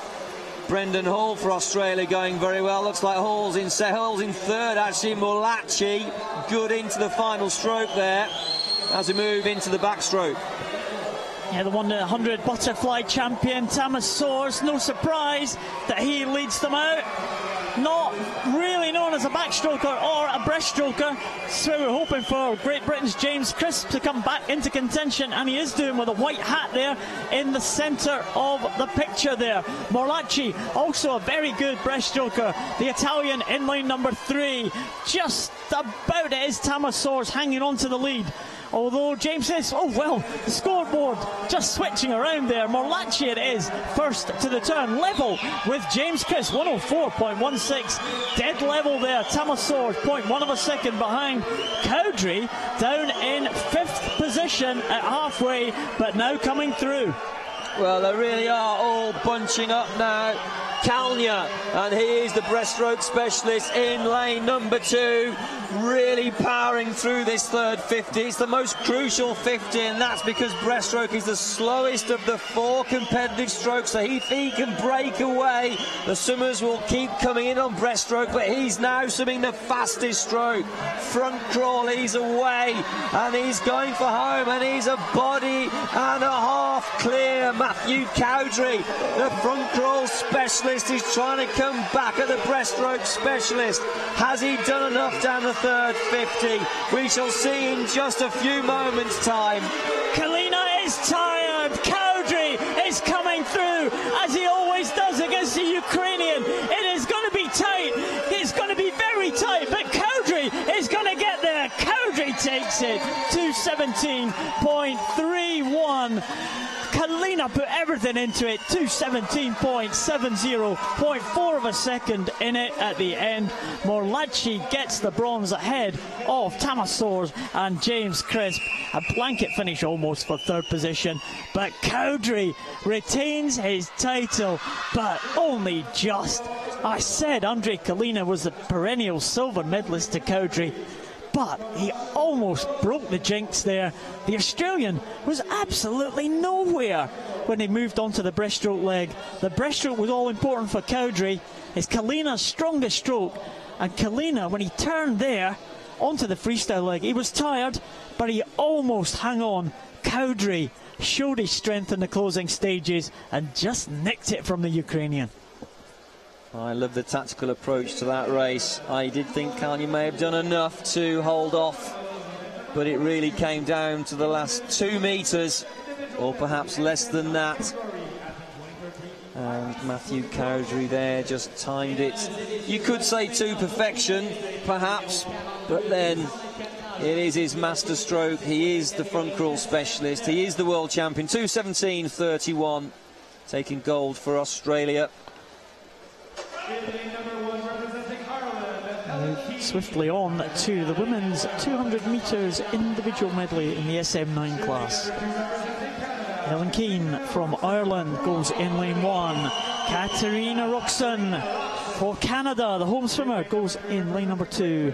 Speaker 5: Brendan Hall for Australia going very well. Looks like Hall's in third actually. Morlachi good into the final stroke there as we move into the backstroke.
Speaker 4: Yeah, the 100 butterfly champion Thomas Soers, no surprise that he leads them out. Not really known as a backstroker or a breaststroker, so we're hoping for Great Britain's James Crisp to come back into contention, and he is doing with a white hat there in the centre of the picture there. Morlachi, also a very good breaststroker, the Italian in lane number 3. Just about it is Thomas Soers hanging on to the lead. Although James says, oh well, the scoreboard just switching around there. Morlachi it is, first to the turn, level with James Crisp, 104.16, dead level there. Thomas Soers, 0.1 of a second behind. Cowdrey down in 5th position at halfway, but now coming through.
Speaker 5: Well, they really are all bunching up now. Kalnia, and he is the breaststroke specialist in lane number 2, really powering through this third 50. It's the most crucial 50, and that's because breaststroke is the slowest of the 4 competitive strokes. So if he can break away, the swimmers will keep coming in on breaststroke, but he's now swimming the fastest stroke. Front crawl, he's away, and he's going for home, and he's a body and a half clear. Matthew Cowdrey, the front crawl specialist, is trying to come back at the breaststroke specialist. Has he done enough down the third 50? We shall see in just a few moments' time.
Speaker 4: Kalina is tired. Cowdrey is coming through as he always does against the Ukrainian. It is going to be tight. It's going to be very tight, but Cowdrey is going to get there. Cowdrey takes it to 17.31. Kalina put everything into it, 2:17.70, 0.4 of a second in it at the end. Morlachi gets the bronze ahead of Thomas Soers and James Crisp. A blanket finish almost for third position, but Cowdrey retains his title, but only just. I said Andre Kalina was the perennial silver medalist to Cowdrey, but he almost broke the jinx there. The Australian was absolutely nowhere when he moved on to the breaststroke leg. The breaststroke was all important for Cowdrey. It's Kalina's strongest stroke, and Kalina, when he turned there onto the freestyle leg, he was tired, but he almost hung on. Cowdrey showed his strength in the closing stages and just nicked it from the Ukrainian.
Speaker 5: I love the tactical approach to that race. I did think Kalnia may have done enough to hold off, but it really came down to the last 2 metres, or perhaps less than that. And Matthew Cowdrey there just timed it, you could say, to perfection, perhaps, but then it is his master stroke. He is the front crawl specialist. He is the world champion. 2:17.31, taking gold for Australia.
Speaker 4: Swiftly on to the women's 200 metres individual medley in the SM9 class. Helen Keane from Ireland goes in lane 1. Katerina Roxon for Canada, the home swimmer, goes in lane number 2.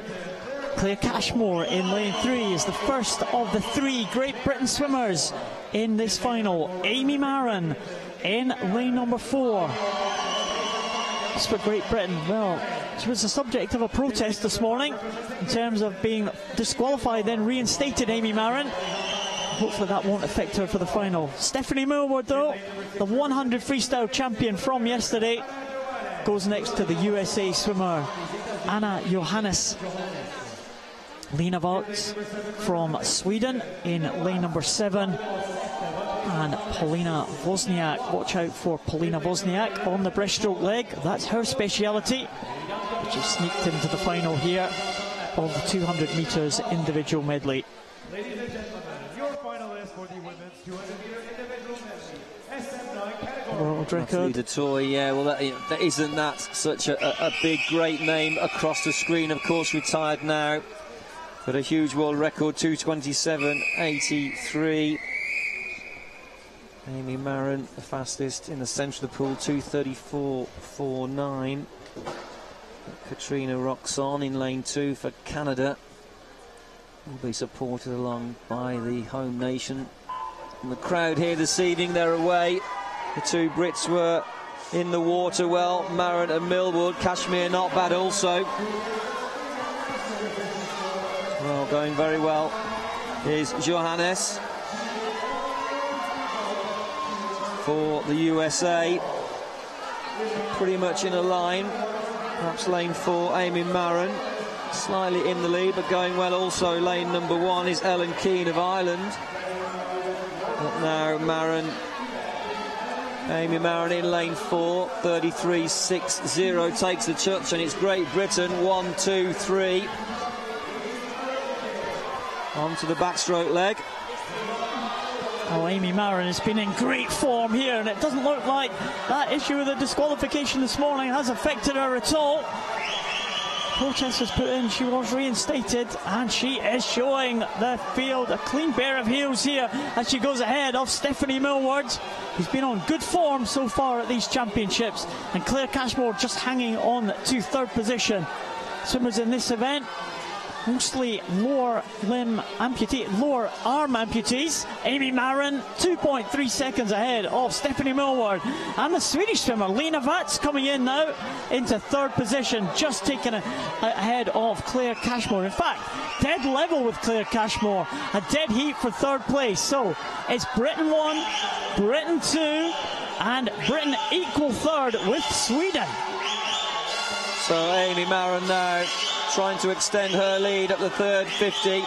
Speaker 4: Claire Cashmore in lane 3 is the first of the 3 Great Britain swimmers in this final. Amy Marin in lane number 4. For Great Britain, well, She was the subject of a protest this morning in terms of being disqualified, then reinstated, Amy Marin. Hopefully that won't affect her for the final. Stephanie Millward, though, the 100 freestyle champion from yesterday, goes next to the USA swimmer Anna Johannes. Lena Vaughts from Sweden in lane number 7. And Paulina Wozniak. Watch out for Paulina Wozniak on the breaststroke leg. That's her speciality. She sneaked into the final here of the 200 metres individual medley.
Speaker 1: Ladies and gentlemen, your finalists for the women's 200-meter individual medley, SM9 category.
Speaker 4: World record.
Speaker 5: The toy, yeah. Well, that isn't that such a big, great name across the screen. Of course, retired now, but a huge world record, 2:27.83. Amy Marin, the fastest in the centre of the pool, 2:34.49. Katrina Roxon in lane 2 for Canada. Will be supported along by the home nation. And the crowd here this evening, they're away. The two Brits were in the water well, Marin and Millward. Kashmir not bad also. Well, going very well is Johannes for the USA. Pretty much in a line. Perhaps lane 4, Amy Marin. Slightly in the lead, but going well also. Lane number 1 is Ellen Keane of Ireland. But now Amy Marin in lane 4, 33.60 takes the touch, and it's Great Britain, 1, 2, 3. On to the backstroke leg.
Speaker 4: Oh, Amy Marin has been in great form here, and it doesn't look like that issue with the disqualification this morning has affected her at all. Protest was put in, she was reinstated, and she is showing the field a clean pair of heels here as she goes ahead of Stephanie Millward, who's been on good form so far at these championships, and Claire Cashmore just hanging on to 3rd position. Swimmers in this event, mostly lower arm amputees. Amy Marin 2.3 seconds ahead of Stephanie Millward, and the Swedish swimmer Lena Vaughts coming in now into 3rd position, just taken ahead of Claire Cashmore. In fact, dead level with Claire Cashmore, a dead heat for 3rd place. So it's Britain 1, Britain 2, and Britain equal 3rd with Sweden.
Speaker 5: So Amy Marin now trying to extend her lead up the 3rd 50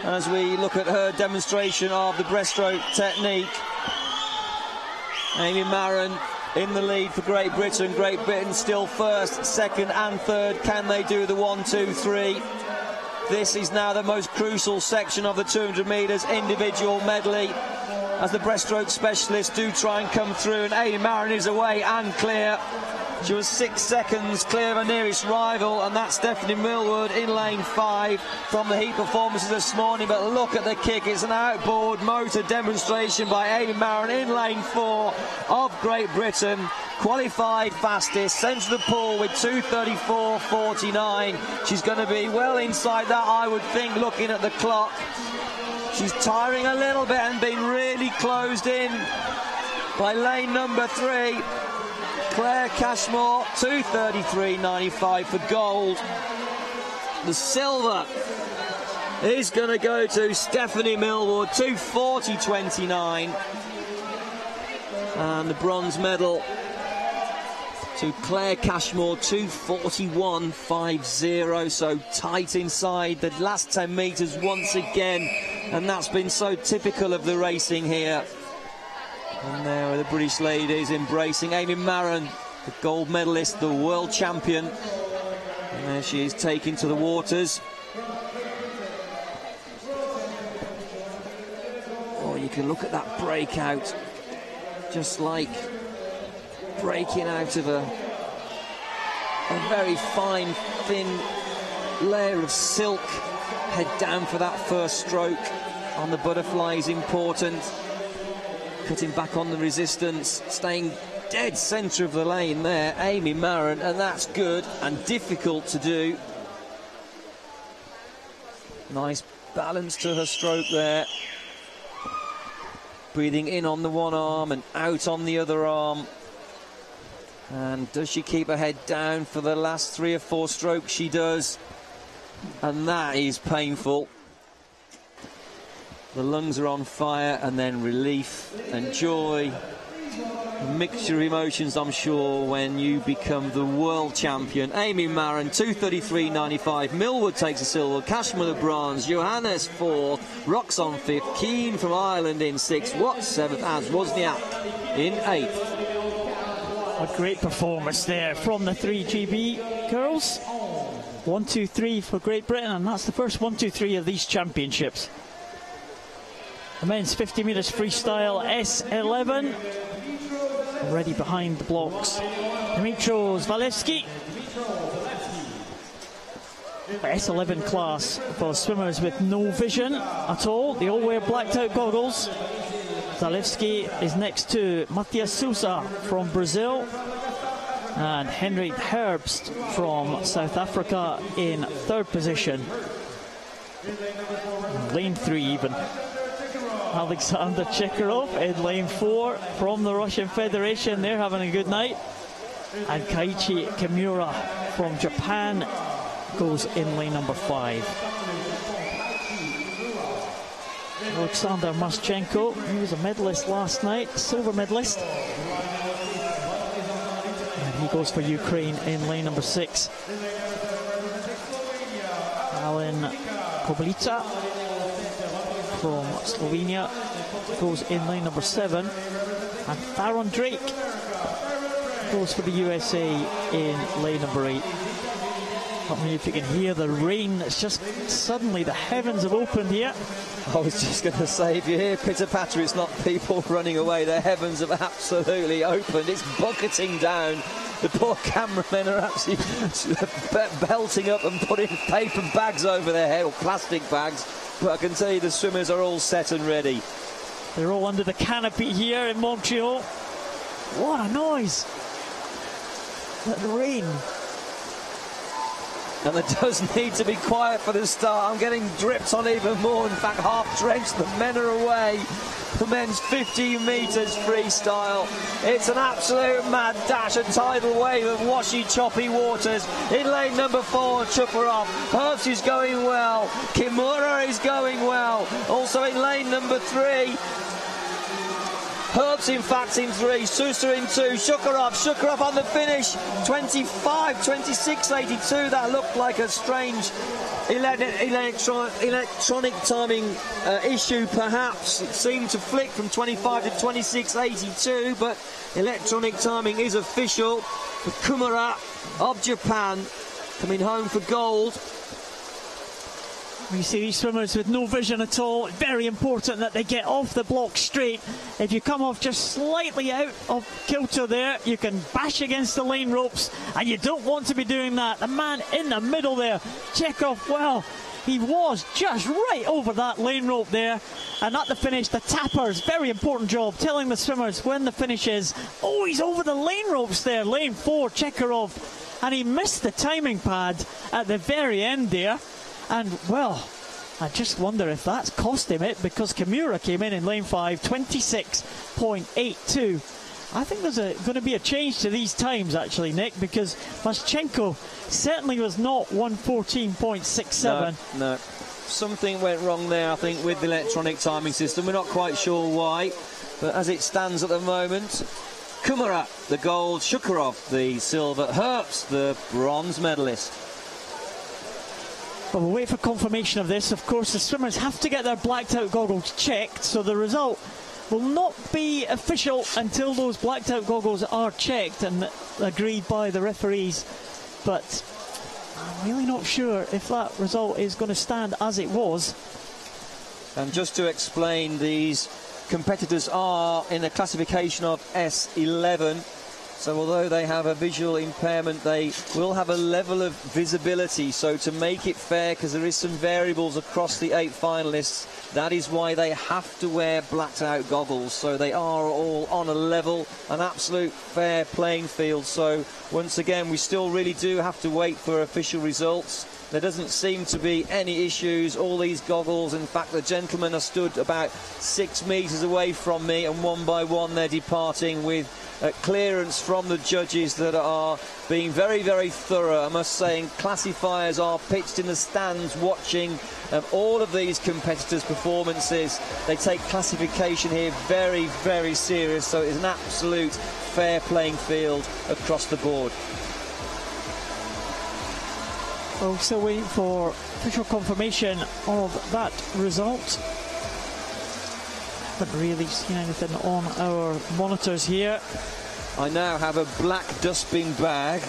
Speaker 5: as we look at her demonstration of the breaststroke technique. Amy Marin in the lead for Great Britain. Great Britain still 1st, 2nd and 3rd. Can they do the 1, 2, 3? This is now the most crucial section of the 200 metres individual medley, as the breaststroke specialists do try and come through, and Amy Marin is away and clear. She was 6 seconds clear of her nearest rival, and that's Stephanie Millward in lane 5 from the heat performances this morning. But look at the kick, it's an outboard motor demonstration by Amy Marin in lane 4 of Great Britain. Qualified fastest, centre of the pool with 2:34.49. She's going to be well inside that, I would think, looking at the clock. She's tiring a little bit and being really closed in by lane number 3. Claire Cashmore, 2:33.95 for gold. The silver is going to go to Stephanie Millward, 2:40.29. And the bronze medal to Claire Cashmore, 2:41.50. So tight inside the last 10 metres once again. And that's been so typical of the racing here. And there are the British ladies embracing Amy Marin, the gold medalist, the world champion. And there she is taken to the waters. Oh, you can look at that breakout, just like breaking out of a very fine, thin layer of silk. Head down for that first stroke on the butterfly is important. Cutting back on the resistance, staying dead centre of the lane there, Amy Marin, and that's good and difficult to do. Nice balance to her stroke there. Breathing in on the one arm and out on the other arm. And does she keep her head down for the last 3 or 4 strokes? She does. And that is painful. The lungs are on fire, and then relief and joy. A mixture of emotions, I'm sure, when you become the world champion. Amy Marin, 2:33.95. Millwood takes the silver. Cashman the bronze. Johannes 4th. Roxon 5th. Keane from Ireland in 6th. Watts 7th. As Wozniak in 8th.
Speaker 4: A great performance there from the 3GB girls. 1, 2, 3 for Great Britain, and that's the first 1, 2, 3 of these championships. The men's 50 metres freestyle S11. Already behind the blocks. Dimitrios Zalewski. S11 class for swimmers with no vision at all. They all wear blacked out goggles. Zalewski is next to Matias Sousa from Brazil and Henrik Herbst from South Africa in 3rd position. Lane 3 even. Alexander Chekarov in lane 4 from the Russian Federation. They're having a good night. And Kaiichi Kimura from Japan goes in lane number 5. Alexander Maschenko, he was a medalist last night, silver medalist. And he goes for Ukraine in lane number 6. Alen Koblica from Slovenia goes in lane number 7, and Theron Drake goes for the USA in lane number 8. I mean, if you can hear the rain, it's just suddenly the heavens have opened here.
Speaker 5: I was just going to say, if you hear pitter-patter, it's not people running away. The heavens have absolutely opened. It's bucketing down. The poor cameramen are actually belting up and putting paper bags over their head, or plastic bags. But I can tell you the swimmers are all set and ready.
Speaker 4: They're all under the canopy here in Montreal. What a noise! The rain.
Speaker 5: And there does need to be quiet for the start. I'm getting dripped on even more. In fact, half drenched. The men are away. The men's 15 metres freestyle. It's an absolute mad dash, a tidal wave of washy, choppy waters. In lane number 4, Chuparov. Herbst is going well. Kimura is going well. Also in lane number 3. Herbst, in fact, in 3, Sousa in 2, Shukarov on the finish, 25-26-82. That looked like a strange electronic timing issue, perhaps. It seemed to flick from 25 to 26-82, but electronic timing is official. Kumura of Japan coming home for gold.
Speaker 4: You see these swimmers with no vision at all. Very important that they get off the block straight. If you come off just slightly out of kilter there, you can bash against the lane ropes, and you don't want to be doing that. The man in the middle there, Chekhov, well, he was just right over that lane rope there. And at the finish, the tappers, very important job, telling the swimmers when the finish is. Oh, he's over the lane ropes there, lane 4, Chekarov. And he missed the timing pad at the very end there. And, well, I just wonder if that's cost him it, because Kimura came in lane 5, 26.82. I think there's going to be a change to these times, actually, Nick, because Maschenko certainly was not 1:14.67.
Speaker 5: No. Something went wrong there, I think, with the electronic timing system. We're not quite sure why, but as it stands at the moment, Kumura, the gold, Shukarov, the silver, Herbst, the bronze medalist.
Speaker 4: But we'll wait for confirmation of this. Of course, the swimmers have to get their blacked out goggles checked, so the result will not be official until those blacked out goggles are checked and agreed by the referees. But I'm really not sure if that result is going to stand as it was.
Speaker 5: And just to explain, these competitors are in a classification of S11. So although they have a visual impairment, they will have a level of visibility. So to make it fair, because there is some variables across the 8 finalists, that is why they have to wear blacked out goggles. So they are all on a level, an absolute fair playing field. So once again, we still really do have to wait for official results. There doesn't seem to be any issues. All these goggles, in fact, the gentlemen are stood about 6 meters away from me, and one by one they're departing with clearance from the judges that are being very, very thorough. I must say, classifiers are pitched in the stands watching all of these competitors' performances. They take classification here very, very serious, so it's an absolute fair playing field across the board.
Speaker 4: Well, still waiting for official confirmation of that result. Haven't really seen anything on our monitors here.
Speaker 5: I now have a black dustbin bag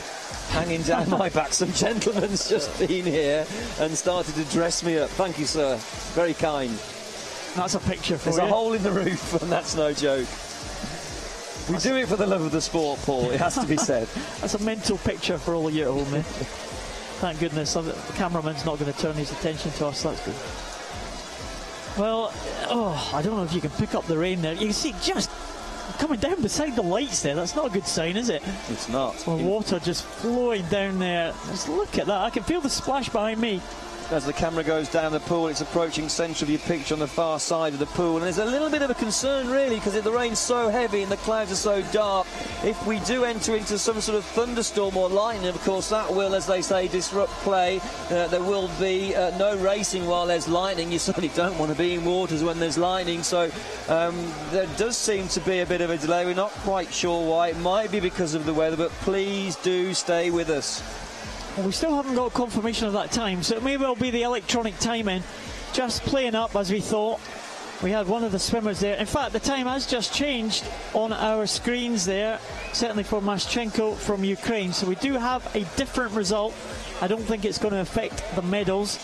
Speaker 5: hanging down my back. Some gentleman's just been here and started to dress me up. Thank you, sir. Very kind.
Speaker 4: That's a picture for you.
Speaker 5: There's a hole in the roof, and that's no joke. We do it for the love of the sport, Paul. It has to be said. That's
Speaker 4: a mental picture for all of you at home, eh? Thank goodness the cameraman's not going to turn his attention to us. That's good. Well, I don't know if you can pick up the rain there. You can see just coming down beside the lights there. That's not a good sign, is it?
Speaker 5: It's not.
Speaker 4: Well, water just flowing down there. Just look at that. I can feel the splash behind me.
Speaker 5: As the camera goes down the pool, it's approaching centre of your picture on the far side of the pool, and there's a little bit of a concern really, because the rain's so heavy and the clouds are so dark. If we do enter into some sort of thunderstorm or lightning, of course that will, as they say, disrupt play. There will be no racing while there's lightning. You certainly don't want to be in waters when there's lightning, so there does seem to be a bit of a delay. We're not quite sure why. It might be because of the weather, but please do stay with us.
Speaker 4: Well, we still haven't got confirmation of that time, so it may well be the electronic timing just playing up as we thought. We had one of the swimmers there. In fact, the time has just changed on our screens there, certainly for Maschenko from Ukraine. So we do have a different result. I don't think it's going to affect the medals.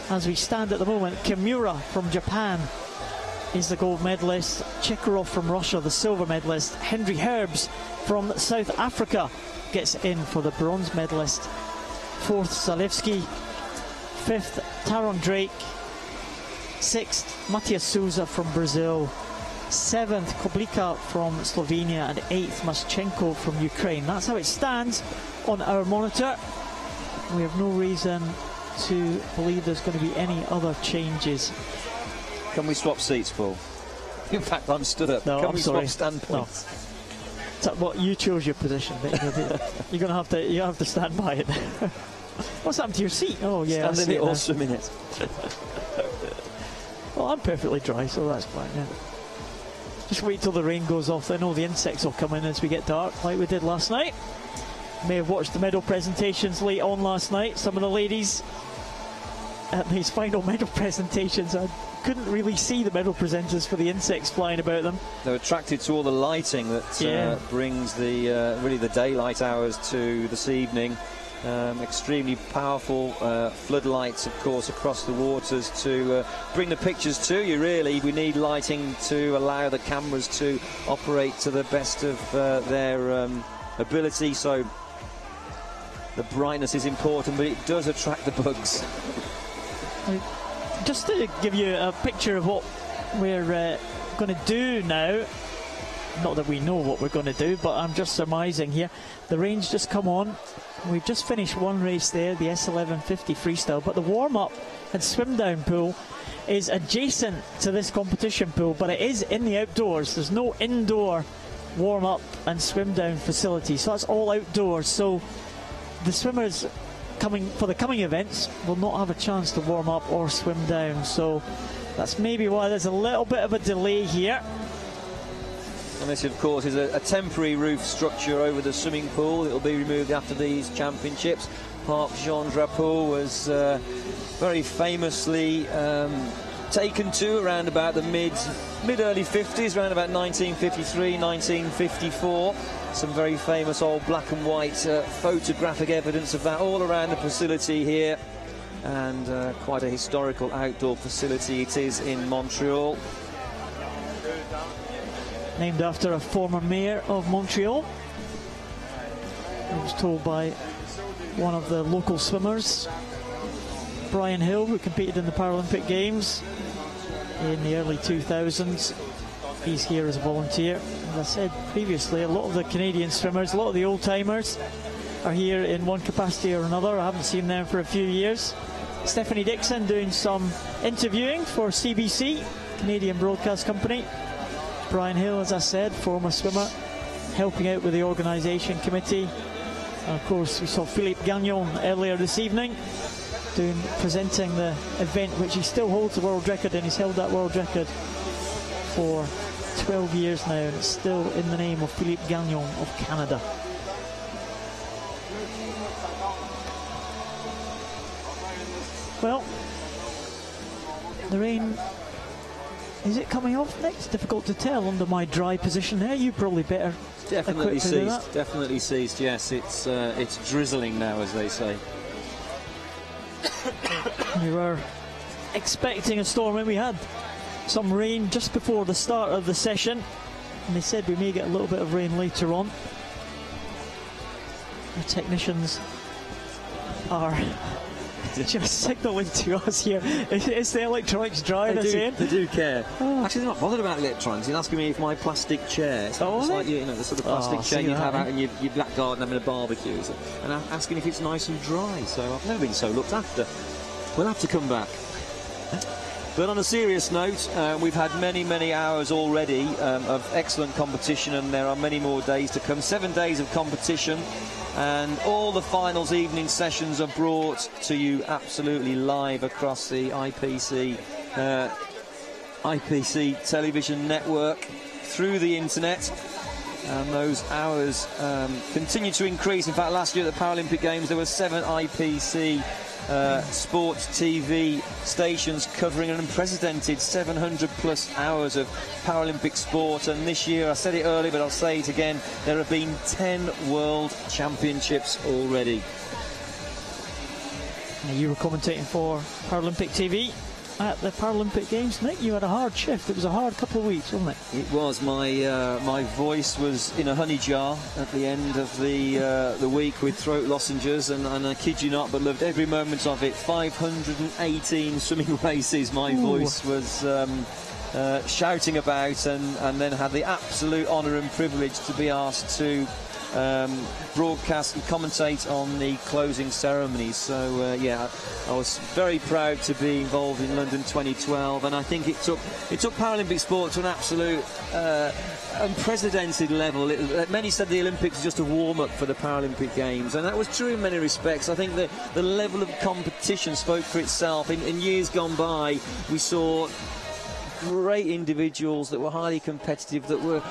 Speaker 4: As we stand at the moment, Kimura from Japan is the gold medalist. Chekarov from Russia, the silver medalist. Henry Herbs from South Africa gets in for the bronze medalist. Fourth, Zalewski. Fifth, Taron Drake. Sixth, Matias Souza from Brazil. Seventh, Koblika from Slovenia. And eighth, Maschenko from Ukraine. That's how it stands on our monitor. We have no reason to believe there's going to be any other changes.
Speaker 5: Can we swap seats, Paul? In fact, I'm stood up.
Speaker 4: No,
Speaker 5: Can
Speaker 4: I'm
Speaker 5: we
Speaker 4: sorry.
Speaker 5: swap standpoints?
Speaker 4: No. What, you chose your position, but you're going to have to stand by it. What's happened to your seat? Oh yeah,
Speaker 5: stand in it or swim in it.
Speaker 4: Well, I'm perfectly dry, so that's fine. Yeah. Just wait till the rain goes off. Then all the insects will come in as we get dark, like we did last night. May have watched the medal presentations late on last night. Some of the ladies at these final medal presentations, I couldn't really see the medal presenters for the insects flying about them.
Speaker 5: They're attracted to all the lighting that brings the really the daylight hours to this evening. Extremely powerful floodlights, of course, across the waters to bring the pictures to you. Really, we need lighting to allow the cameras to operate to the best of their ability. So the brightness is important, but it does attract the bugs.
Speaker 4: Just to give you a picture of what we're going to do now, not that we know what we're going to do, but I'm just surmising here. The rain's just come on. We've just finished one race there, the S1150 freestyle, but the warm-up and swim-down pool is adjacent to this competition pool, but it is in the outdoors. There's no indoor warm-up and swim-down facility, so that's all outdoors. So the swimmers coming for the coming events will not have a chance to warm up or swim down, so that's maybe why there's a little bit of a delay here.
Speaker 5: And this, of course, is a temporary roof structure over the swimming pool. It will be removed after these championships. Park Jean Drapeau was very famously taken to around about the mid-early 50s, around about 1953, 1954. Some very famous old black and white photographic evidence of that all around the facility here, and quite a historical outdoor facility it is in Montreal.
Speaker 4: Named after a former mayor of Montreal. I was told by one of the local swimmers, Brian Hill, who competed in the Paralympic Games in the early 2000s. He's here as a volunteer. As I said previously, a lot of the Canadian swimmers, a lot of the old-timers are here in one capacity or another. I haven't seen them for a few years. Stephanie Dixon doing some interviewing for CBC, Canadian Broadcast Company. Brian Hill, as I said, former swimmer, helping out with the organisation committee. And of course, we saw Philippe Gagnon earlier this evening presenting the event, which he still holds the world record, and he's held that world record for 12 years now, and it's still in the name of Philippe Gagnon of Canada. Well, the rain, is it coming off next? Difficult to tell under my dry position there. You probably better.
Speaker 5: Definitely ceased. Definitely ceased. Yes, it's drizzling now, as they say.
Speaker 4: We were expecting a storm, and we had some rain just before the start of the session, and they said we may get a little bit of rain later on. The technicians are just signalling to us here. Is the electronics dry?
Speaker 5: They do care. Oh. Actually, they're not bothered about electronics. They're asking me if my plastic chair, it's like the sort of plastic chair you'd have out in your black garden having a barbecue, and asking if it's nice and dry. So I've never been so looked after. We'll have to come back. But on a serious note, we've had many hours already of excellent competition, and there are many more days to come. 7 days of competition, and all the finals evening sessions are brought to you absolutely live across the IPC television network through the internet. And those hours continue to increase. In fact, last year at the Paralympic Games there were 7 IPC sports TV stations covering an unprecedented 700 plus hours of Paralympic sport, and this year, I said it earlier but I'll say it again, there have been 10 World Championships already.
Speaker 4: Now, you were commentating for Paralympic TV at the Paralympic Games, Nick. You had a hard shift. It was a hard couple of weeks, wasn't it?
Speaker 5: It was. My voice was in a honey jar at the end of the week with throat lozenges, and I kid you not, but loved every moment of it. 518 swimming races. My voice was shouting about, and then had the absolute honour and privilege to be asked to broadcast and commentate on the closing ceremonies. So yeah, I was very proud to be involved in London 2012, and I think it took Paralympic sport to an absolute unprecedented level. Many said the Olympics was just a warm-up for the Paralympic Games, and that was true in many respects. I think the level of competition spoke for itself. In years gone by, we saw great individuals that were highly competitive, that were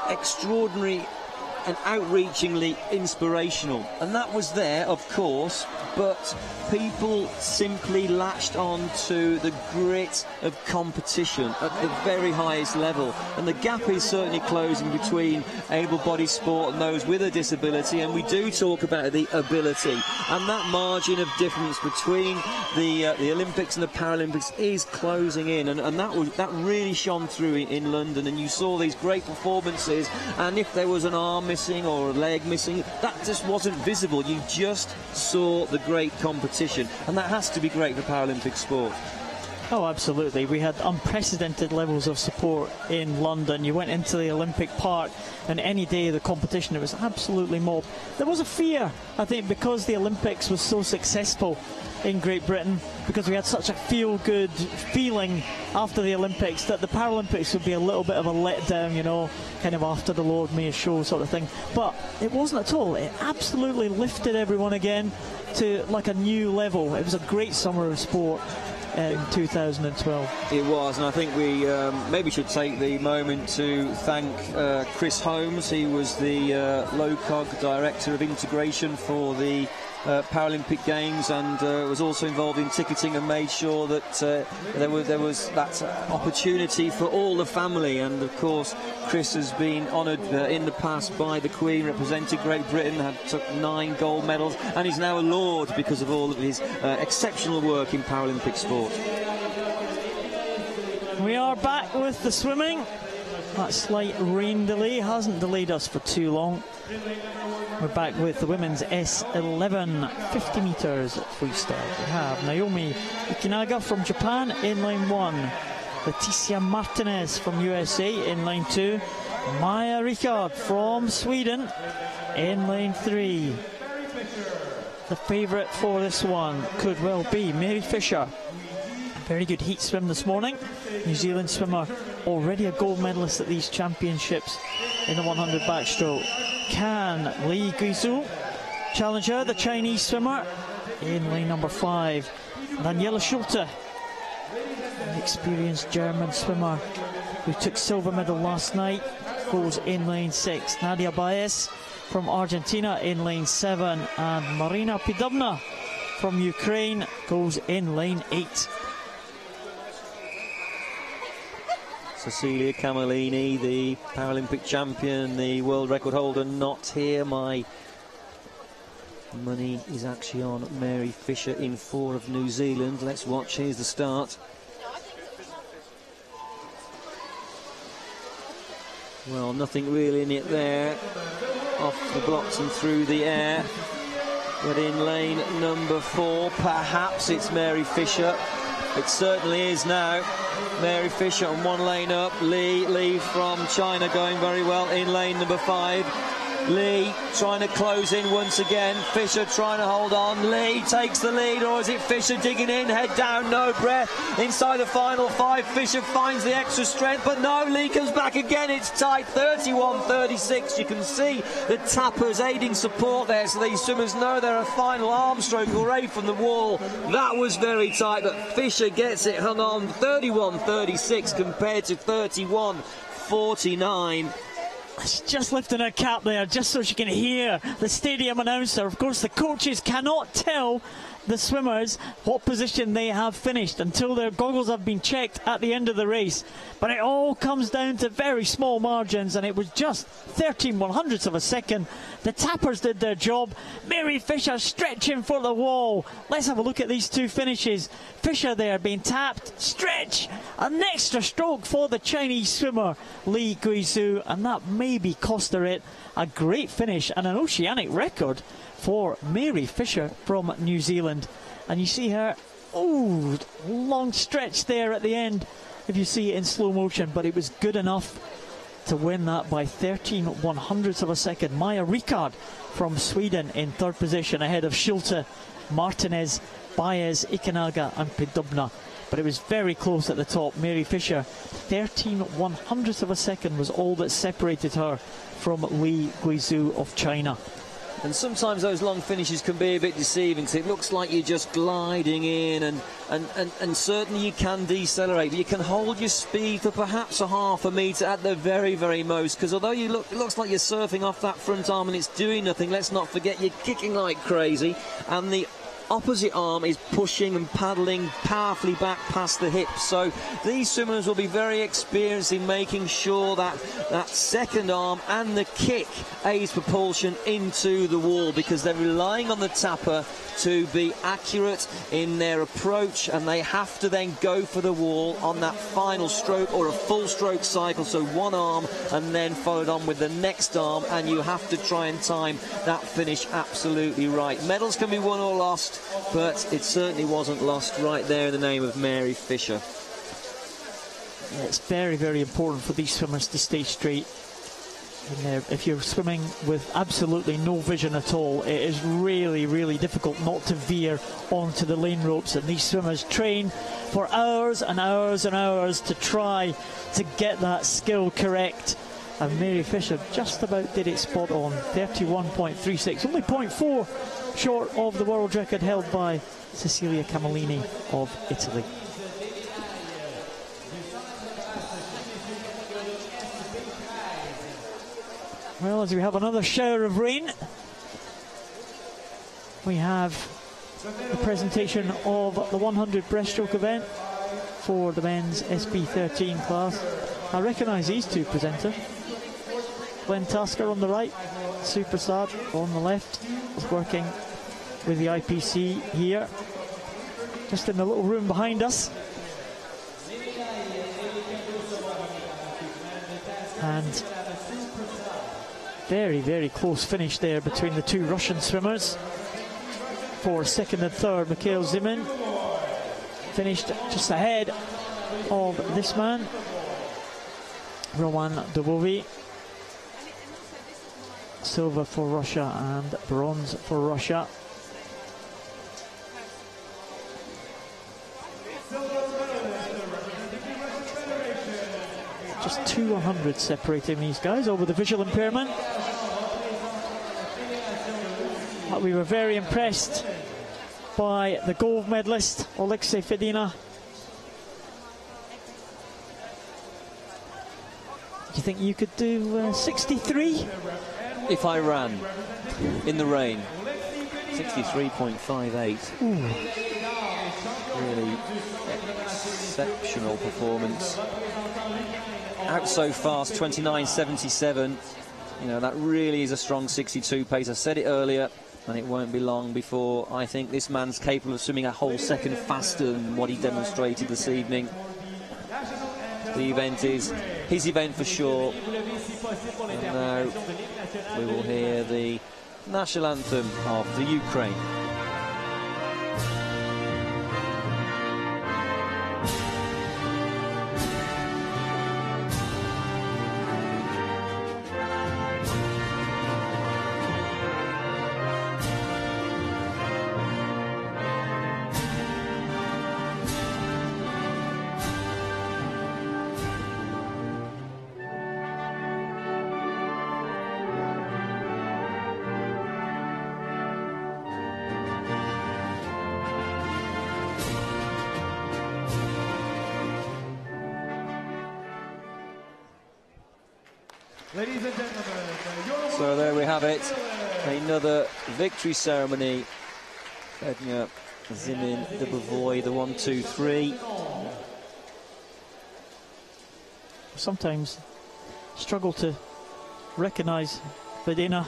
Speaker 5: extraordinary and outreachingly inspirational, and that was there, of course, but people simply latched on to the grit of competition at the very highest level, and the gap is certainly closing between able-bodied sport and those with a disability, and we do talk about the ability, and that margin of difference between the Olympics and the Paralympics is closing in, and that really shone through in London, and you saw these great performances, and if there was an arm missing or a leg missing, that just wasn't visible. You just saw the great competition, and that has to be great for Paralympic sport.
Speaker 4: Oh, absolutely. We had unprecedented levels of support in London. You went into the Olympic Park, and any day of the competition, it was absolutely mobbed. There was a fear, I think, because the Olympics was so successful in Great Britain, because we had such a feel-good feeling after the Olympics, that the Paralympics would be a little bit of a letdown, you know, kind of after the Lord Mayor show sort of thing. But it wasn't at all. It absolutely lifted everyone again to like a new level. It was a great summer of sport in 2012.
Speaker 5: It was, and I think we maybe should take the moment to thank Chris Holmes. He was the LOCOG Director of Integration for the Paralympic Games, and was also involved in ticketing and made sure that there was that opportunity for all the family. And of course, Chris has been honoured in the past by the Queen, represented Great Britain, took 9 gold medals, and he's now a Lord because of all of his exceptional work in Paralympic sport.
Speaker 4: We are back with the swimming. That slight rain delay hasn't delayed us for too long. We're back with the women's S11 50 metres freestyle. We have Naomi Ikinaga from Japan in line 1, Leticia Martinez from USA in line 2, Maya Ricard from Sweden In lane 3, the favourite for this one could well be Mary Fisher. Very good heat swim this morning. New Zealand swimmer, already a gold medalist at these championships in the 100 backstroke. Can Li Guizhou challenge her, the Chinese swimmer, in lane number 5? Daniela Schulte, an experienced German swimmer who took silver medal last night, goes in lane 6. Nadia Baez from Argentina in lane 7, and Marina Pidovna from Ukraine goes in lane 8.
Speaker 5: Cecilia Camellini, the Paralympic champion, the world record holder, not here. My money is actually on Mary Fisher in 4 of New Zealand. Let's watch. Here's the start. Well, nothing really in it there. Off the blocks and through the air. But in lane number 4, perhaps it's Mary Fisher. It certainly is now. Mary Fisher on 1 lane up. Li from China going very well in lane number 5. Li trying to close in once again. Fisher trying to hold on. Li takes the lead, or is it Fisher digging in? Head down, no breath. Inside the final 5, Fisher finds the extra strength, but no, Li comes back again. It's tight, 31-36. You can see the tappers aiding support there, so these swimmers know they're a final arm stroke away from the wall. That was very tight, but Fisher gets it hung on. 31-36 compared to 31-49.
Speaker 4: She's just lifting her cap there, just so she can hear the stadium announcer. Of course, the coaches cannot tell the swimmers what position they have finished until their goggles have been checked at the end of the race. But it all comes down to very small margins, and it was just 13/100ths of a second. The tappers did their job. Mary Fisher stretching for the wall. Let's have a look at these 2 finishes. Fisher there being tapped, stretch, an extra stroke for the Chinese swimmer Li Guizhou, and that maybe cost her it. A great finish and an oceanic record for Mary Fisher from New Zealand. And you see her, oh, long stretch there at the end, if you see it in slow motion, but it was good enough to win that by 13/100ths of a second. Maja Ricard from Sweden in 3rd position, ahead of Schulte, Martinez, Baez, Ikanaga and Pidovna. But it was very close at the top. Mary Fisher, 13/100ths of a second was all that separated her from Li Guizhou of China.
Speaker 5: And sometimes those long finishes can be a bit deceiving, because it looks like you're just gliding in, and certainly you can decelerate, but you can hold your speed for perhaps a half a metre at the very, very most, because although it looks like you're surfing off that front arm and it's doing nothing, let's not forget you're kicking like crazy, and the opposite arm is pushing and paddling powerfully back past the hips. So these swimmers will be very experienced in making sure that that second arm and the kick aids propulsion into the wall, because they're relying on the tapper to be accurate in their approach, and they have to then go for the wall on that final stroke or a full stroke cycle, so 1 arm and then followed on with the next arm, and you have to try and time that finish absolutely right. Medals can be won or lost, but it certainly wasn't lost right there in the name of Mary Fisher.
Speaker 4: Yeah, it's very, very important for these swimmers to stay straight. If you're swimming with absolutely no vision at all, it is really, really difficult not to veer onto the lane ropes, and these swimmers train for hours and hours and hours to try to get that skill correct. And Mary Fisher just about did it spot on, 31.36, only 0.4 short of the world record held by Cecilia Camellini of Italy. Well, as we have another shower of rain, we have the presentation of the 100 breaststroke event for the men's SB13 class. I recognise these 2 presenters. Glenn Tasker on the right, Supersad on the left, is working with the IPC here, just in the little room behind us. And very, very close finish there between the 2 Russian swimmers. For 2nd and 3rd, Mikhail Zimin finished just ahead of this man, Roman Dubovi. silver for Russia and bronze for Russia. Just 200 separating these guys over the visual impairment. But we were very impressed by the gold medalist, Alexei Fedina. Do you think you could do 63?
Speaker 5: If I ran in the rain, 63.58. Really exceptional performance. Out so fast, 29.77. You know, that really is a strong 62 pace. I said it earlier, and it won't be long before I think this man's capable of swimming a whole second faster than what he demonstrated this evening. The event is his event for sure. And now we will hear the national anthem of the Ukraine.
Speaker 1: Ladies and gentlemen,
Speaker 5: so there we have it, another victory ceremony. Fedina, Zimin, the Bavoy, the 1, 2, 3.
Speaker 4: Sometimes struggle to recognise Fedina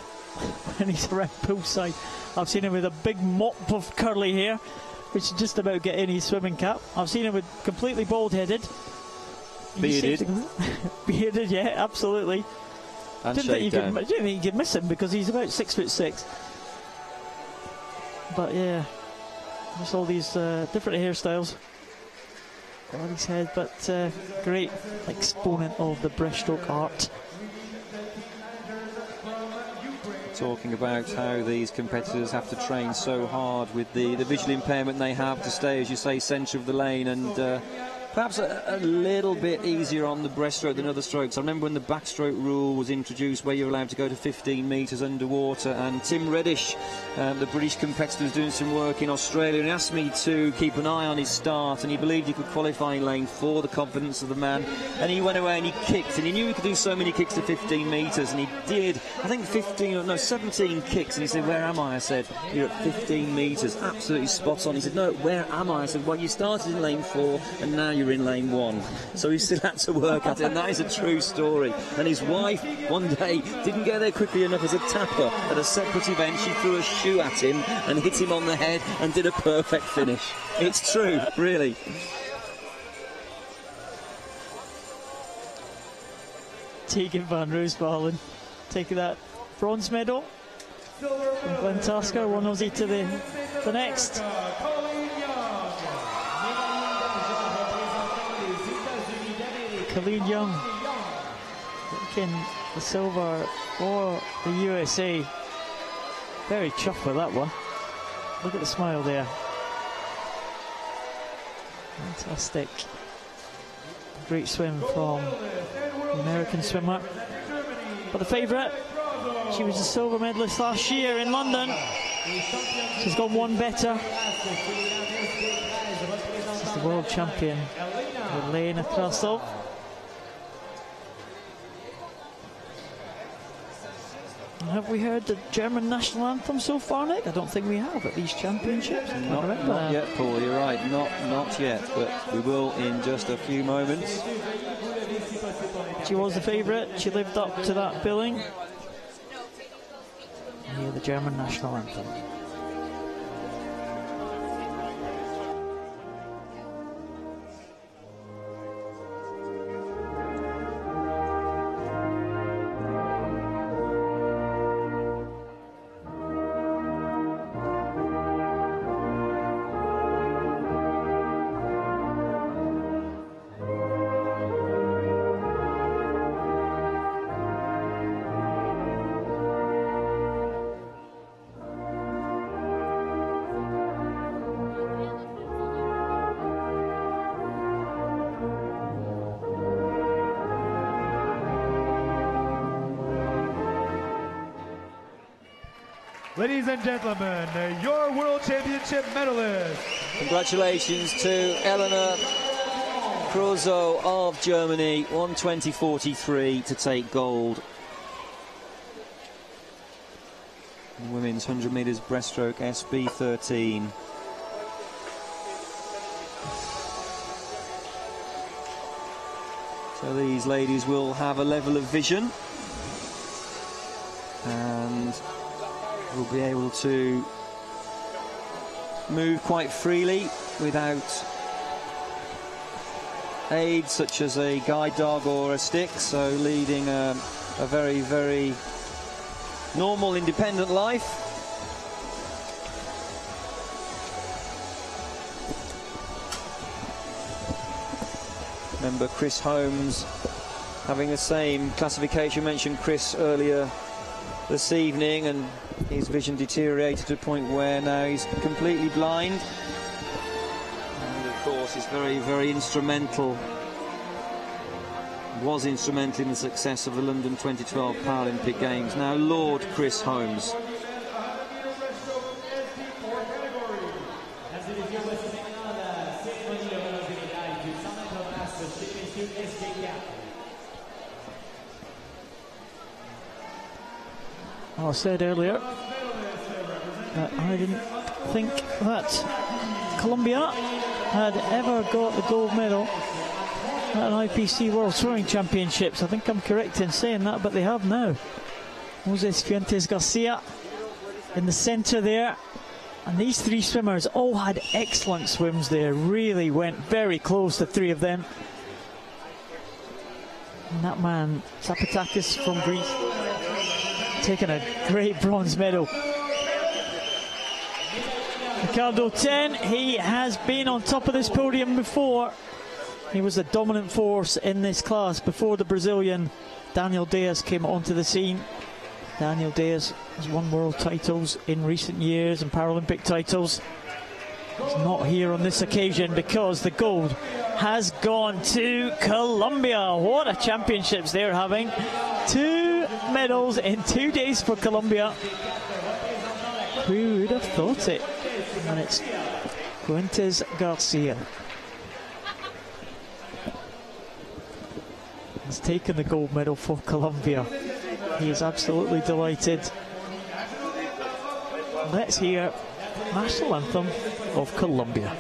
Speaker 4: when he's around poolside. I've seen him with a big mop of curly hair, which is just about getting his swimming cap. I've seen him with completely bald-headed.
Speaker 5: Bearded.
Speaker 4: Bearded, yeah, absolutely.
Speaker 5: And
Speaker 4: didn't think you could miss him because he's about 6'6". But yeah, just all these different hairstyles on his head, but great exponent of the breaststroke art.
Speaker 5: Talking about how these competitors have to train so hard with the visual impairment they have to stay, as you say, centre of the lane, and perhaps a little bit easier on the breaststroke than other strokes. I remember when the backstroke rule was introduced, where you're allowed to go to 15 metres underwater, and Tim Reddish, the British competitor, was doing some work in Australia, and he asked me to keep an eye on his start, and he believed he could qualify in lane 4, the confidence of the man, and he went away and he kicked, and he knew he could do so many kicks to 15 metres, and he did, I think 17 kicks, and he said, "Where am I?" I said, "You're at 15 metres, absolutely spot on." He said, "No, where am I?" I said, "Well, you started in lane 4 and now you're in lane 1. So he still had to work at it, and that is a true story. And his wife one day didn't get there quickly enough as a tapper at a separate event. She threw a shoe at him and hit him on the head and did a perfect finish. It's true, really.
Speaker 4: Tegan van Roosmalen taking that bronze medal from Glen Tasker, one Aussie to the next. Colleen Young taking the silver for the USA. Very chuffed with that one. Look at the smile there. Fantastic. Great swim from the American swimmer. But the favourite, she was a silver medalist last year in London. She's got one better. She's the world champion, Elena Krasov. Have we heard the German national anthem so far, Nick? I don't think we have at these championships.
Speaker 5: Not yet, Paul, you're right. Not yet, but we will in just a few moments.
Speaker 4: She was the favourite. She lived up to that billing. Hear the German national anthem.
Speaker 1: Ladies and gentlemen, your World Championship medalist.
Speaker 5: Congratulations to Eleanor Krozo of Germany, 120.43 to take gold. Women's 100 metres breaststroke SB13. So these ladies will have a level of vision and will be able to move quite freely without aids such as a guide dog or a stick, so leading a very, very normal, independent life. Remember Chris Holmes having the same classification. Mentioned Chris earlier this evening, and his vision deteriorated to a point where now he's completely blind. And of course he's very, very instrumental. Was instrumental in the success of the London 2012 Paralympic Games. Now Lord Chris Holmes.
Speaker 4: I said earlier that I didn't think that Colombia had ever got the gold medal at an IPC World Throwing Championships. I think I'm correct in saying that, but they have now. Jose Fuentes Garcia in the centre there, and these three swimmers all had excellent swims there, really went very close, the three of them. And that man Zapatakis from Greece taking a great bronze medal. Ricardo 10, he has been on top of this podium before. He was a dominant force in this class before the Brazilian Daniel Dias came onto the scene. Daniel Dias has won world titles in recent years and Paralympic titles. He's not here on this occasion because the gold has gone to Colombia. What a championships they're having. 2 medals in 2 days for Colombia. Who would have thought it? And it's Fuentes Garcia. He's taken the gold medal for Colombia. He is absolutely delighted. Let's hear national anthem of Colombia.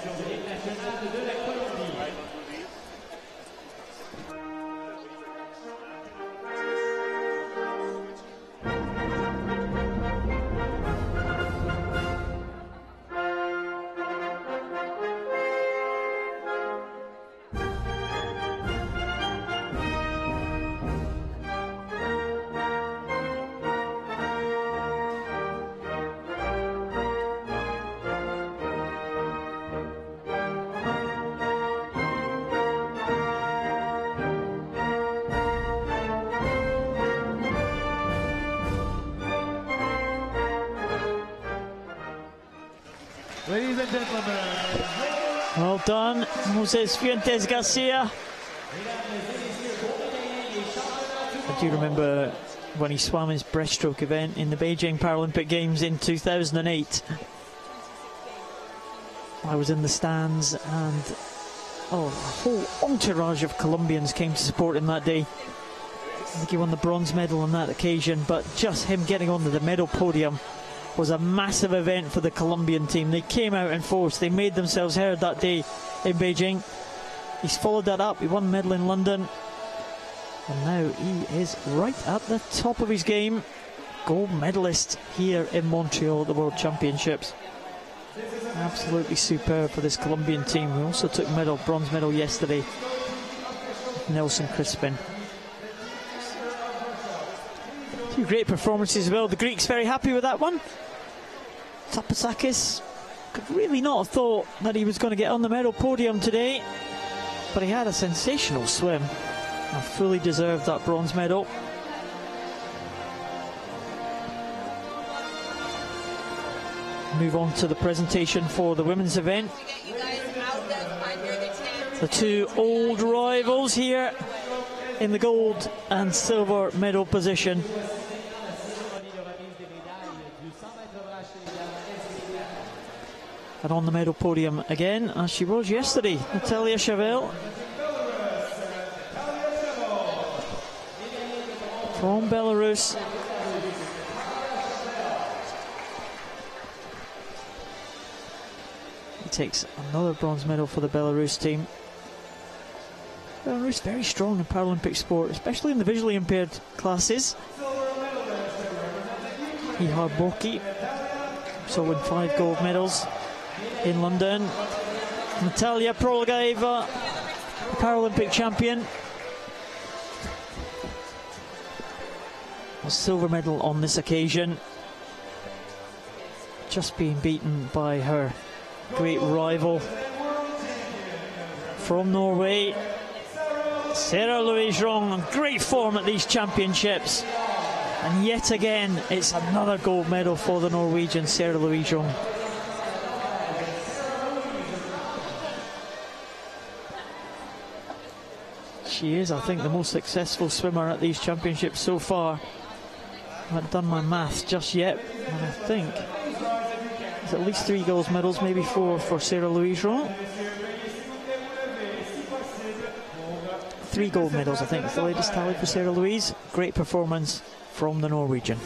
Speaker 1: Ladies and gentlemen.
Speaker 4: Well done, Jose Fuentes Garcia. I do remember when he swam his breaststroke event in the Beijing Paralympic Games in 2008. I was in the stands and a whole entourage of Colombians came to support him that day. I think he won the bronze medal on that occasion, but just him getting onto the medal podium was a massive event for the Colombian team. They came out in force, they made themselves heard that day in Beijing. He's followed that up, he won medal in London, and now he is right at the top of his game. Gold medalist here in Montreal at the World Championships. Absolutely superb for this Colombian team, who also took bronze medal yesterday. Nelson Crispin. 2 great performances as well. The Greeks very happy with that one. Tapasakis could really not have thought that he was going to get on the medal podium today, but he had a sensational swim and fully deserved that bronze medal. Move on to the presentation for the women's event. The 2 old rivals here in the gold and silver medal position. And on the medal podium again, as she was yesterday, Natalia Chevelle from Belarus. He takes another bronze medal for the Belarus team. Belarus very strong in Paralympic sport, especially in the visually impaired classes. Ihar Boki so won 5 gold medals in London. Natalia Prolgaeva, Paralympic champion. A silver medal on this occasion. Just being beaten by her great rival from Norway, Sarah Louise Rong. Great form at these championships. And yet again, it's another gold medal for the Norwegian, Sarah Louise Rong. She is, I think, the most successful swimmer at these championships so far. I haven't done my maths just yet, and I think there's at least 3 gold medals, maybe 4 for Sarah Louise Rong. 3 gold medals, I think, is the latest tally for Sarah Louise. Great performance from the Norwegian.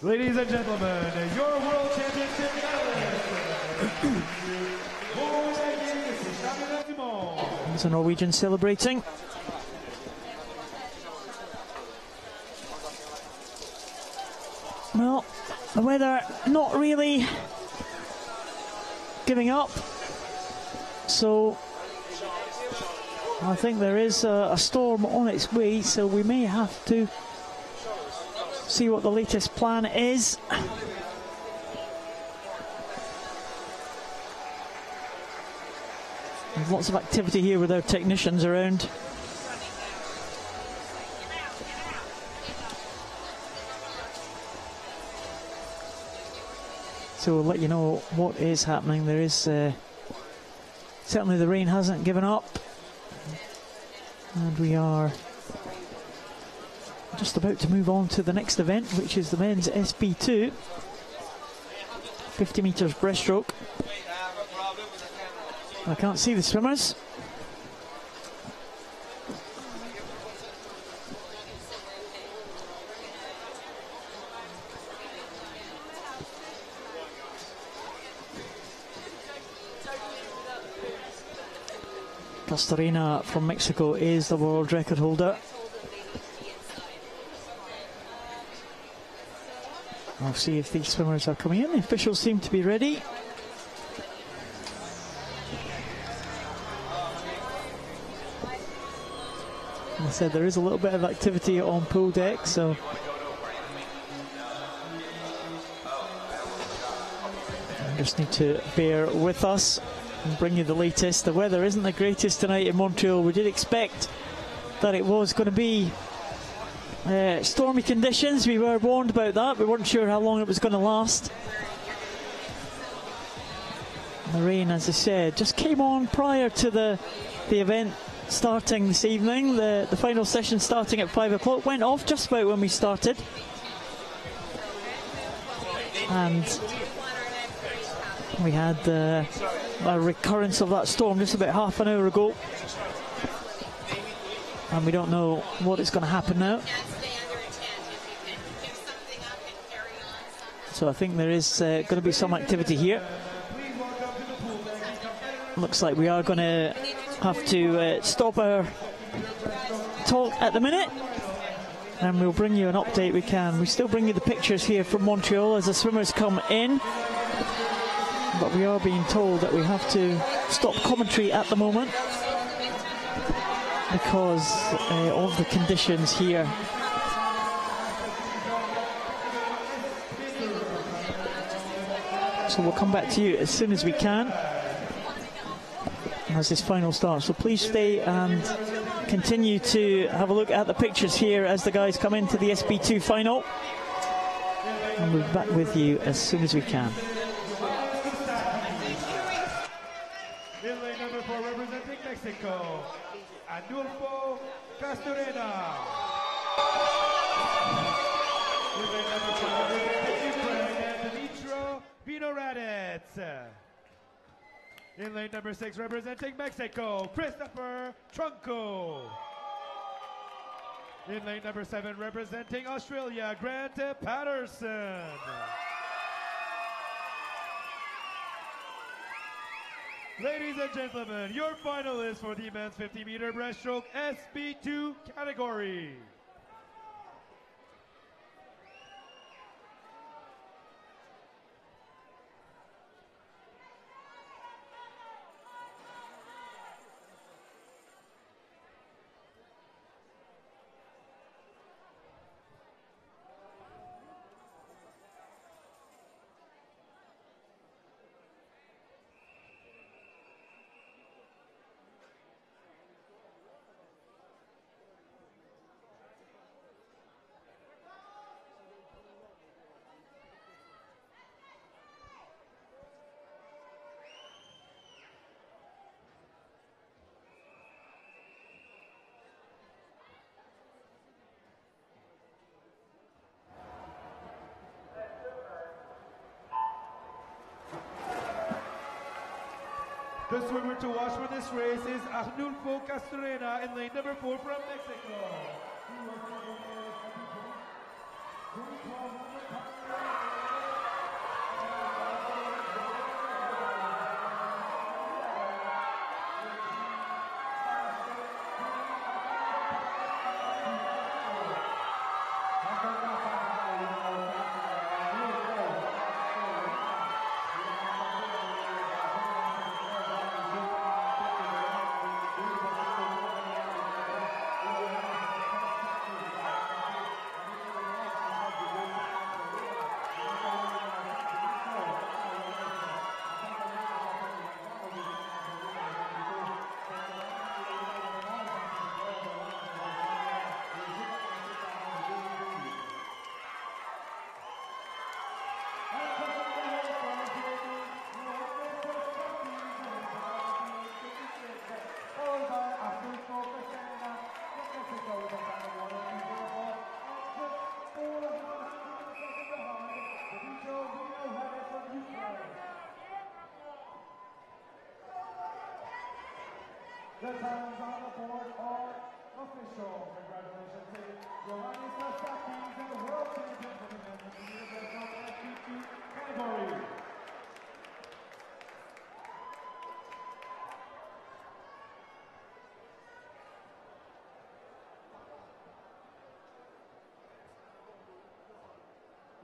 Speaker 1: Ladies and gentlemen, your World Championship medalist.
Speaker 4: There's a Norwegian celebrating. Well, the weather not really giving up, so I think there is a storm on its way, so we may have to see what the latest plan is. There's lots of activity here with our technicians around. So we'll let you know what is happening. There is certainly the rain hasn't given up, and we are just about to move on to the next event, which is the men's SB2 50 meters breaststroke. I can't see the swimmers. Castorena from Mexico is the world record holder. I'll see if these swimmers are coming in. The officials seem to be ready. As I said, there is a little bit of activity on pool deck, so you just need to bear with us and bring you the latest. The weather isn't the greatest tonight in Montreal. We did expect that it was going to be stormy conditions. We were warned about that. We weren't sure how long it was going to last. The rain, as I said, just came on prior to the event starting this evening. The final session starting at 5 o'clock went off just about when we started, and we had a recurrence of that storm just about half an hour ago, and we don't know what is going to happen now. So I think there is going to be some activity here. Looks like we are going to have to stop our talk at the minute, and we'll bring you an update. We still bring you the pictures here from Montreal as the swimmers come in, but we are being told that we have to stop commentary at the moment because of the conditions here. So we'll come back to you as soon as we can as this final starts. So please stay and continue to have a look at the pictures here as the guys come into the SB2 final. And we'll be back with you as soon as we can.
Speaker 1: In lane number 4, representing Mexico, Adolfo Castorena. In lane number 5, representing Ukraine, Dimitro Vinoradets. In lane number 6, representing Mexico, Christopher Trunco. In lane number 7, representing Australia, Grant Patterson. Ladies and gentlemen, your finalists for the men's 50-meter breaststroke SB2 category. The swimmer to watch for this race is Arnulfo Castorena in lane number 4 from Mexico. The times on the board are official. Congratulations to Johannes Sasaki, the world champion for the men's breaststroke SB2 category.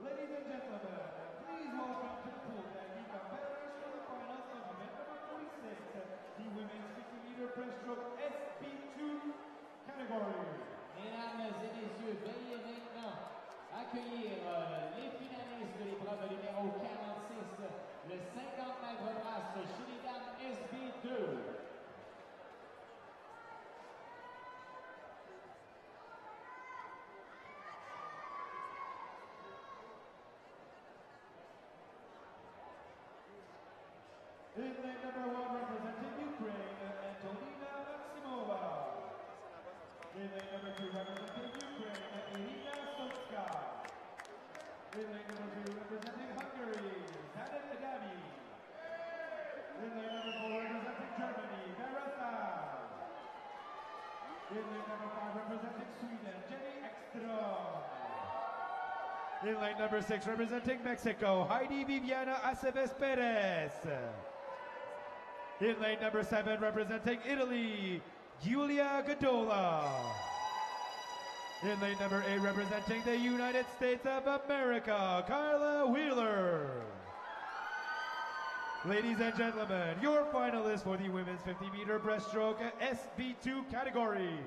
Speaker 1: Ladies and gentlemen, please welcome to the pool deck the competitors for the finals of event number 46, the women's 50-meter breaststroke SB2 category.
Speaker 3: Mesdames et messieurs, veuillez maintenant accueillir les finalistes de l'épreuve numéro 46, le 50 mètres brasse chez les dames SB2.
Speaker 1: In lane number 1, representing Ukraine, Antonina Maximova. In lane number 2, representing Ukraine, Irina Sotska. In lane number 3, representing Hungary, Zanet Adami. In lane number 4, representing Germany, Beretta. In lane number 5, representing Sweden, Jenny Ekström. In lane number 6, representing Mexico, Heidi Viviana Aceves Perez. In lane number 7, representing Italy, Giulia Godola. In lane number 8, representing the United States of America, Carla Wheeler. Ladies and gentlemen, your finalists for the women's 50-meter breaststroke SB2 category.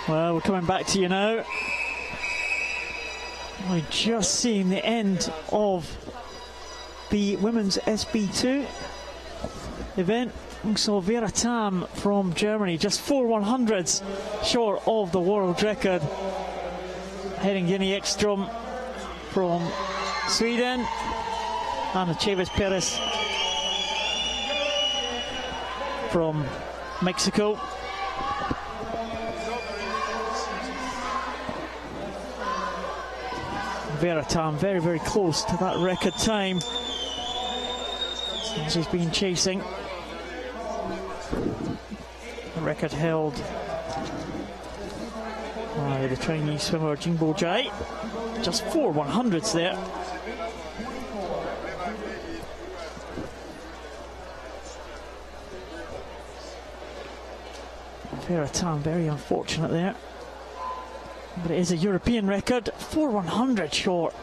Speaker 4: Well, we're coming back to you now. We're just seeing the end of the women's SB2 event. We saw Vera Tam from Germany, just 4 100ths short of the world record. Heading Jenny Ekström from Sweden, Anna Chavez Perez from Mexico. Vera Tam very, very close to that record time. She's been chasing. The record held by the Chinese swimmer Jingbo Jai. Just 4 100ths there. Vera Tam very unfortunate there. But it is a European record, 4 100 short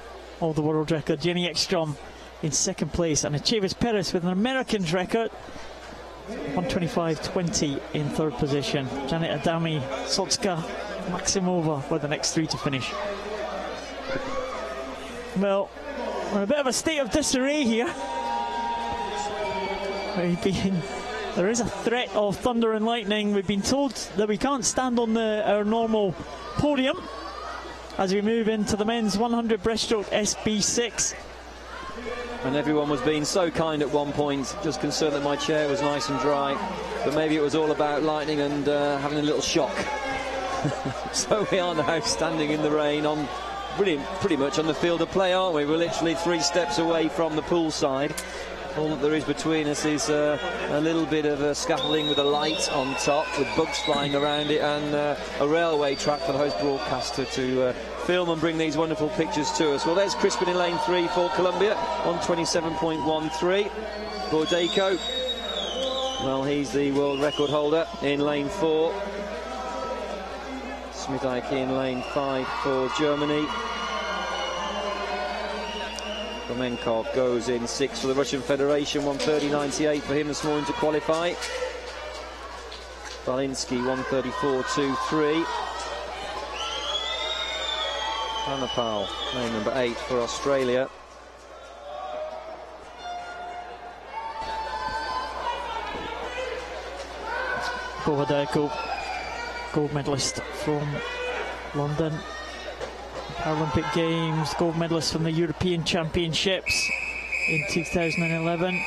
Speaker 4: of the world record. Jenny Ekström in second place, and Chavez Perez with an American's record, 125.20 in third position. Janet Adami, Sotska, Maximova were the next three to finish. Well, we're in a bit of a state of disarray here. There is a threat of thunder and lightning. We've been told that we can't stand on our normal podium as we move into the men's 100 breaststroke SB6.
Speaker 5: And everyone was being so kind at one point, just concerned that my chair was nice and dry, but maybe it was all about lightning and having a little shock. So we are now standing in the rain on pretty much on the field of play, aren't we? We're literally 3 steps away from the pool side. All that there is between us is a little bit of a scaffolding with a light on top, with bugs flying around it, and a railway track for the host broadcaster to film and bring these wonderful pictures to us. Well, there's Crispin in lane 3 for Colombia, 127.13. Bordeko, well, he's the world record holder in lane 4. Smith-Ike in lane 5 for Germany. Romenkov goes in 6 for the Russian Federation, 130.98 for him this morning to qualify. Balinsky 134.23. Pranapal, lane number 8 for Australia.
Speaker 4: Bordeko, gold medalist from London Paralympic Games, gold medalist from the European Championships in 2011.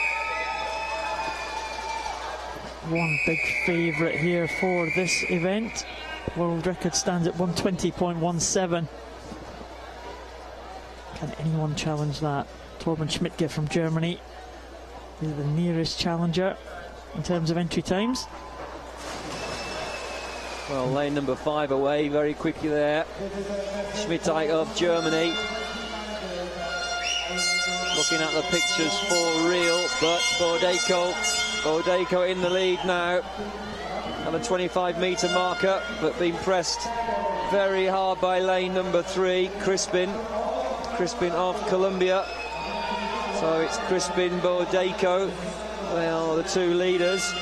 Speaker 4: One big favourite here for this event. World record stands at 120.17. Can anyone challenge that? Torben Schmidtke from Germany is the nearest challenger in terms of entry times.
Speaker 5: Well, lane number 5 away very quickly there. Schmidtike of Germany. Looking at the pictures for real, but Bordeko in the lead now at the 25-metre marker, but being pressed very hard by lane number 3, Crispin of Colombia. So it's Crispin, Bordeko, well, the two leaders.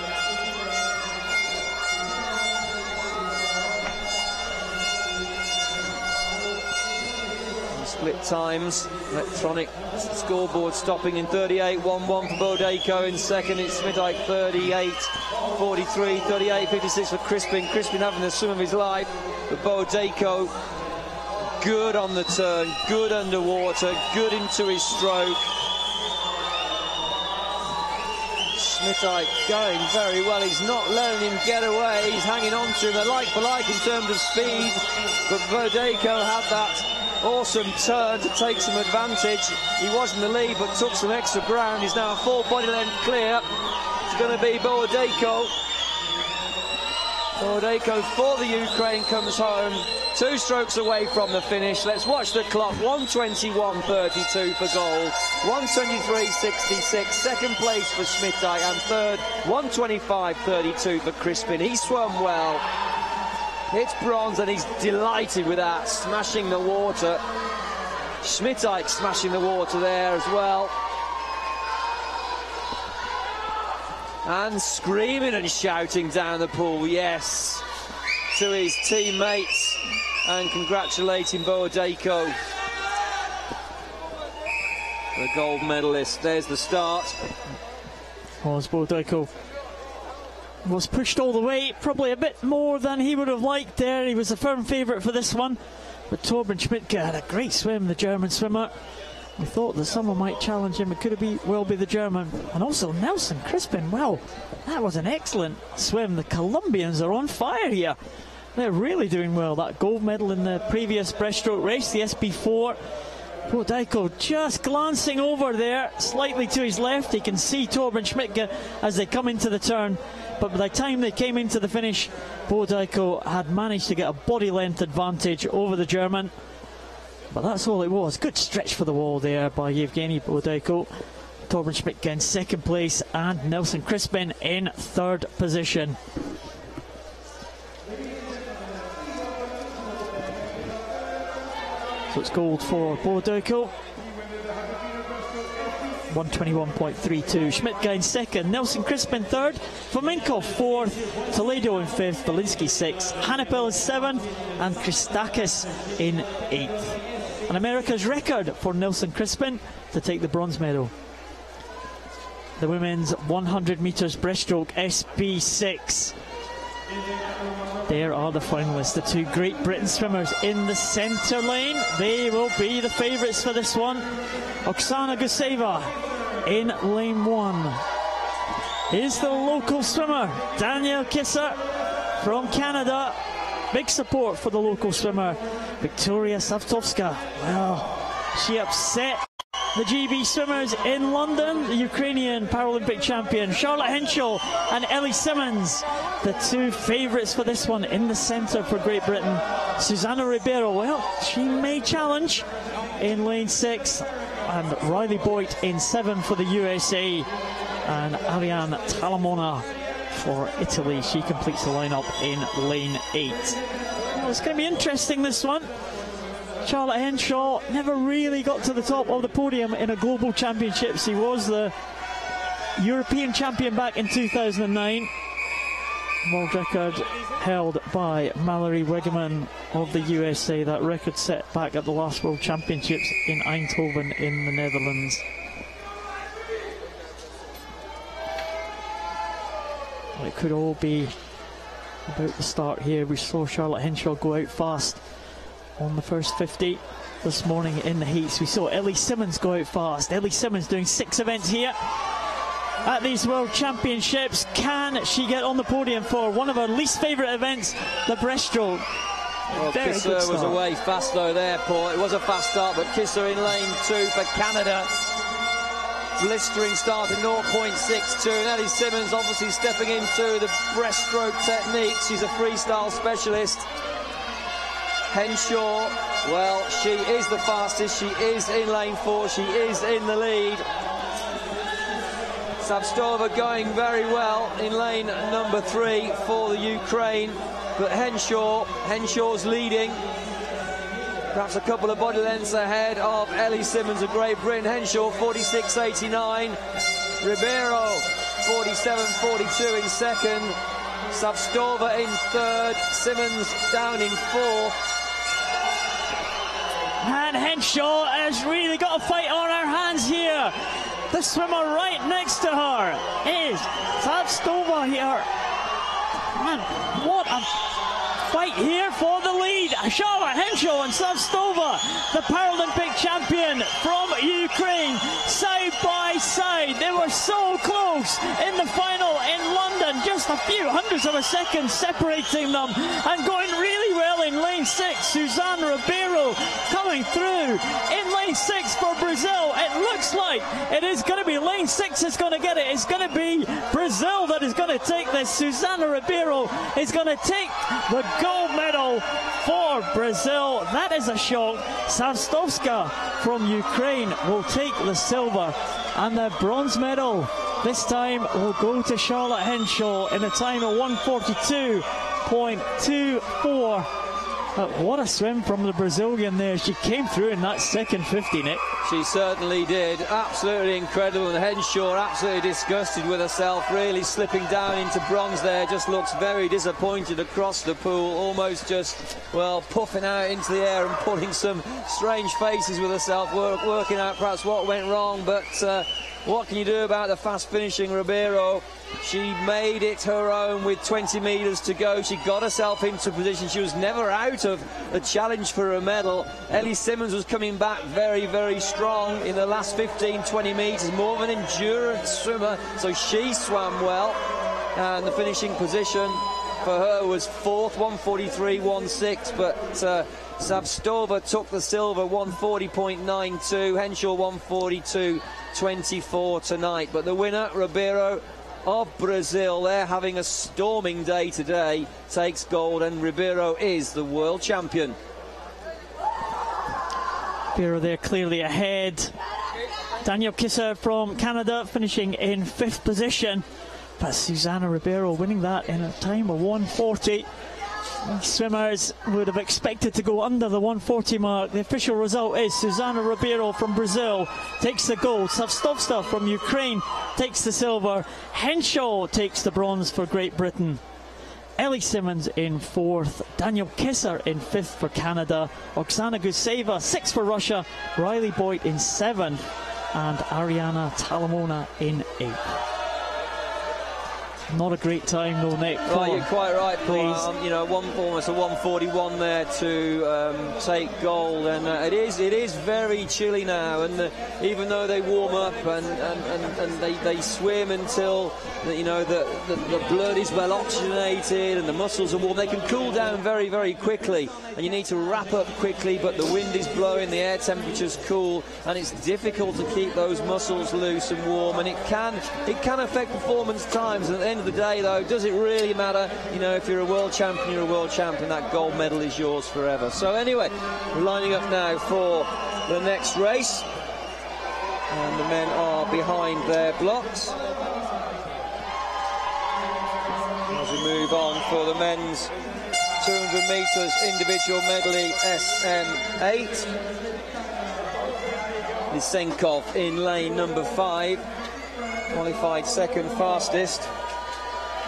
Speaker 5: Split times, electronic scoreboard stopping in 38.11 for Bordeko. In second it's Smith-Ike 38.43, 38.56 for Crispin. Crispin having the swim of his life, but Bordeko good on the turn, good underwater, good into his stroke. Smith-Ike going very well. He's not letting him get away. He's hanging on to him. They're like for like in terms of speed, but Bordeko had that awesome turn to take some advantage. He was in the lead but took some extra ground. He's now a full body length clear. It's going to be Bordeko. Bordeko for the Ukraine comes home, 2 strokes away from the finish. Let's watch the clock. 121.32 for gold, 123.66 second place for Smith-Ike, and third 125.32 for Crispin. He swam well. It's bronze and he's delighted with that, smashing the water. Smith-Ike smashing the water there as well. And screaming and shouting down the pool, yes. to his teammates and congratulating Boadeko, the gold medalist. There's the start.
Speaker 4: As Boadeko was pushed all the way, probably a bit more than he would have liked there. He was a firm favourite for this one, but Torben Schmidtke had a great swim, the German swimmer. We thought that someone might challenge him. It could well be the German. And also Nelson Crispin. Wow, that was an excellent swim. The Colombians are on fire here. They're really doing well. That gold medal in the previous breaststroke race, the SB4. Boadeko just glancing over there, slightly to his left. He can see Torben Schmidtke as they come into the turn. But by the time they came into the finish, Boadeko had managed to get a body length advantage over the German. But that's all it was. Good stretch for the wall there by Yevgeny Boadeko. Torben Schmidtke in second place and Nelson Crispin in third position. So it's gold for Boadeko. 121.32. Schmidtke in second, Nelson Crispin third, Fomenko fourth, Toledo in fifth, Belinsky sixth, Hanipel in seventh, and Christakis in eighth. And America's record for Nelson Crispin to take the bronze medal. The women's 100 metres breaststroke SB6. There are the finalists, the two Great Britain swimmers in the centre lane. They will be the favourites for this one. Oksana Guseva in lane 1 is the local swimmer, Danielle Kisser from Canada. Big support for the local swimmer, Victoria Savtovska. Well, she upset the GB swimmers in London. The Ukrainian Paralympic champion Charlotte Henshaw and Ellie Simmons, the two favourites for this one in the centre for Great Britain. Susanna Ribeiro, well, she may challenge in lane 6, and Riley Boyd in 7 for the USA, and Ariane Talamona for Italy. She completes the lineup in lane 8. Well, it's going to be interesting, this one. Charlotte Henshaw never really got to the top of the podium in a global championships. He was the European champion back in 2009. World record held by Mallory Wegeman of the USA. That record set back at the last World Championships in Eindhoven in the Netherlands. Well, it could all be about the start here. We saw Charlotte Henshaw go out fast on the first 50 this morning in the heats. We saw Ellie Simmons go out fast. Ellie Simmons doing 6 events here at these World Championships. Can she get on the podium for one of her least favourite events, the breaststroke?
Speaker 5: Well, Kisser was away fast though there, Paul. It was a fast start, but Kisser in lane 2 for Canada. Blistering start at 0.62, and Ellie Simmons obviously stepping into the breaststroke technique. She's a freestyle specialist. Henshaw, well, she is the fastest. She is in lane 4. She is in the lead. Savstova going very well in lane number 3 for the Ukraine, but Henshaw's leading. Perhaps a couple of body lengths ahead of Ellie Simmons of Great Britain. Henshaw 46.89, Ribeiro 47.42 in second, Savstova in third, Simmons down in 4th.
Speaker 4: And Henshaw has really got a fight on her hands here. The swimmer right next to her is Savstova here. Man, what a fight here for the lead. Charlotte Henshaw and Savstova, the Paralympic champion from Ukraine, side by side. They were so close in the final in London, just a few hundredths of a second separating them, and going really well in lane 6. Suzanne Ribeiro coming through in lane 6 for Brazil. It looks like it is going to be lane 6 that's going to get it. It's going to be Brazil that is going to take this. Susanna Ribeiro is going to take the gold medal for Brazil. That is a shock. Savstovska from Ukraine will take the silver, and the bronze medal this time will go to Charlotte Henshaw in a time of 1:42.24. What a swim from the Brazilian there. She came through in that second 50, Nick.
Speaker 5: She certainly did. Absolutely incredible. And Henshaw absolutely disgusted with herself, really slipping down into bronze there. Just looks very disappointed across the pool, almost just, well, puffing out into the air and pulling some strange faces with herself, working out perhaps what went wrong. But what can you do about the fast finishing Ribeiro? She made it her own with 20 metres to go. She got herself into position. She was never out of the challenge for a medal. Ellie Simmonds was coming back very, very strong in the last 15-20 metres, more of an endurance swimmer, so she swam well. And the finishing position for her was fourth, 1:43.16, but Savstova took the silver, 1:40.92. Henshaw 1:42.24 tonight. But the winner, Ribeiro of Brazil, they're having a storming day today, takes gold, and Ribeiro is the world champion.
Speaker 4: Ribeiro there clearly ahead. Danielle Kisser from Canada finishing in 5th position, but Susanna Ribeiro winning that in a time of 1:40. Swimmers would have expected to go under the 1:40 mark. The official result is Susanna Ribeiro from Brazil takes the gold. Savstovska from Ukraine takes the silver. Henshaw takes the bronze for Great Britain. Ellie Simmonds in 4th. Danielle Kisser in 5th for Canada. Oksana Guseva 6th for Russia. Riley Boyd in 7th. And Ariana Talamona in 8th. Not a great time though, Nick.
Speaker 5: Right, you're quite right, Paul. You know, almost a 1:41 there to take gold, and it is very chilly now. And even though they warm up and they swim until you know the blood is well oxygenated and the muscles are warm, they can cool down very, very quickly. And you need to wrap up quickly, but the wind is blowing, the air temperature's cool, and it's difficult to keep those muscles loose and warm. And it can affect performance times. And at the end of the day, though, does it really matter? You know, if you're a world champion, you're a world champion. That gold medal is yours forever. So anyway, we're lining up now for the next race, and the men are behind their blocks as we move on for the men's 200 metres individual medley SM8. Lysenkov in lane number 5, qualified second fastest.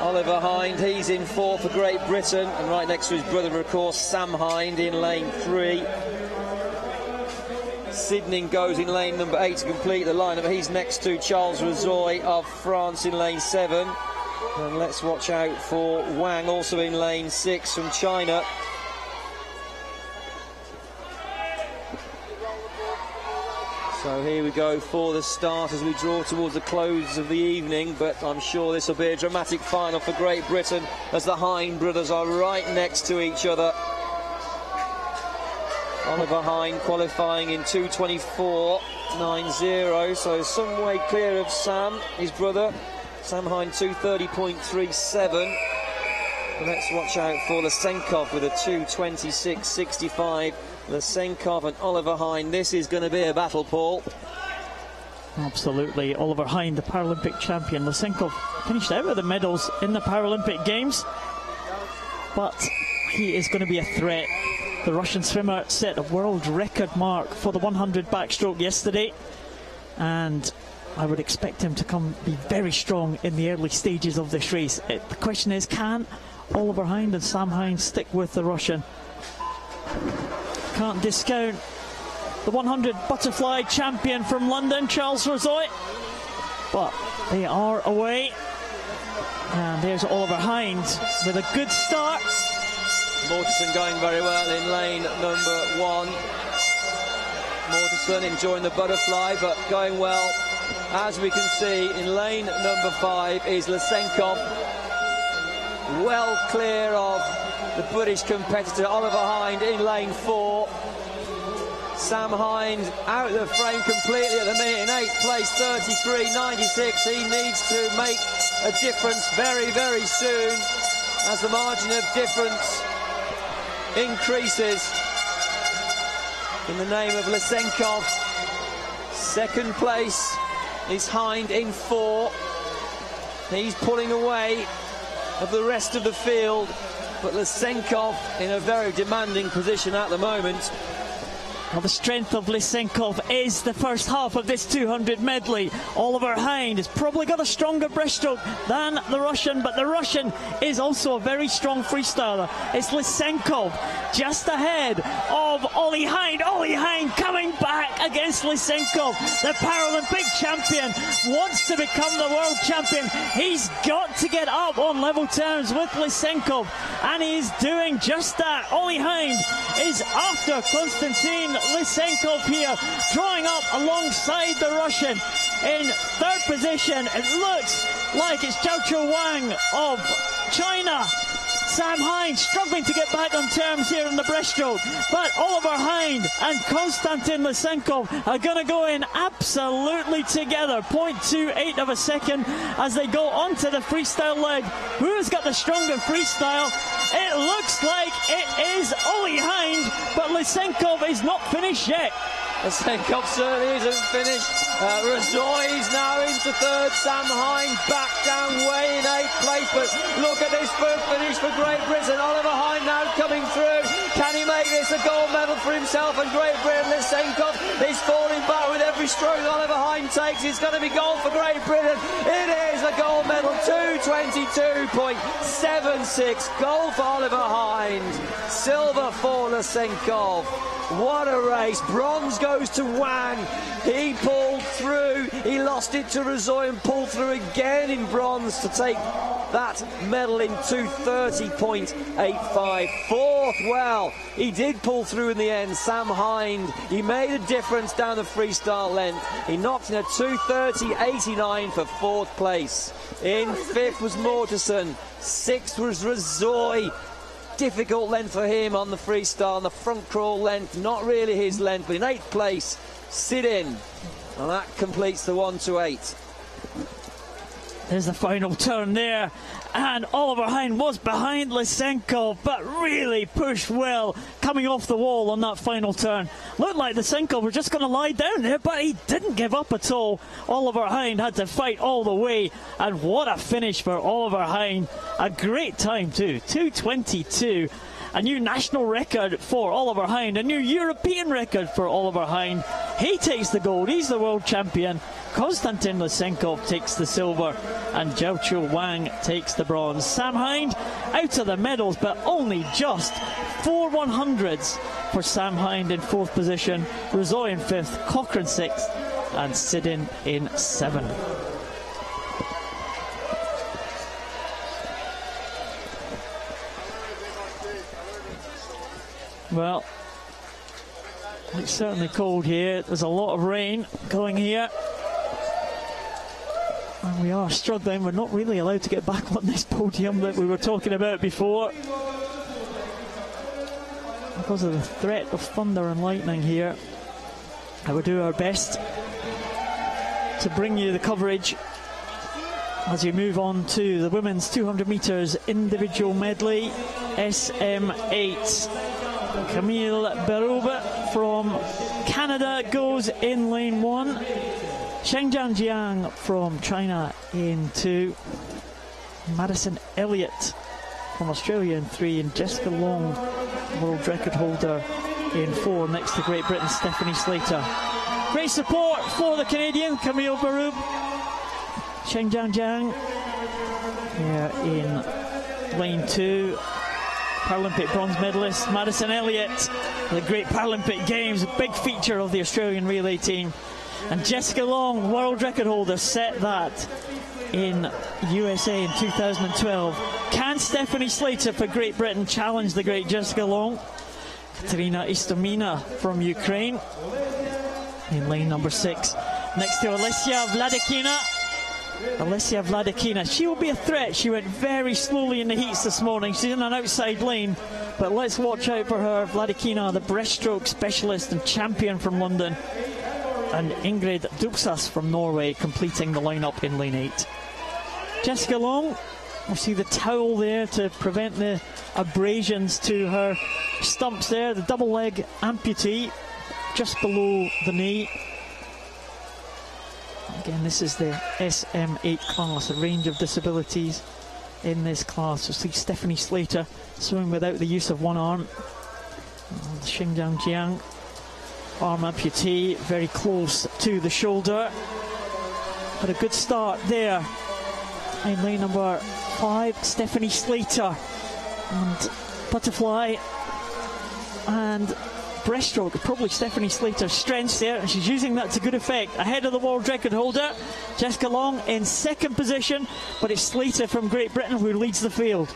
Speaker 5: Oliver Hind, he's in 4th for Great Britain, and right next to his brother, of course, Sam Hind in lane 3. Sidning goes in lane number 8 to complete the lineup. He's next to Charles Rezoy of France in lane 7. And let's watch out for Wang, also in lane 6 from China. So here we go for the start as we draw towards the close of the evening, but I'm sure this will be a dramatic final for Great Britain as the Hind brothers are right next to each other. Oliver Hind qualifying in 2:24.90, so some way clear of Sam, his brother. Sam Hind 2:30.37. Let's watch out for Lysenkov with a 2:26.65. Lysenkov and Oliver Hind. This is going to be a battle, Paul.
Speaker 4: Absolutely. Oliver Hind, the Paralympic champion. Lysenkov finished out with the medals in the Paralympic Games, but he is going to be a threat. The Russian swimmer set a world record mark for the 100 backstroke yesterday, and I would expect him to be very strong in the early stages of this race. The question is, can Oliver Hind and Sam Hind stick with the Russian? Can't discount the 100 butterfly champion from London, Charles Rezoy, but they are away. And there's Oliver Hind with a good start.
Speaker 5: Mortensen going very well in lane number 1. Mortensen enjoying the butterfly, but going well. As we can see, in lane number 5 is Lysenkov, well clear of the British competitor Oliver Hind in lane 4. Sam Hind out of the frame completely at the minute in 8th place, 33.96. He needs to make a difference very, very soon as the margin of difference increases in the name of Lysenkov. 2nd place is Hind in 4. He's pulling away of the rest of the field. but Lysenkov in a very demanding position at the moment.
Speaker 4: Well, the strength of Lysenkov is the first half of this 200 medley. Oliver Hind has probably got a stronger breaststroke than the Russian, but the Russian is also a very strong freestyler. It's Lysenkov just ahead of Ollie Hind. Ollie Hind coming back against Lysenkov. The Paralympic champion wants to become the world champion. He's got to get up on level terms with Lysenkov, and he's doing just that. Ollie Hind is after Konstantin Lysenkov here, drawing up alongside the Russian. In third position, it looks like it's Zhao Wang of China. Sam Hind struggling to get back on terms here in the breaststroke, but Oliver Hind and Konstantin Lysenkov are going to go in absolutely together. 0.28 of a second as they go onto the freestyle leg. Who's got the stronger freestyle? It looks like it is Ollie Hind, but Lysenkov is not finished yet.
Speaker 5: Lysenkov certainly isn't finished. Razoy's now into third. Sam Hind back down way in 8th place. But look at this first finish for Great Britain. Oliver Hind now coming through. Can he make this a gold medal for himself and Great Britain? Lysenkov is falling back with every stroke Oliver Hind takes. It's going to be gold for Great Britain. It is a gold medal. 2:22.76. Gold for Oliver Hind. Silver for Lysenkov. What a race. Bronze goes to Wang. He pulled through. He lost it to Razoy and pulled through again in bronze to take that medal in 2:30.85. Fourth, well, he did pull through in the end. Sam Hind, he made a difference down the freestyle length. He knocked in a 2:30.89 for fourth place. In fifth was Mortensen. Sixth was Razoy. Difficult length for him on the freestyle, on the front crawl length, not really his length, but in 8th place, Sit-in, and that completes the 1:08.
Speaker 4: There's the final turn there, and Oliver Hind was behind Lysenkov, but really pushed well, coming off the wall on that final turn. Looked like Lysenkov were just going to lie down there, but he didn't give up at all. Oliver Hind had to fight all the way, and what a finish for Oliver Hind. A great time too, 2:22. A new national record for Oliver Hind, a new European record for Oliver Hind. He takes the gold, he's the world champion. Konstantin Lysenkov takes the silver, and Zhao Wang takes the bronze. Sam Hind out of the medals, but only just 4 100s for Sam Hind in 4th position, Razoy in 5th, Cochrane 6th, and Sit-in in 7th. Well, it's certainly cold here. There's a lot of rain going here. And we are struggling. We're not really allowed to get back on this podium that we were talking about before, because of the threat of thunder and lightning here. I will do our best to bring you the coverage as we move on to the women's 200 metres individual medley, SM8. Camille Berube from Canada goes in lane 1. Sheng Jiang from China in 2. Madison Elliott from Australia in 3. And Jessica Long, world record holder, in 4, next to Great Britain's Stephanie Slater. Great support for the Canadian, Camille Berube. Sheng Jiang here in lane 2. Paralympic bronze medalist Madison Elliott, the great Paralympic Games, a big feature of the Australian relay team. And Jessica Long, world record holder, set that in USA in 2012. Can Stephanie Slater for Great Britain challenge the great Jessica Long? Katerina Istomina from Ukraine in lane number 6. Next to Alessia Vladikina. Alessia Vladikina, she will be a threat. She went very slowly in the heats this morning. She's in an outside lane, but let's watch out for her. Vladikina, the breaststroke specialist and champion from London, and Ingrid Duksas from Norway completing the lineup in lane 8. Jessica Long, we see the towel there to prevent the abrasions to her stumps there, the double leg amputee just below the knee. Again, this is the SM8 class, a range of disabilities. in this class. We'll see Stephanie Slater swimming without the use of one arm. Xinjiang Jiang, arm amputee, very close to the shoulder. But a good start there in lane number 5, Stephanie Slater. And Butterfly and Breaststroke, probably Stephanie Slater's strengths there, and she's using that to good effect. Ahead of the world record holder, Jessica Long in second position, but it's Slater from Great Britain who leads the field.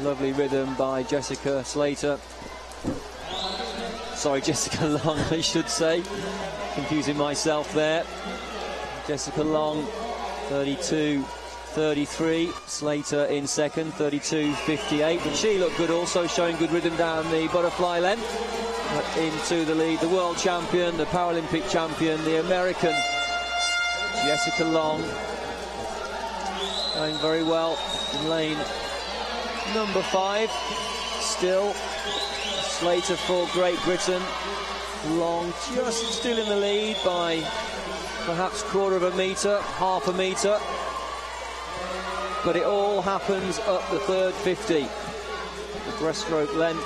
Speaker 5: Lovely rhythm by Jessica Slater. Sorry, Jessica Long, I should say. Confusing myself there. Jessica Long, 32.33. Slater in second, 32.58. But she looked good also, showing good rhythm down the butterfly length. Into the lead, the world champion, the Paralympic champion, the American Jessica Long. Going very well in lane number 5. Still Slater for Great Britain. Long just still in the lead by perhaps quarter of a metre, half a metre. But it all happens up the third 50. The breaststroke length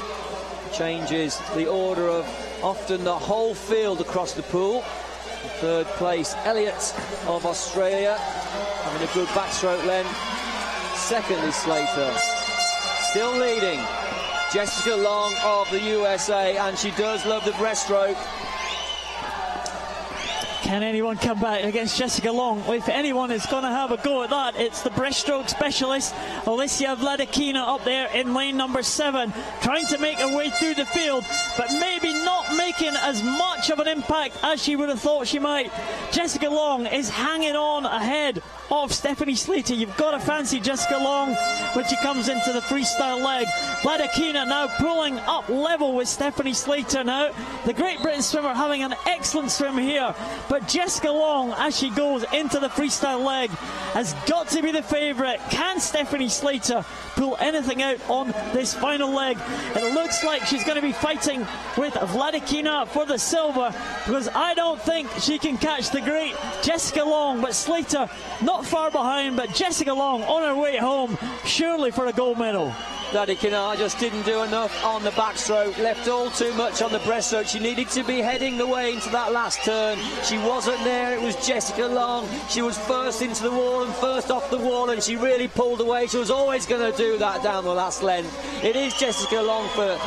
Speaker 5: changes the order of often the whole field across the pool. In third place, Elliott of Australia, having a good backstroke length. Second is Slater. Still leading, Jessica Long of the USA, and she does love the breaststroke.
Speaker 4: Can anyone come back against Jessica Long? If anyone is going to have a go at that, it's the breaststroke specialist, Alicia Vladikina, up there in lane number 7, trying to make her way through the field, but maybe not making as much of an impact as she would have thought she might. Jessica Long is hanging on ahead of Stephanie Slater. You've got to fancy Jessica Long when she comes into the freestyle leg. Vladikina now pulling up level with Stephanie Slater now. The Great Britain swimmer having an excellent swim here, but Jessica Long, as she goes into the freestyle leg, has got to be the favourite. Can Stephanie Slater pull anything out on this final leg? It looks like she's going to be fighting with Vladikina for the silver, because I don't think she can catch the great Jessica Long, but Slater not far behind, but Jessica Long on her way home, surely for a gold medal.
Speaker 5: Vladikina just didn't do enough on the backstroke, left all too much on the breaststroke. She needed to be heading the way into that last turn. She wasn't there, it was Jessica Long. She was first into the wall and first off the wall, and she really pulled away. She was always going to do that down the last length. It is Jessica Long for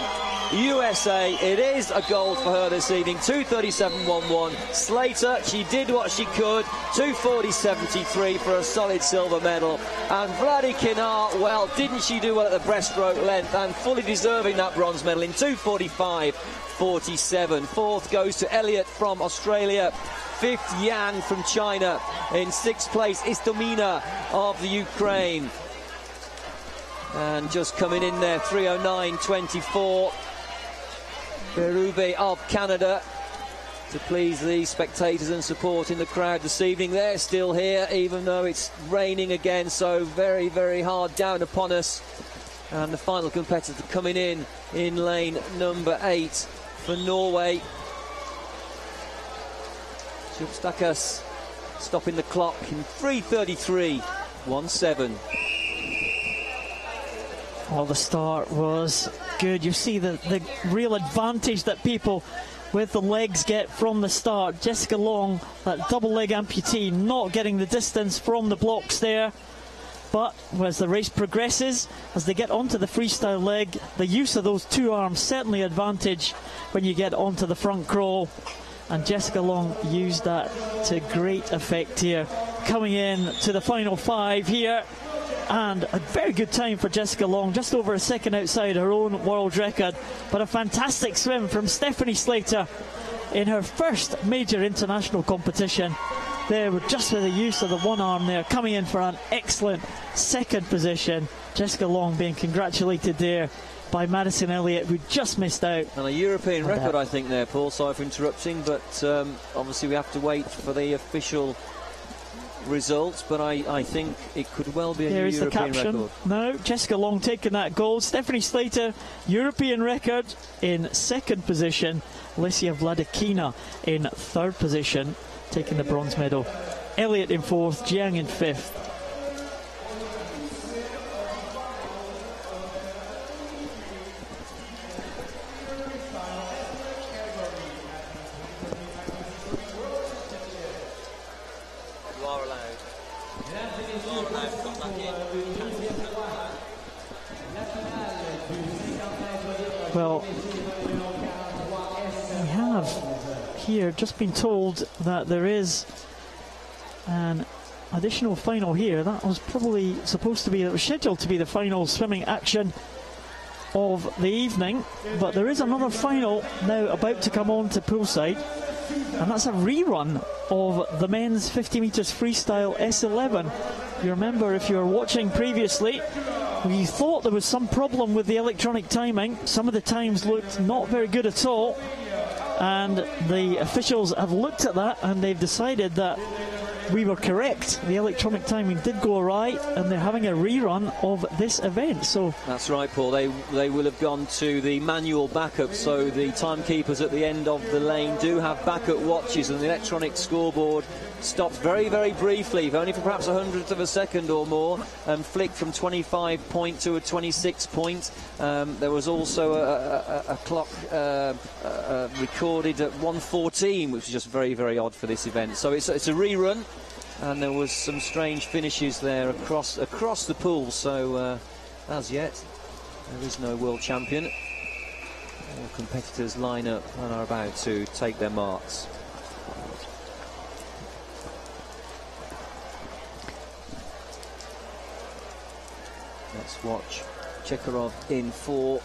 Speaker 5: USA. It is a gold for her this evening. 2:37.11. Slater, she did what she could. 2:40.73 for a solid silver medal. And Vladikina, well, didn't she do well at the breaststroke length, and fully deserving that bronze medal in 2:45.47. Fourth goes to Elliott from Australia. Fifth, Yang from China. In sixth place, Istomina of the Ukraine. And just coming in there, 3:09.24. Berube of Canada, to please the spectators and support in the crowd this evening. They're still here, even though it's raining again, so very, very hard down upon us. And the final competitor coming in lane number 8 for Norway. Substakas stopping the clock in 3:33.17.
Speaker 4: Well, the start was good. You see the real advantage that people with the legs get from the start. Jessica Long, that double leg amputee, not getting the distance from the blocks there. But as the race progresses, as they get onto the freestyle leg, the use of those two arms certainly advantage when you get onto the front crawl. And Jessica Long used that to great effect here. Coming in to the final 5 here. And a very good time for Jessica Long, just over a second outside her own world record. But a fantastic swim from Stephanie Slater in her first major international competition. There, just with the use of the one arm there, coming in for an excellent second position. Jessica Long being congratulated there by Madison Elliott, who just missed out.
Speaker 5: And a European record, I think, there, Paul. Sorry for interrupting, but obviously we have to wait for the official results, but I think it could well be a
Speaker 4: There
Speaker 5: new
Speaker 4: is
Speaker 5: European
Speaker 4: the caption.
Speaker 5: record.
Speaker 4: No, Jessica Long taking that gold. Stephanie Slater, European record in second position. Alicia Vladikina in third position, taking the bronze medal. Elliott in fourth, Jiang in fifth. We have here just been told that there is an additional final here. That was probably supposed to be, it was scheduled to be the final swimming action of the evening, but there is another final now about to come on to poolside, and that's a rerun of the men's 50 metres freestyle S11. You remember, if you were watching previously, we thought there was some problem with the electronic timing. Some of the times looked not very good at all, and the officials have looked at that and they've decided that we were correct. The electronic timing did go awry, and they're having a rerun of this event. So
Speaker 5: that's right, Paul. They will have gone to the manual backup, so the timekeepers at the end of the lane do have backup watches, and the electronic scoreboard stops very, very briefly, only for perhaps 100th of a second or more, and flicked from 25 point to a 26 point. There was also a clock recorded at 1:14, which is just very, very odd for this event. So it's a rerun, and there was some strange finishes there across the pool. So as yet, there is no world champion. All competitors line up and are about to take their marks. Let's watch Chekarov in 4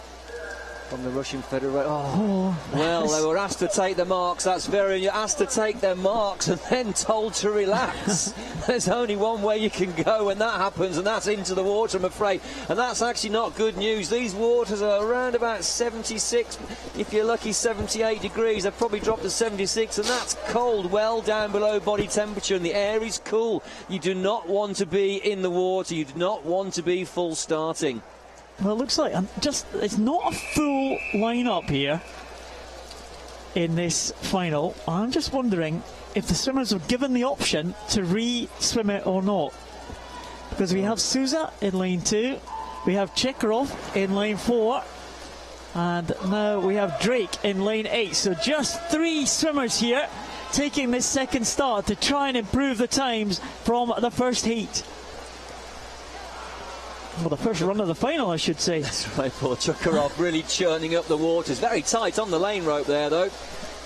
Speaker 5: from the Russian Federation. Oh, well, they were asked to take the marks. That's very, you're asked to take their marks and then told to relax. There's only one way you can go when that happens, and that's into the water, I'm afraid. And that's actually not good news. These waters are around about 76, if you're lucky 78 degrees. They've probably dropped to 76, and that's cold, well down below body temperature, and the air is cool. You do not want to be in the water. You do not want to be full starting.
Speaker 4: Well, it looks like it's not a full lineup here in this final. I'm just wondering if the swimmers were given the option to re-swim it or not. Because we have Souza in lane 2, we have Chekarov in lane 4, and now we have Drake in lane 8. So just 3 swimmers here taking this second start to try and improve the times from the first heat. Well, the first run of the final, I should say.
Speaker 5: That's right, Paul. Chekarov really churning up the waters. Very tight on the lane rope there, though.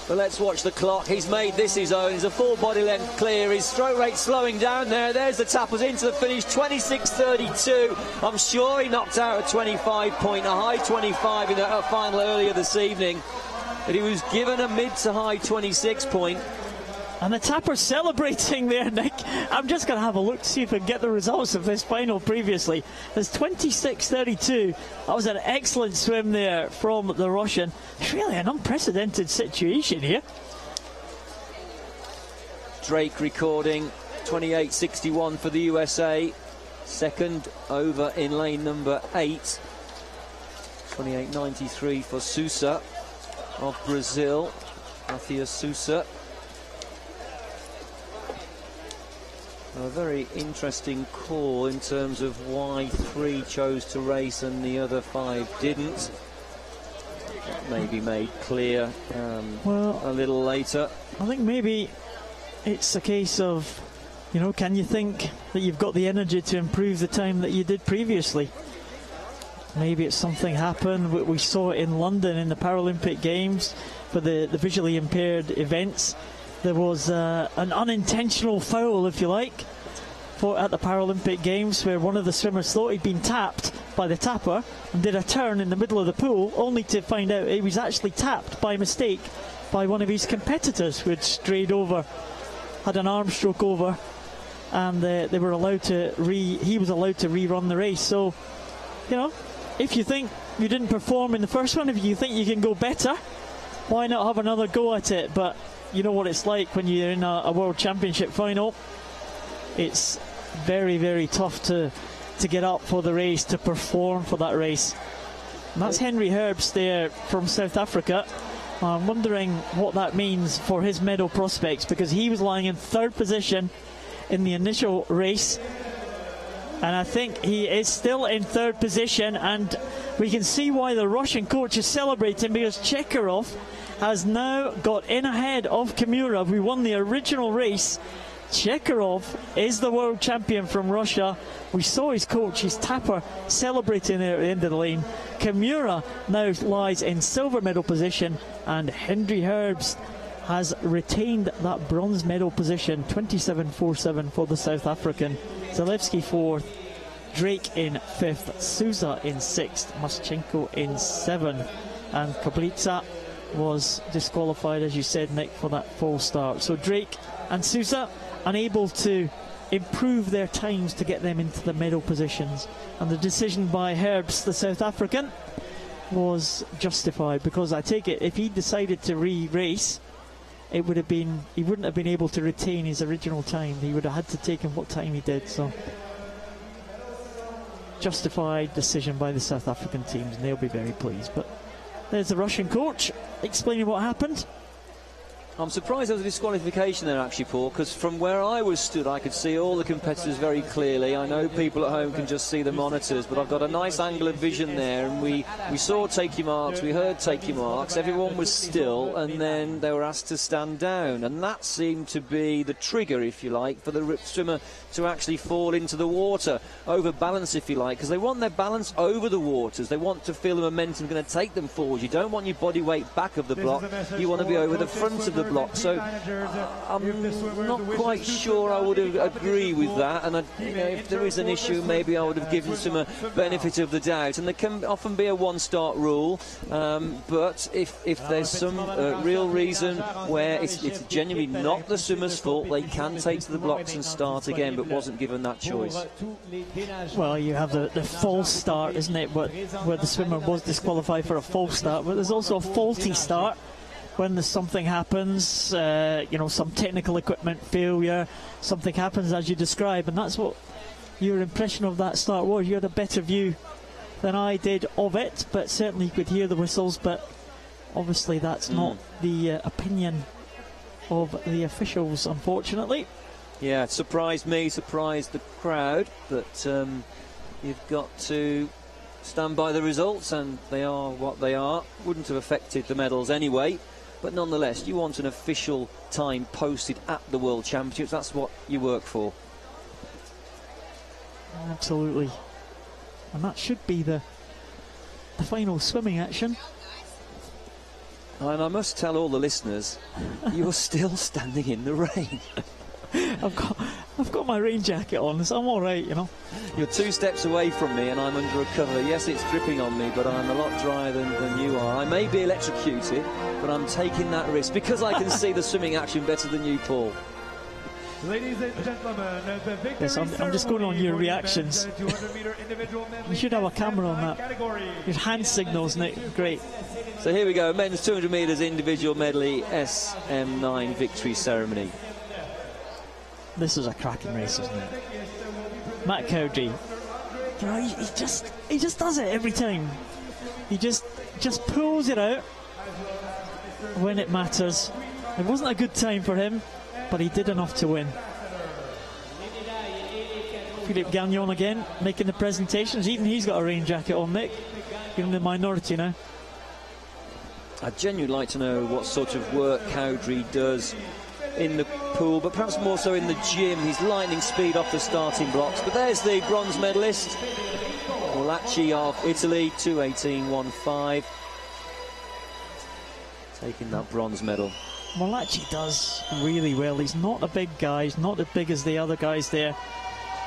Speaker 5: But let's watch the clock. He's made this his own. He's a full body length clear. His stroke rate slowing down there. There's the tappers into the finish. 26.32. I'm sure he knocked out a 25 point, a high 25 in a final earlier this evening. But he was given a mid to high 26 point.
Speaker 4: And the tapper's celebrating there, Nick. I'm just going to have a look to see if I can get the results of this final previously. There's 26.32. That was an excellent swim there from the Russian. It's really an unprecedented situation here.
Speaker 5: Drake recording 28.61 for the USA. Second over in lane number 8. 28.93 for Sousa of Brazil. Matheus Sousa. A very interesting call in terms of why 3 chose to race and the other 5 didn't. That may be made clear well, a little later.
Speaker 4: I think maybe it's a case of, you know, can you think that you've got the energy to improve the time that you did previously? Maybe it's something happened. We saw it in London in the Paralympic Games for the visually impaired events. There was an unintentional foul, if you like, at the Paralympic Games, where one of the swimmers thought he'd been tapped by the tapper and did a turn in the middle of the pool, only to find out he was actually tapped by mistake by one of his competitors who had strayed over, had an arm stroke over, and they were allowed to he was allowed to rerun the race. So, you know, if you think you didn't perform in the first one, if you think you can go better, why not have another go at it? But you know what it's like when you're in a World Championship final. It's very, very tough to get up for the race, to perform for that race. And that's Henry Herbst there from South Africa. I'm wondering what that means for his medal prospects, because he was lying in 3rd position in the initial race, and I think he is still in 3rd position, and we can see why the Russian coach is celebrating, because Chekarov has now got in ahead of Kimura, who won the original race Chekarov is the world champion from Russia. We saw his coach, his tapper, celebrating there at the end of the lane. Kimura now lies in silver medal position, and Henry Herbst has retained that bronze medal position, 27.47 for the South African. Zalewski 4th, Drake in 5th, Souza in 6th, Maschenko in 7th, and Kablica was disqualified, as you said, Nick, for that false start. So Drake and Souza unable to improve their times to get them into the medal positions, and the decision by Herbst, the South African, was justified, because I take it if he decided to re-race, it would have been, he wouldn't have been able to retain his original time. He would have had to take him what time he did. So justified decision by the South African teams, and they'll be very pleased. But there's the Russian coach explaining what happened.
Speaker 5: I'm surprised there was a disqualification there, actually, Paul, because from where I was stood, I could see all the competitors very clearly. I know people at home can just see the monitors, but I've got a nice angle of vision there, and we saw take your marks, we heard take your marks, everyone was still, and then they were asked to stand down, and that seemed to be the trigger, if you like, for the swimmer to actually fall into the water, overbalance, if you like, because they want their balance over the waters. They want to feel the momentum going to take them forward. You don't want your body weight back of the block, you want to be over the front of the block. So I'm not quite sure I would agree with that, and if there is an issue, maybe I would have given some benefit of the doubt. And there can often be a one-start rule, but if there's some real reason where it's genuinely not the swimmer's fault, they can take to the blocks and start again, but wasn't given that choice.
Speaker 4: Well, you have the false start, isn't it, where the swimmer was disqualified for a false start, but there's also a faulty start when there's something happens, you know, some technical equipment failure, something happens as you describe, and that's what your impression of that start was. You had a better view than I did of it, but certainly you could hear the whistles, but obviously that's not the opinion of the officials, unfortunately.
Speaker 5: Yeah, it surprised me, surprised the crowd, but you've got to stand by the results, and they are what they are. Wouldn't have affected the medals anyway, but nonetheless, you want an official time posted at the World Championships. That's what you work for.
Speaker 4: Absolutely. And that should be the final swimming action.
Speaker 5: And I must tell all the listeners, you're still standing in the rain.
Speaker 4: I've got my rain jacket on, so I'm all right, you know.
Speaker 5: You're 2 steps away from me, and I'm under a cover. Yes, it's dripping on me, but I'm a lot drier than you are. I may be electrocuted, but I'm taking that risk because I can see the swimming action better than you, Paul.
Speaker 1: Ladies and gentlemen, the victory
Speaker 4: Yes, I'm just going on your reactions. You should have a camera on that. Your hand signals, Nick. Great.
Speaker 5: So here we go, men's 200 metres individual medley SM9 victory ceremony.
Speaker 4: This is a cracking race, isn't it? Matt Cowdrey, you know, he just does it every time. He just pulls it out when it matters. It wasn't a good time for him, but he did enough to win. Philippe Gagnon again, making the presentations. Even he's got a rain jacket on, Nick. You're in the minority now.
Speaker 5: I'd genuinely like to know what sort of work Cowdrey does in the pool, but perhaps more so in the gym. He's lightning speed off the starting blocks. But there's the bronze medalist, Molacci of Italy, 2:18.15, taking that bronze medal.
Speaker 4: Molacci does really well. He's not a big guy. He's not as big as the other guys there.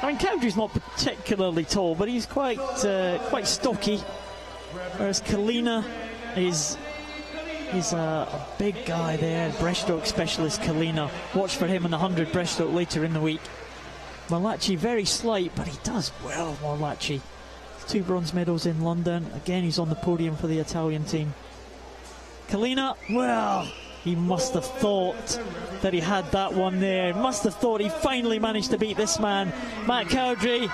Speaker 4: I mean, Cowdrey's not particularly tall, but he's quite stocky. Whereas Kalina is a big guy there. Breaststroke specialist Kalina. Watch for him in the 100 breaststroke later in the week. Molacci very slight, but he does well, Molacci. 2 bronze medals in London. Again, he's on the podium for the Italian team. Kalina, well, he must have thought that he had that one there. Must have thought he finally managed to beat this man. Matt Cowdrey,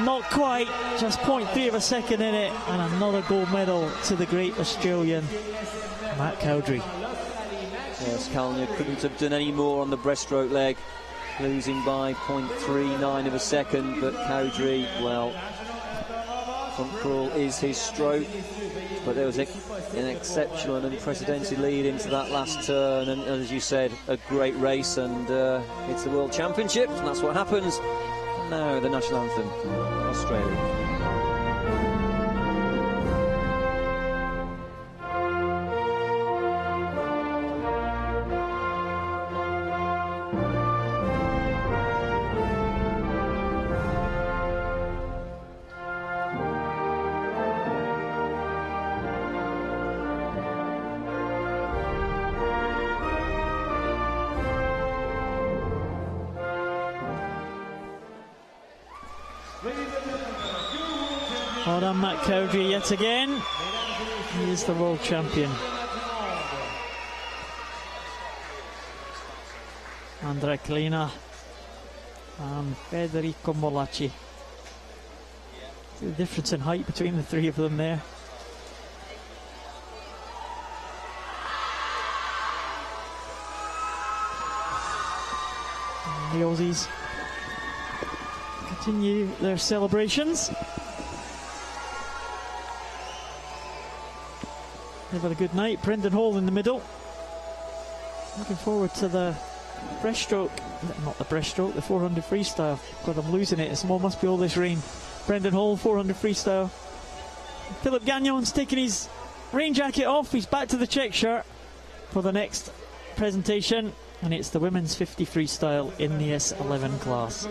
Speaker 4: not quite, just 0.3 of a second in it, and another gold medal to the great Australian Matt Cowdrey.
Speaker 5: Yes, Kalina couldn't have done any more on the breaststroke leg, losing by 0.39 of a second, but Cowdrey, well, front crawl is his stroke. but there was an exceptional and unprecedented lead into that last turn, and as you said, a great race, and it's the World Championships, and that's what happens. And now the national anthem, Australia.
Speaker 4: Well done, Matt Cowdrey, yet again. He is the world champion. Andrea Kleina and Federico Molacci. The difference in height between the three of them there. And the Aussies continue their celebrations. They've had a good night. Brendan Hall in the middle. Looking forward to the breaststroke. Not the breaststroke, the 400 freestyle. God, I'm losing it. It must be all this rain. Brendan Hall, 400 freestyle. Philip Gagnon's taking his rain jacket off. He's back to the check shirt for the next presentation. And it's the women's 50 freestyle in the S11 class.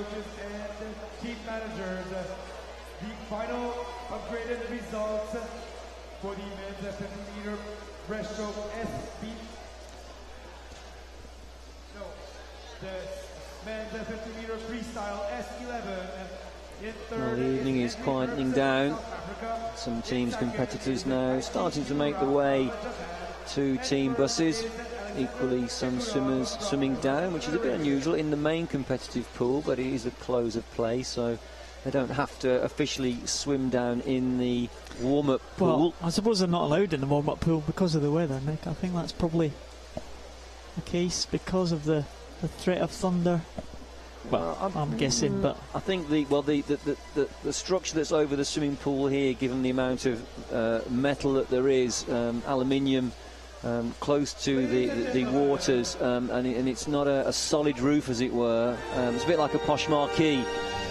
Speaker 1: Team managers, the final upgraded results for the men's 50-meter breaststroke SB. No, the men's 50-meter freestyle S11.
Speaker 5: Well, the evening is quietening down. Some teams' competitors now starting to make the way to team buses. Equally, some swimmers swimming down, which is a bit unusual in the main competitive pool, but it is a close of play, so they don't have to officially swim down in the warm-up pool.
Speaker 4: Well, I suppose they're not allowed in the warm-up pool because of the weather, Nick. I think that's probably the case because of the threat of thunder. Well, I'm guessing, but
Speaker 5: I think the structure that's over the swimming pool here, given the amount of metal that there is, aluminium, close to the waters, and it's not a solid roof, as it were. It's a bit like a posh marquee.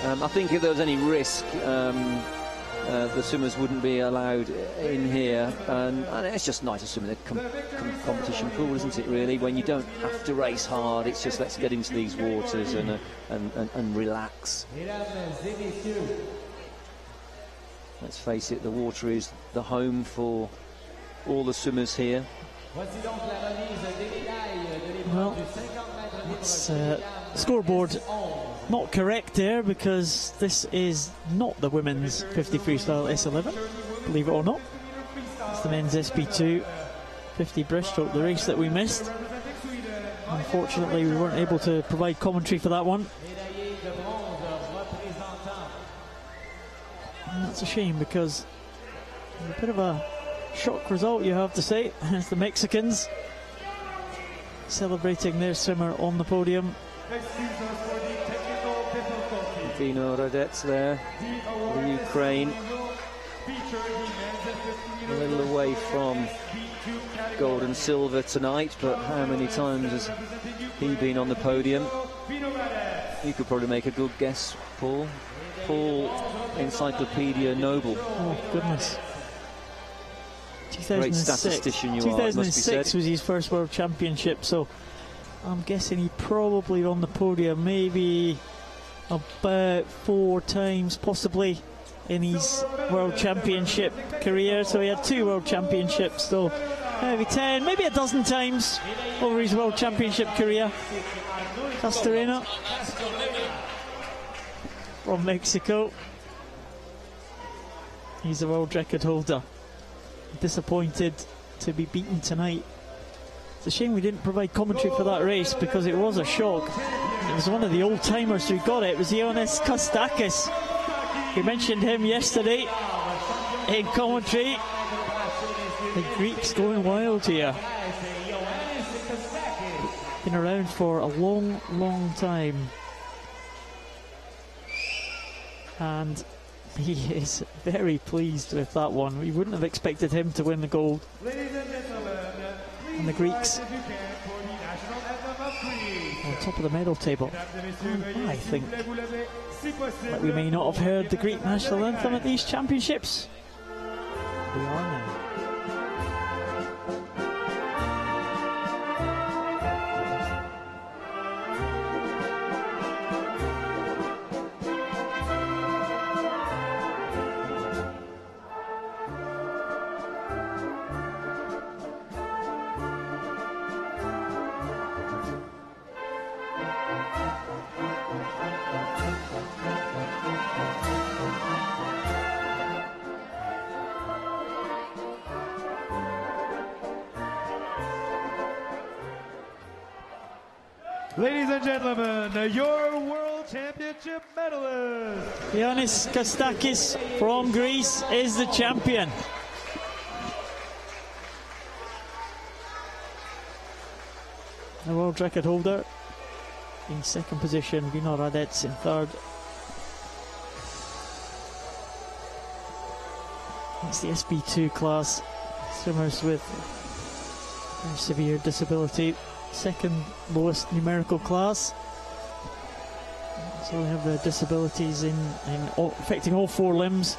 Speaker 5: I think if there was any risk, the swimmers wouldn't be allowed in here, and it's just nice to swim in a competition pool, isn't it, really, when you don't have to race hard. It's just, let's get into these waters and relax. Let's face it, the water is the home for all the swimmers here.
Speaker 4: Well, it's scoreboard not correct there, because this is not the women's 50 freestyle S11, believe it or not. It's the men's SB2 50 breaststroke, the race that we missed. Unfortunately, we weren't able to provide commentary for that one. And that's a shame, because a bit of a shock result, you have to say, as the Mexicans celebrating their swimmer on the podium.
Speaker 5: Dino Radetz there, the Ukraine, a little away from gold and silver tonight, but how many times has he been on the podium? You could probably make a good guess, Paul. Paul Encyclopedia Noble.
Speaker 4: Oh, goodness.
Speaker 5: Great statistician you are, it must be said.
Speaker 4: 2006 was his first World Championship, so I'm guessing he probably on the podium maybe about 4 times possibly in his World Championship career. So he had 2 World Championships, so maybe 10, maybe a dozen times over his World Championship career. Castorena from Mexico. He's a world record holder. Disappointed to be beaten tonight. It's a shame we didn't provide commentary for that race, because it was a shock. It was one of the old-timers who got it. It was Ioannis Kostakis. We mentioned him yesterday in commentary. The Greeks going wild here. Been around for a long, long time. And He is very pleased with that one. We wouldn't have expected him to win the gold. And the Greeks on top of the medal table. I think that we may not have heard the Greek national anthem at these championships. We are now.
Speaker 1: Ladies and gentlemen, your World Championship medalist,
Speaker 4: Ioannis Kostakis from Greece is the champion. The world record holder in second position, Vino Radets in third. It's the SB2 class, swimmers with very severe disability. Second lowest numerical class, so they have the disabilities affecting all four limbs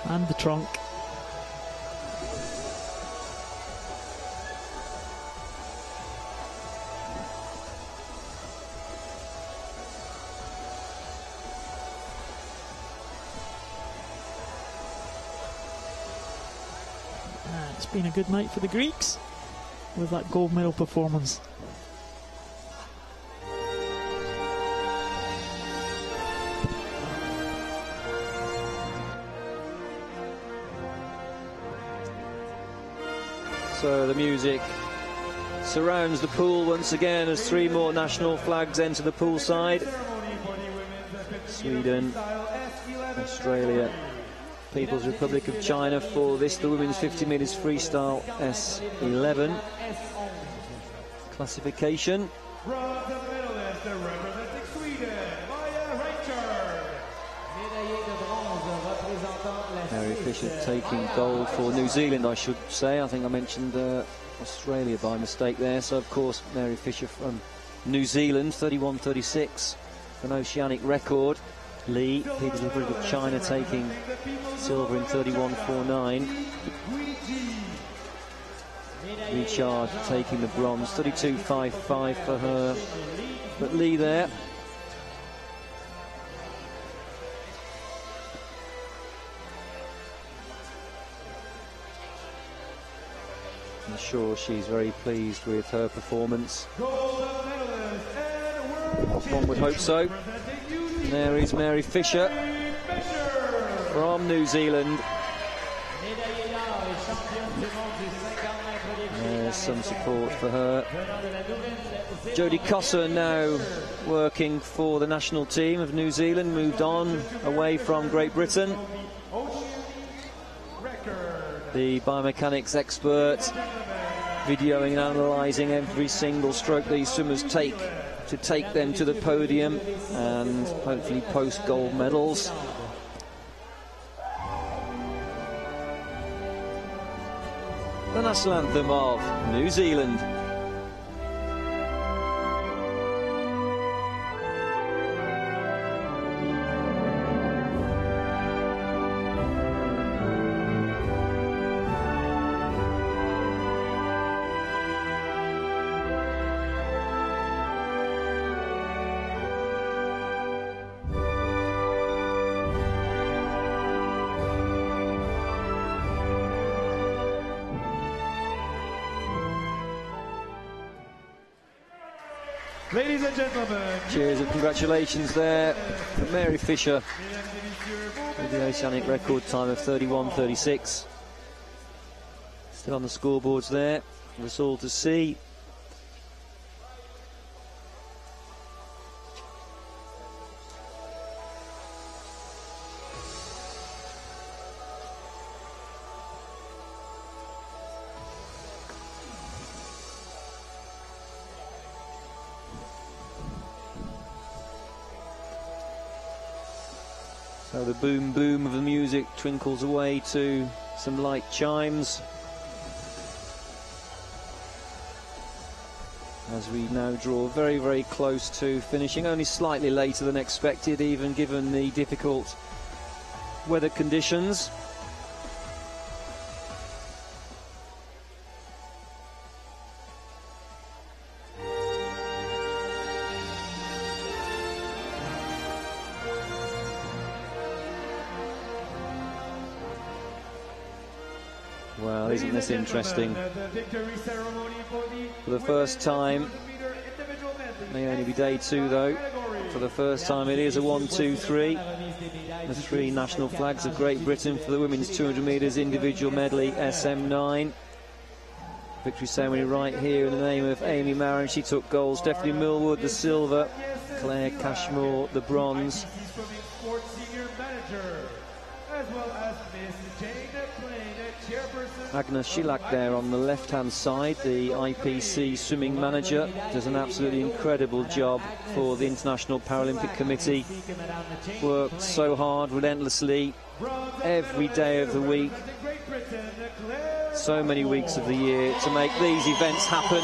Speaker 4: and the trunk. It's been a good night for the Greeks with that gold medal performance.
Speaker 5: So the music surrounds the pool once again as three more national flags enter the pool side. Sweden, Australia, People's Republic of China for this, the women's 50 metres freestyle S11 classification. Mary Fisher taking gold for New Zealand, I should say. I think I mentioned Australia by mistake there. So, of course, Mary Fisher from New Zealand, 31.36, an oceanic record. Lee, People's Republic of China, taking silver in 31.49. Richard taking the bronze, 32.55 for her. But Lee there. I'm sure she's very pleased with her performance. One would hope so. There is Mary Fisher from New Zealand. There's some support for her. Jodie Cossar now working for the national team of New Zealand, moved on away from Great Britain. The biomechanics expert videoing and analysing every single stroke these swimmers take to take them to the podium and hopefully post gold medals. The national anthem of New Zealand.
Speaker 1: Ladies and gentlemen,
Speaker 5: cheers and congratulations there for Mary Fisher with the oceanic record time of 31.36. Still on the scoreboards there for us all to see. So the boom boom of the music twinkles away to some light chimes as we now draw very, very close to finishing, only slightly later than expected, even given the difficult weather conditions. Well, isn't this interesting? For the first time, may only be day 2 though, for the first time it is a 1, 2, 3. The 3 national flags of Great Britain for the women's 200 metres individual medley SM9. Victory ceremony right here in the name of Amy Marin. She took gold. Stephanie Millwood the silver, Claire Cashmore the bronze. Agnes Schilak there on the left-hand side, the IPC swimming manager, does an absolutely incredible job for the International Paralympic Committee. Worked so hard, relentlessly, every day of the week, so many weeks of the year to make these events happen.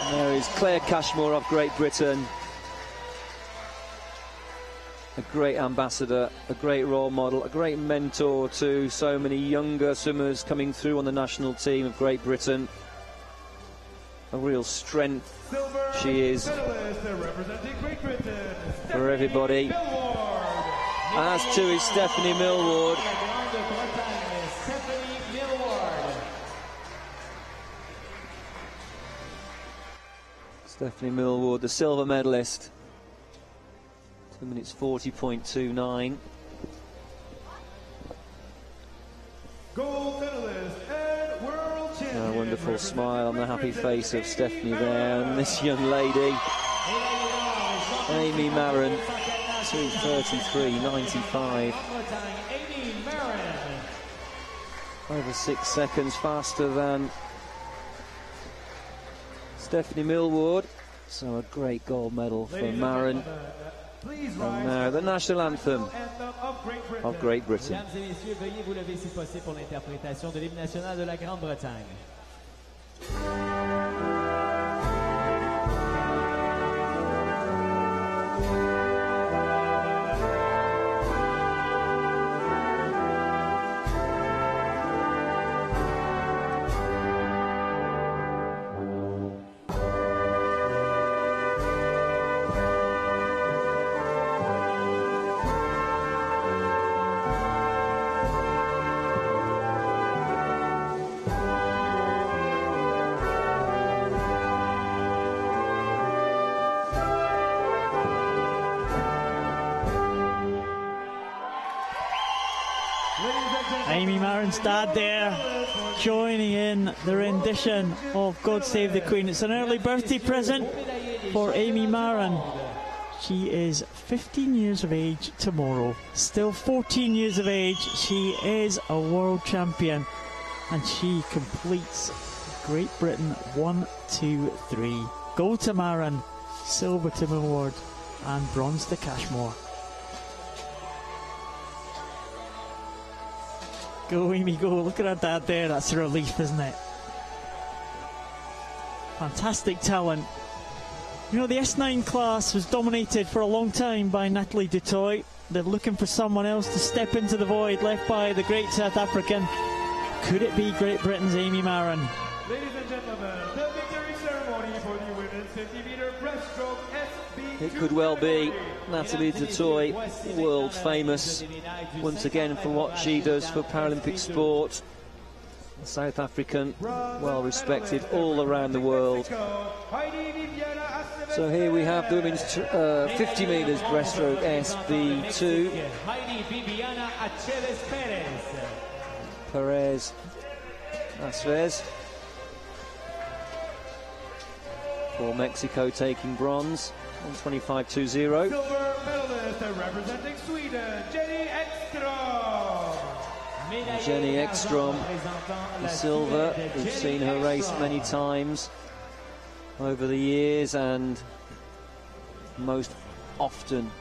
Speaker 5: And there is Claire Cashmore of Great Britain. A great ambassador, a great role model, a great mentor to so many younger swimmers coming through on the national team of Great Britain. A real strength she is for everybody. As too is Stephanie Millward. Stephanie Millward, the silver medalist. 2 minutes 40.29.
Speaker 1: Gold medalist and world champion.
Speaker 5: A wonderful smile on the happy face of Stephanie there, and this young lady, Amy Marin, 2:33.95. Over 6 seconds faster than Stephanie Millward. So a great gold medal for Marin. And now the national anthem of Great Britain.
Speaker 3: Mesdames et messieurs, veuillez vous lever si possible pour l'interprétation de l'hymne national de la Grande-Bretagne.
Speaker 4: Amy Marin's dad there joining in the rendition of God Save the Queen. It's an early birthday present for Amy Marin. She is 15 years of age tomorrow. Still 14 years of age. She is a world champion, and she completes Great Britain 1, 2, 3. Gold to Marin, silver to Millward, and bronze to Cashmore. Go, Amy, go. Look at her dad there. That's a relief, isn't it? Fantastic talent. You know, the S9 class was dominated for a long time by Natalie Dutoit. They're looking for someone else to step into the void left by the great South African. Could it be Great Britain's Amy Marin?
Speaker 1: Ladies and gentlemen, the victory ceremony for the women's 50-meter breaststroke SB13.
Speaker 5: It could well be Natalie Dutoit, world famous once again for what she does for Paralympic sport. South African, well respected all around the world. So here we have the women's 50 metres breaststroke SB2. Perez Asvez for Mexico taking bronze on 25.20.
Speaker 1: Silver medalist representing Sweden, Jenny Ekström.
Speaker 5: Jenny Ekström, the silver. We've seen her race many times over the years, and most often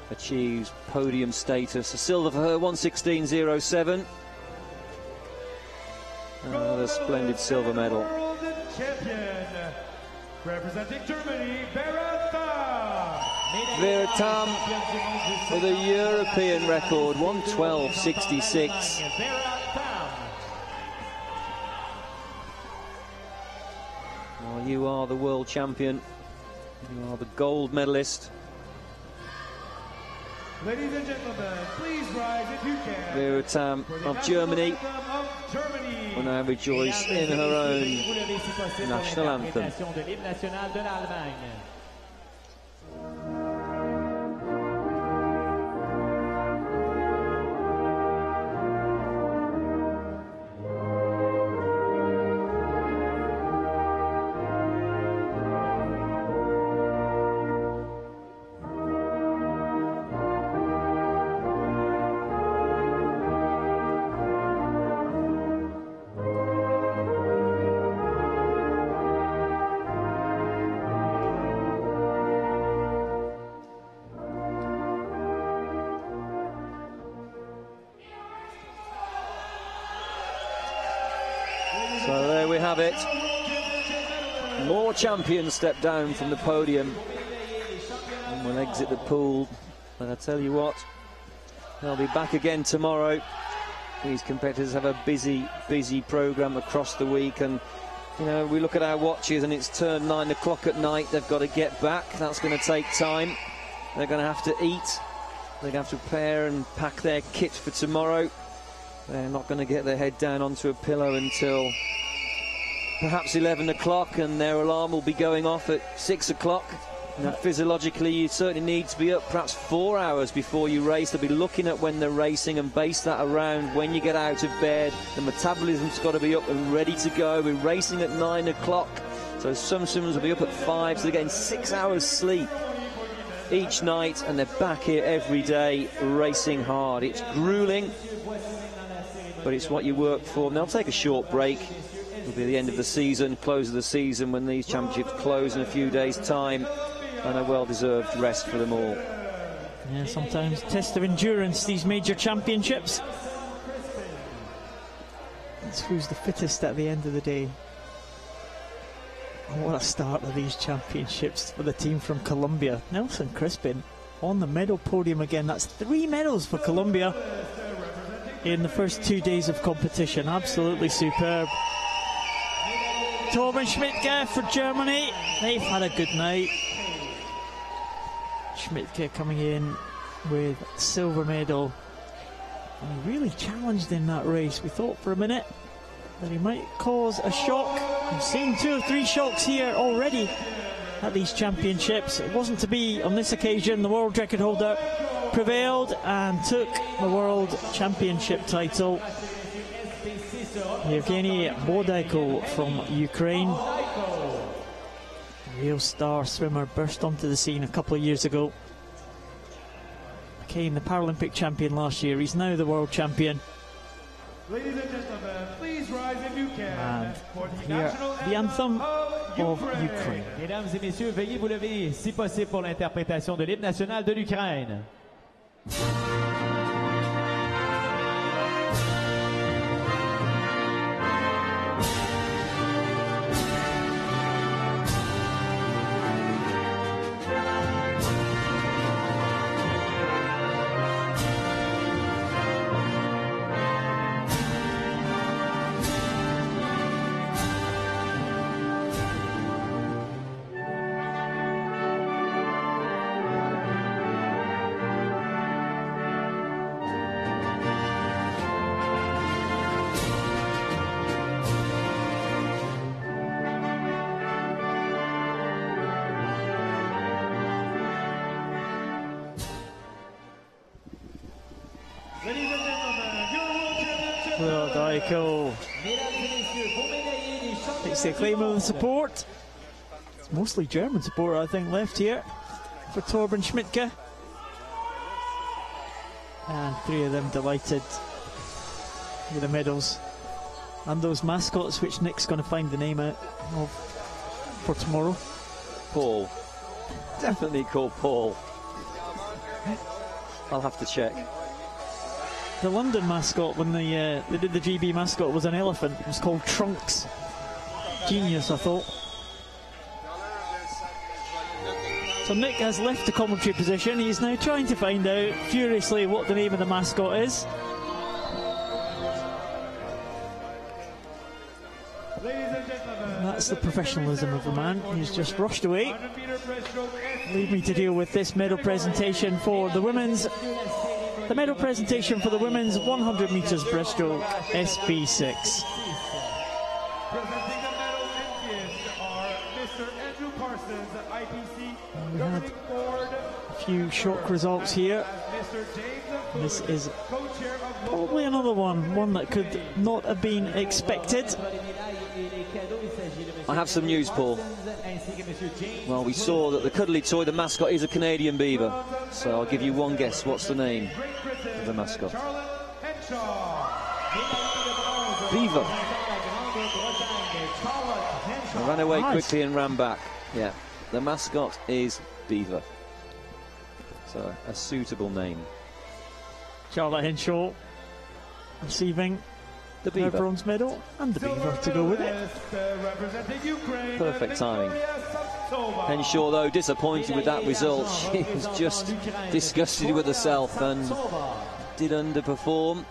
Speaker 5: achieves podium status. A silver for her, 1:16.07. Another splendid silver medal.
Speaker 1: World champion, representing Germany,
Speaker 5: Vera Tam with a European record, 1:12.66. Well, you are the world champion. You are the gold medalist.
Speaker 1: Ladies and gentlemen, please rise if you can.
Speaker 5: Vera Tam of Germany will now rejoice in her own national anthem. So there we have it. More champions step down from the podium and will exit the pool. But I tell you what, they'll be back again tomorrow. These competitors have a busy programme across the week, and you know, we look at our watches and it's turned 9 o'clock at night. They've got to get back. That's going to take time. They're going to have to eat. They're going to have to prepare and pack their kit for tomorrow. They're not going to get their head down onto a pillow until perhaps 11 o'clock, and their alarm will be going off at 6 o'clock. Now, physiologically, you certainly need to be up perhaps 4 hours before you race. They'll be looking at when they're racing and base that around when you get out of bed. The metabolism's got to be up and ready to go. We're racing at 9 o'clock, so some swimmers will be up at 5, so they're getting 6 hours sleep each night, and they're back here every day racing hard. It's grueling, but it's what you work for. And they'll take a short break. It'll be the end of the season, close of the season, when these championships close in a few days' time, and a well-deserved rest for them all.
Speaker 4: Yeah, sometimes test of endurance, these major championships. It's who's the fittest at the end of the day. And what a start of these championships for the team from Colombia. Nelson Crispin on the medal podium again. That's 3 medals for Colombia in the first 2 days of competition. Absolutely superb. Torben Schmidtke for Germany. They've had a good night. Schmidtke coming in with silver medal. And he really challenged in that race. We thought for a minute that he might cause a shock. We've seen 2 or 3 shocks here already at these championships. It wasn't to be on this occasion. The world record holder prevailed and took the world championship title. Yevgeny Bodaiko from Ukraine. A real star swimmer, burst onto the scene a couple of years ago. Became the Paralympic champion last year. He's now the world champion.
Speaker 1: Ladies and gentlemen, please rise if you can.
Speaker 4: And
Speaker 1: for the
Speaker 4: here,
Speaker 1: national
Speaker 4: the anthem of
Speaker 1: Ukraine.
Speaker 4: Ukraine.
Speaker 3: Mesdames et messieurs, veuillez vous lever si possible pour l'interprétation de l'hymne national de l'Ukraine.
Speaker 4: Bodaiko takes the acclaim of the support. It's mostly German support, I think, left here for Torben Schmidtke. And 3 of them delighted with the medals and those mascots, which Nick's going to find the name out of for tomorrow.
Speaker 5: Paul. Definitely called Paul. I'll have to check.
Speaker 4: The London mascot, when they did the GB mascot, was an elephant. It was called Trunks. Genius, I thought. So Nick has left the commentary position. He's now trying to find out furiously what the name of the mascot is. That's the professionalism of the man. He's just rushed away. Leave me to deal with this medal presentation for the women's. The medal presentation for the women's 100 metres breaststroke SB6.
Speaker 1: Presenting the medal and gifts are Mr. Andrew Parsons, IPC governing board.
Speaker 4: A few shock results here. This is probably another one that could not have been expected.
Speaker 5: I have some news, Paul. Well, we saw that the cuddly toy, the mascot, is a Canadian beaver. So I'll give you one guess. What's the name of the mascot? Beaver. I ran away quickly and ran back. Yeah, the mascot is Beaver. So a suitable name.
Speaker 4: Charlotte Henshaw receiving
Speaker 5: the
Speaker 4: her bronze medal and the beaver to go with it.
Speaker 5: Perfect timing. Henshaw, though, disappointed with that result. She was just disgusted with herself and did underperform.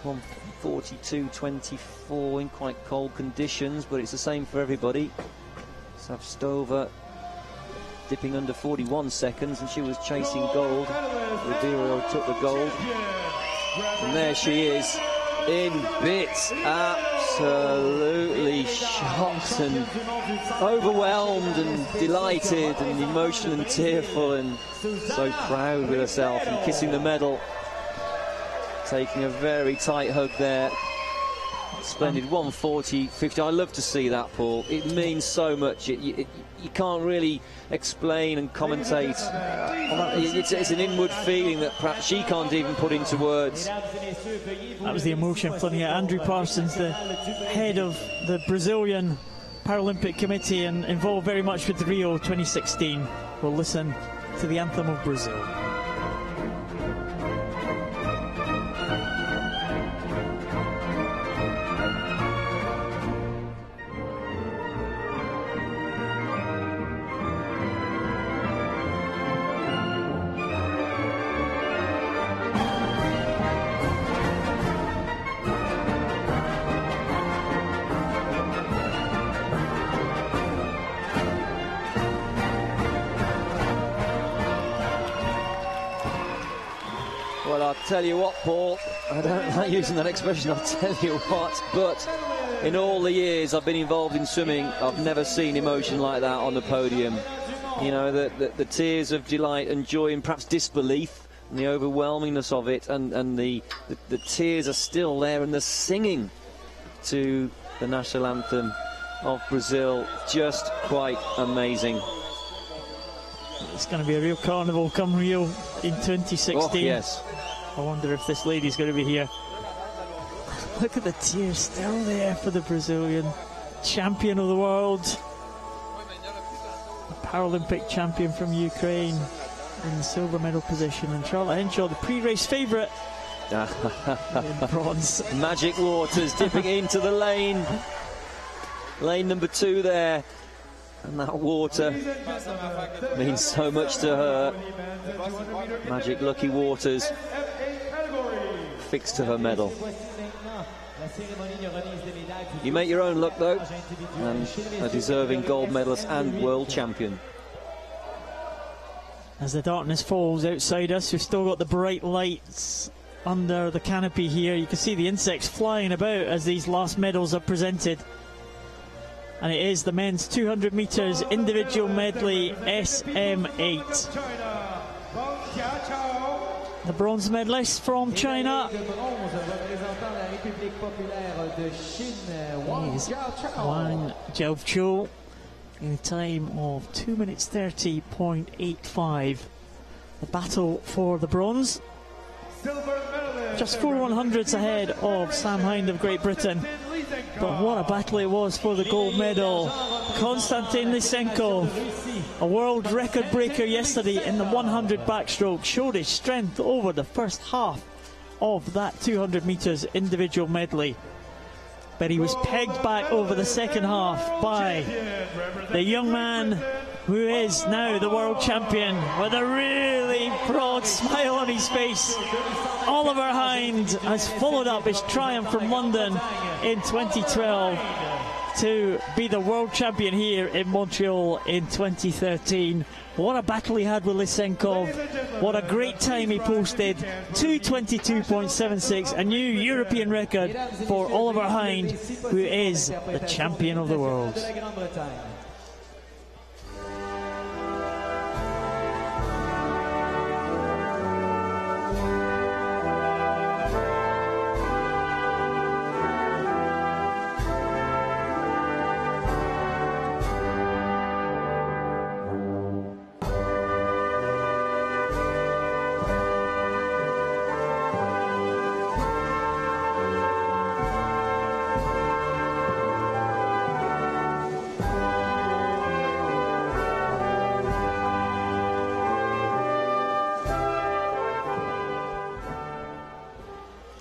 Speaker 5: 1:42.24 in quite cold conditions, but it's the same for everybody. Savstova dipping under 41 seconds, and she was chasing gold. Ribeiro took the gold. And there she is, in bits, absolutely shocked and overwhelmed and delighted and emotional and tearful and so proud with herself and kissing the medal. Taking a very tight hug there. Splendid 1:40.50. I love to see that, Paul. It means so much. You can't really explain and commentate. It's an inward feeling that perhaps she can't even put into words.
Speaker 4: That was the emotion flooding out. Andrew Parsons, the head of the Brazilian Paralympic Committee and involved very much with Rio 2016. We'll listen to the anthem of Brazil.
Speaker 5: Tell you what, Paul, I don't like using that expression, I'll tell you what, but in all the years I've been involved in swimming, I've never seen emotion like that on the podium. You know, the tears of delight and joy and perhaps disbelief and the overwhelmingness of it, and the tears are still there, and the singing to the national anthem of Brazil, just quite amazing.
Speaker 4: It's going to be a real carnival come Rio in 2016.
Speaker 5: Oh, yes.
Speaker 4: I wonder if this lady's going to be here. Look at the tears still there for the Brazilian champion of the world. The Paralympic champion from Ukraine in the silver medal position. And Charlotte Henshaw, the pre-race favourite, in bronze.
Speaker 5: Magic waters dipping into the lane. Lane number 2 there. And that water means so much to her. Magic lucky waters fixed to her medal. You make your own luck, though, and a deserving gold medalist and world champion.
Speaker 4: As the darkness falls outside us, we've still got the bright lights under the canopy here. You can see the insects flying about as these last medals are presented. And it is the men's 200 metres individual medley SM8. The bronze medalist from China is Wang Jiaochu in a time of 2 minutes 30.85. The battle for the bronze. Just 4 100ths ahead of Sam Hind of Great Britain. But what a battle it was for the gold medal. Konstantin Lysenkov, a world record breaker yesterday in the 100 backstroke, showed his strength over the first half of that 200 meters individual medley. But he was pegged back over the second half by the young man who is now the world champion with a really broad smile on his face. Oliver Hind has followed up his triumph from London in 2012 to be the world champion here in Montreal in 2013. What a battle he had with Lysenkov. What a great time he posted. 2:22.76, a new European record for Oliver Hind, who is the champion of the world.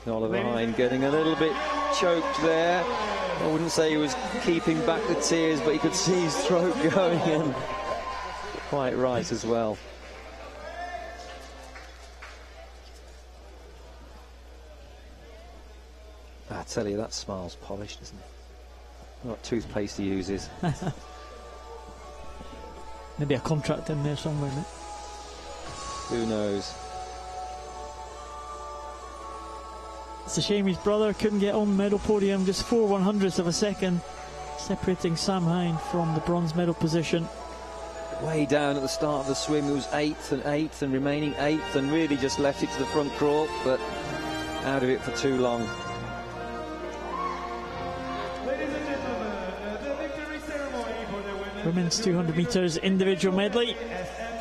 Speaker 5: Oliver Hind getting a little bit choked there. I wouldn't say he was keeping back the tears, but you could see his throat going in. Quite right as well. I tell you, that smile's polished, isn't it? What toothpaste he uses.
Speaker 4: Maybe a contract in there somewhere, mate.
Speaker 5: Who knows?
Speaker 4: It's a shame his brother couldn't get on the medal podium, just 4/100ths of a second, separating Sam Hind from the bronze medal position.
Speaker 5: Way down at the start of the swim, he was 8th and remaining 8th, and really just left it to the front crawl, but out of it for too long.
Speaker 1: Ladies and gentlemen, the victory ceremony for the
Speaker 4: Women's 200 metres individual medley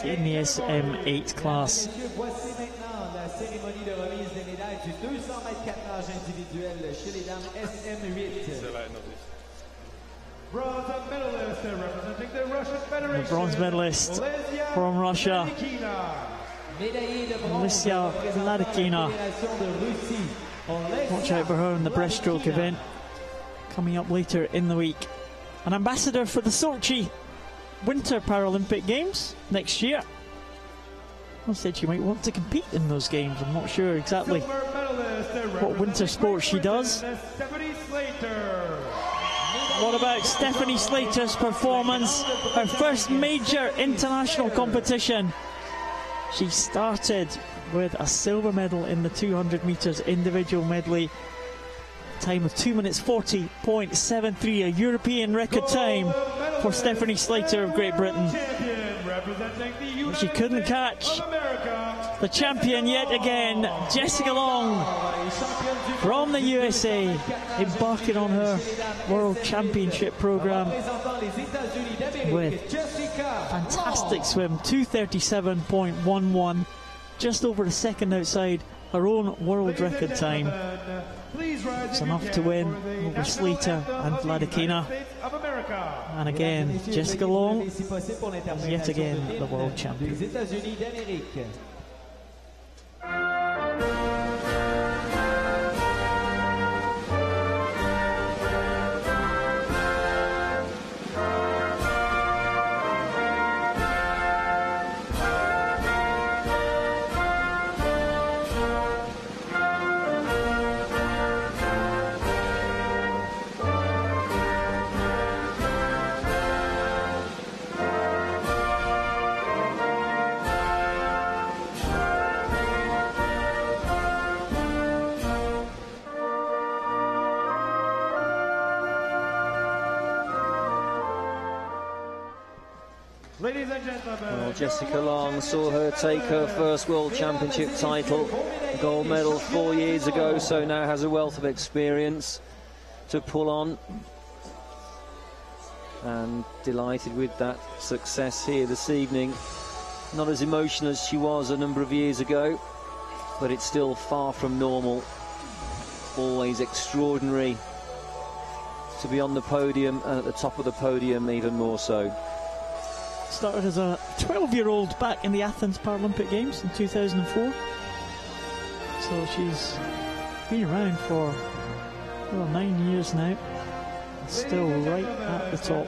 Speaker 4: in the SM8 class.
Speaker 2: Voici maintenant la cérémonie de remise des médailles du 200 mètres 4 nages individuel chez les dames SM8.
Speaker 1: Bronze medalist representing the Russian Federation.
Speaker 4: The bronze medalist from Russia, Olesya Vladikina. Watch out for her in the breaststroke event coming up later in the week. An ambassador for the Sochi Winter Paralympic Games next year. I said she might want to compete in those games. I'm not sure exactly what winter sports she does. What about Stephanie Slater's performance? Her first major international competition. She started with a silver medal in the 200 metres individual medley. Time of 2 minutes 40.73, a European record time for Stephanie Slater of Great Britain. But she couldn't catch the champion yet again, Jessica Long from the USA, embarking on her World Championship programme with fantastic swim, 2:37.11, just over a second outside her own world record time. It's enough to win over Slater and Vladikina. And again, Jessica Long is yet again the world champion.
Speaker 1: Ladies and gentlemen,
Speaker 5: well, Jessica Long saw her take her first World Championship title, gold medal 4 years ago, so now has a wealth of experience to pull on. And delighted with that success here this evening. Not as emotional as she was a number of years ago, but it's still far from normal. Always extraordinary to be on the podium, and at the top of the podium even more so.
Speaker 4: Started as a 12-year-old back in the Athens Paralympic Games in 2004. So she's been around for 9 years now. Still right at the top.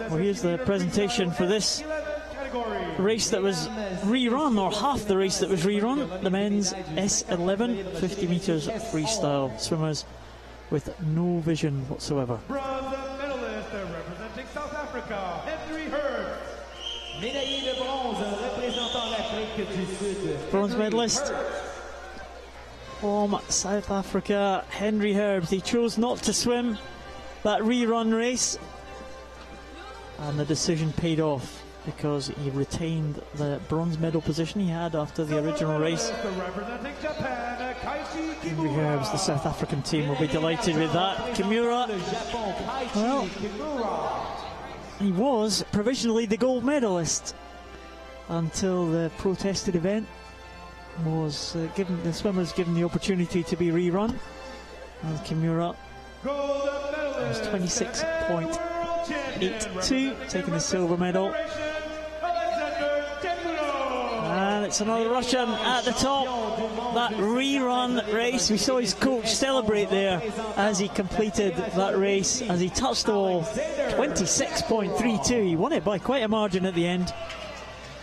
Speaker 4: Well, here's the presentation for this race that was rerun, or half the race that was rerun. The men's S11 50 metres freestyle swimmers with no vision whatsoever.
Speaker 1: Bronze medalist representing South Africa, Henry Herbst.
Speaker 2: Médaillé de bronze représentant l'Afrique du Sud.
Speaker 4: Bronze medalist from South Africa, Henry Herbst. He chose not to swim that rerun race, and the decision paid off because he retained the bronze medal position he had after the original race. Henry Herbst, the South African team, will be delighted with that. Kimura, well, he was provisionally the gold medalist until the protested event was given, the swimmers given the opportunity to be rerun, and Kimura was 26.82, taking the silver medal. And it's another Russian at the top. That rerun race, we saw his coach celebrate there as he completed that race, as he touched the wall. 26.32, he won it by quite a margin at the end.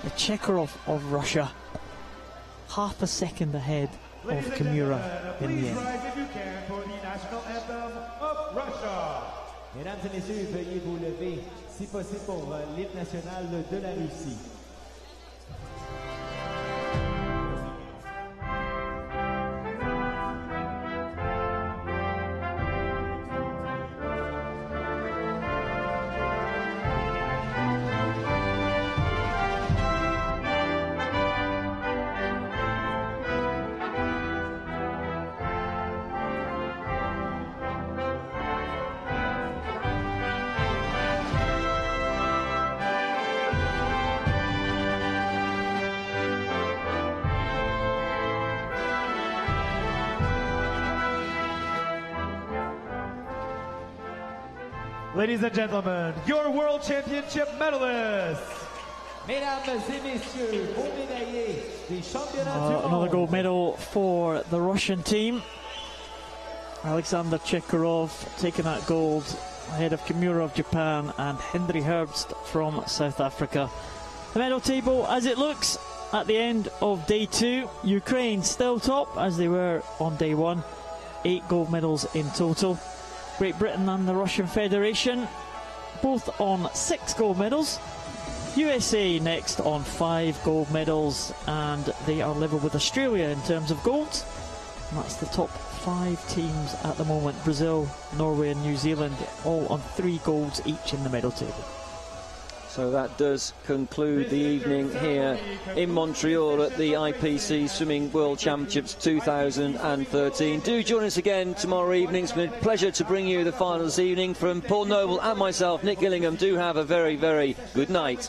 Speaker 4: The Chekarov of Russia, half a second ahead of Kimura in the end.
Speaker 2: Mesdames et messieurs, veuillez vous lever, si possible, pour l'hymne national de la Russie.
Speaker 1: Ladies and gentlemen, your World Championship medalists.
Speaker 2: Mesdames et messieurs, vos médaillés des championnats du monde.
Speaker 4: Another gold medal for the Russian team. Alexander Chekarov taking that gold ahead of Kimura of Japan and Henry Herbst from South Africa. The medal table as it looks at the end of day 2. Ukraine still top as they were on day 1. 8 gold medals in total. Great Britain and the Russian Federation both on 6 gold medals. USA next on 5 gold medals, and they are level with Australia in terms of golds. And that's the top 5 teams at the moment. Brazil, Norway and New Zealand all on 3 golds each in the medal table.
Speaker 5: So that does conclude the evening here in Montreal at the IPC Swimming World Championships 2013. Do join us again tomorrow evening. It's been a pleasure to bring you the final this evening. From Paul Noble and myself, Nick Gillingham, do have a very, very good night.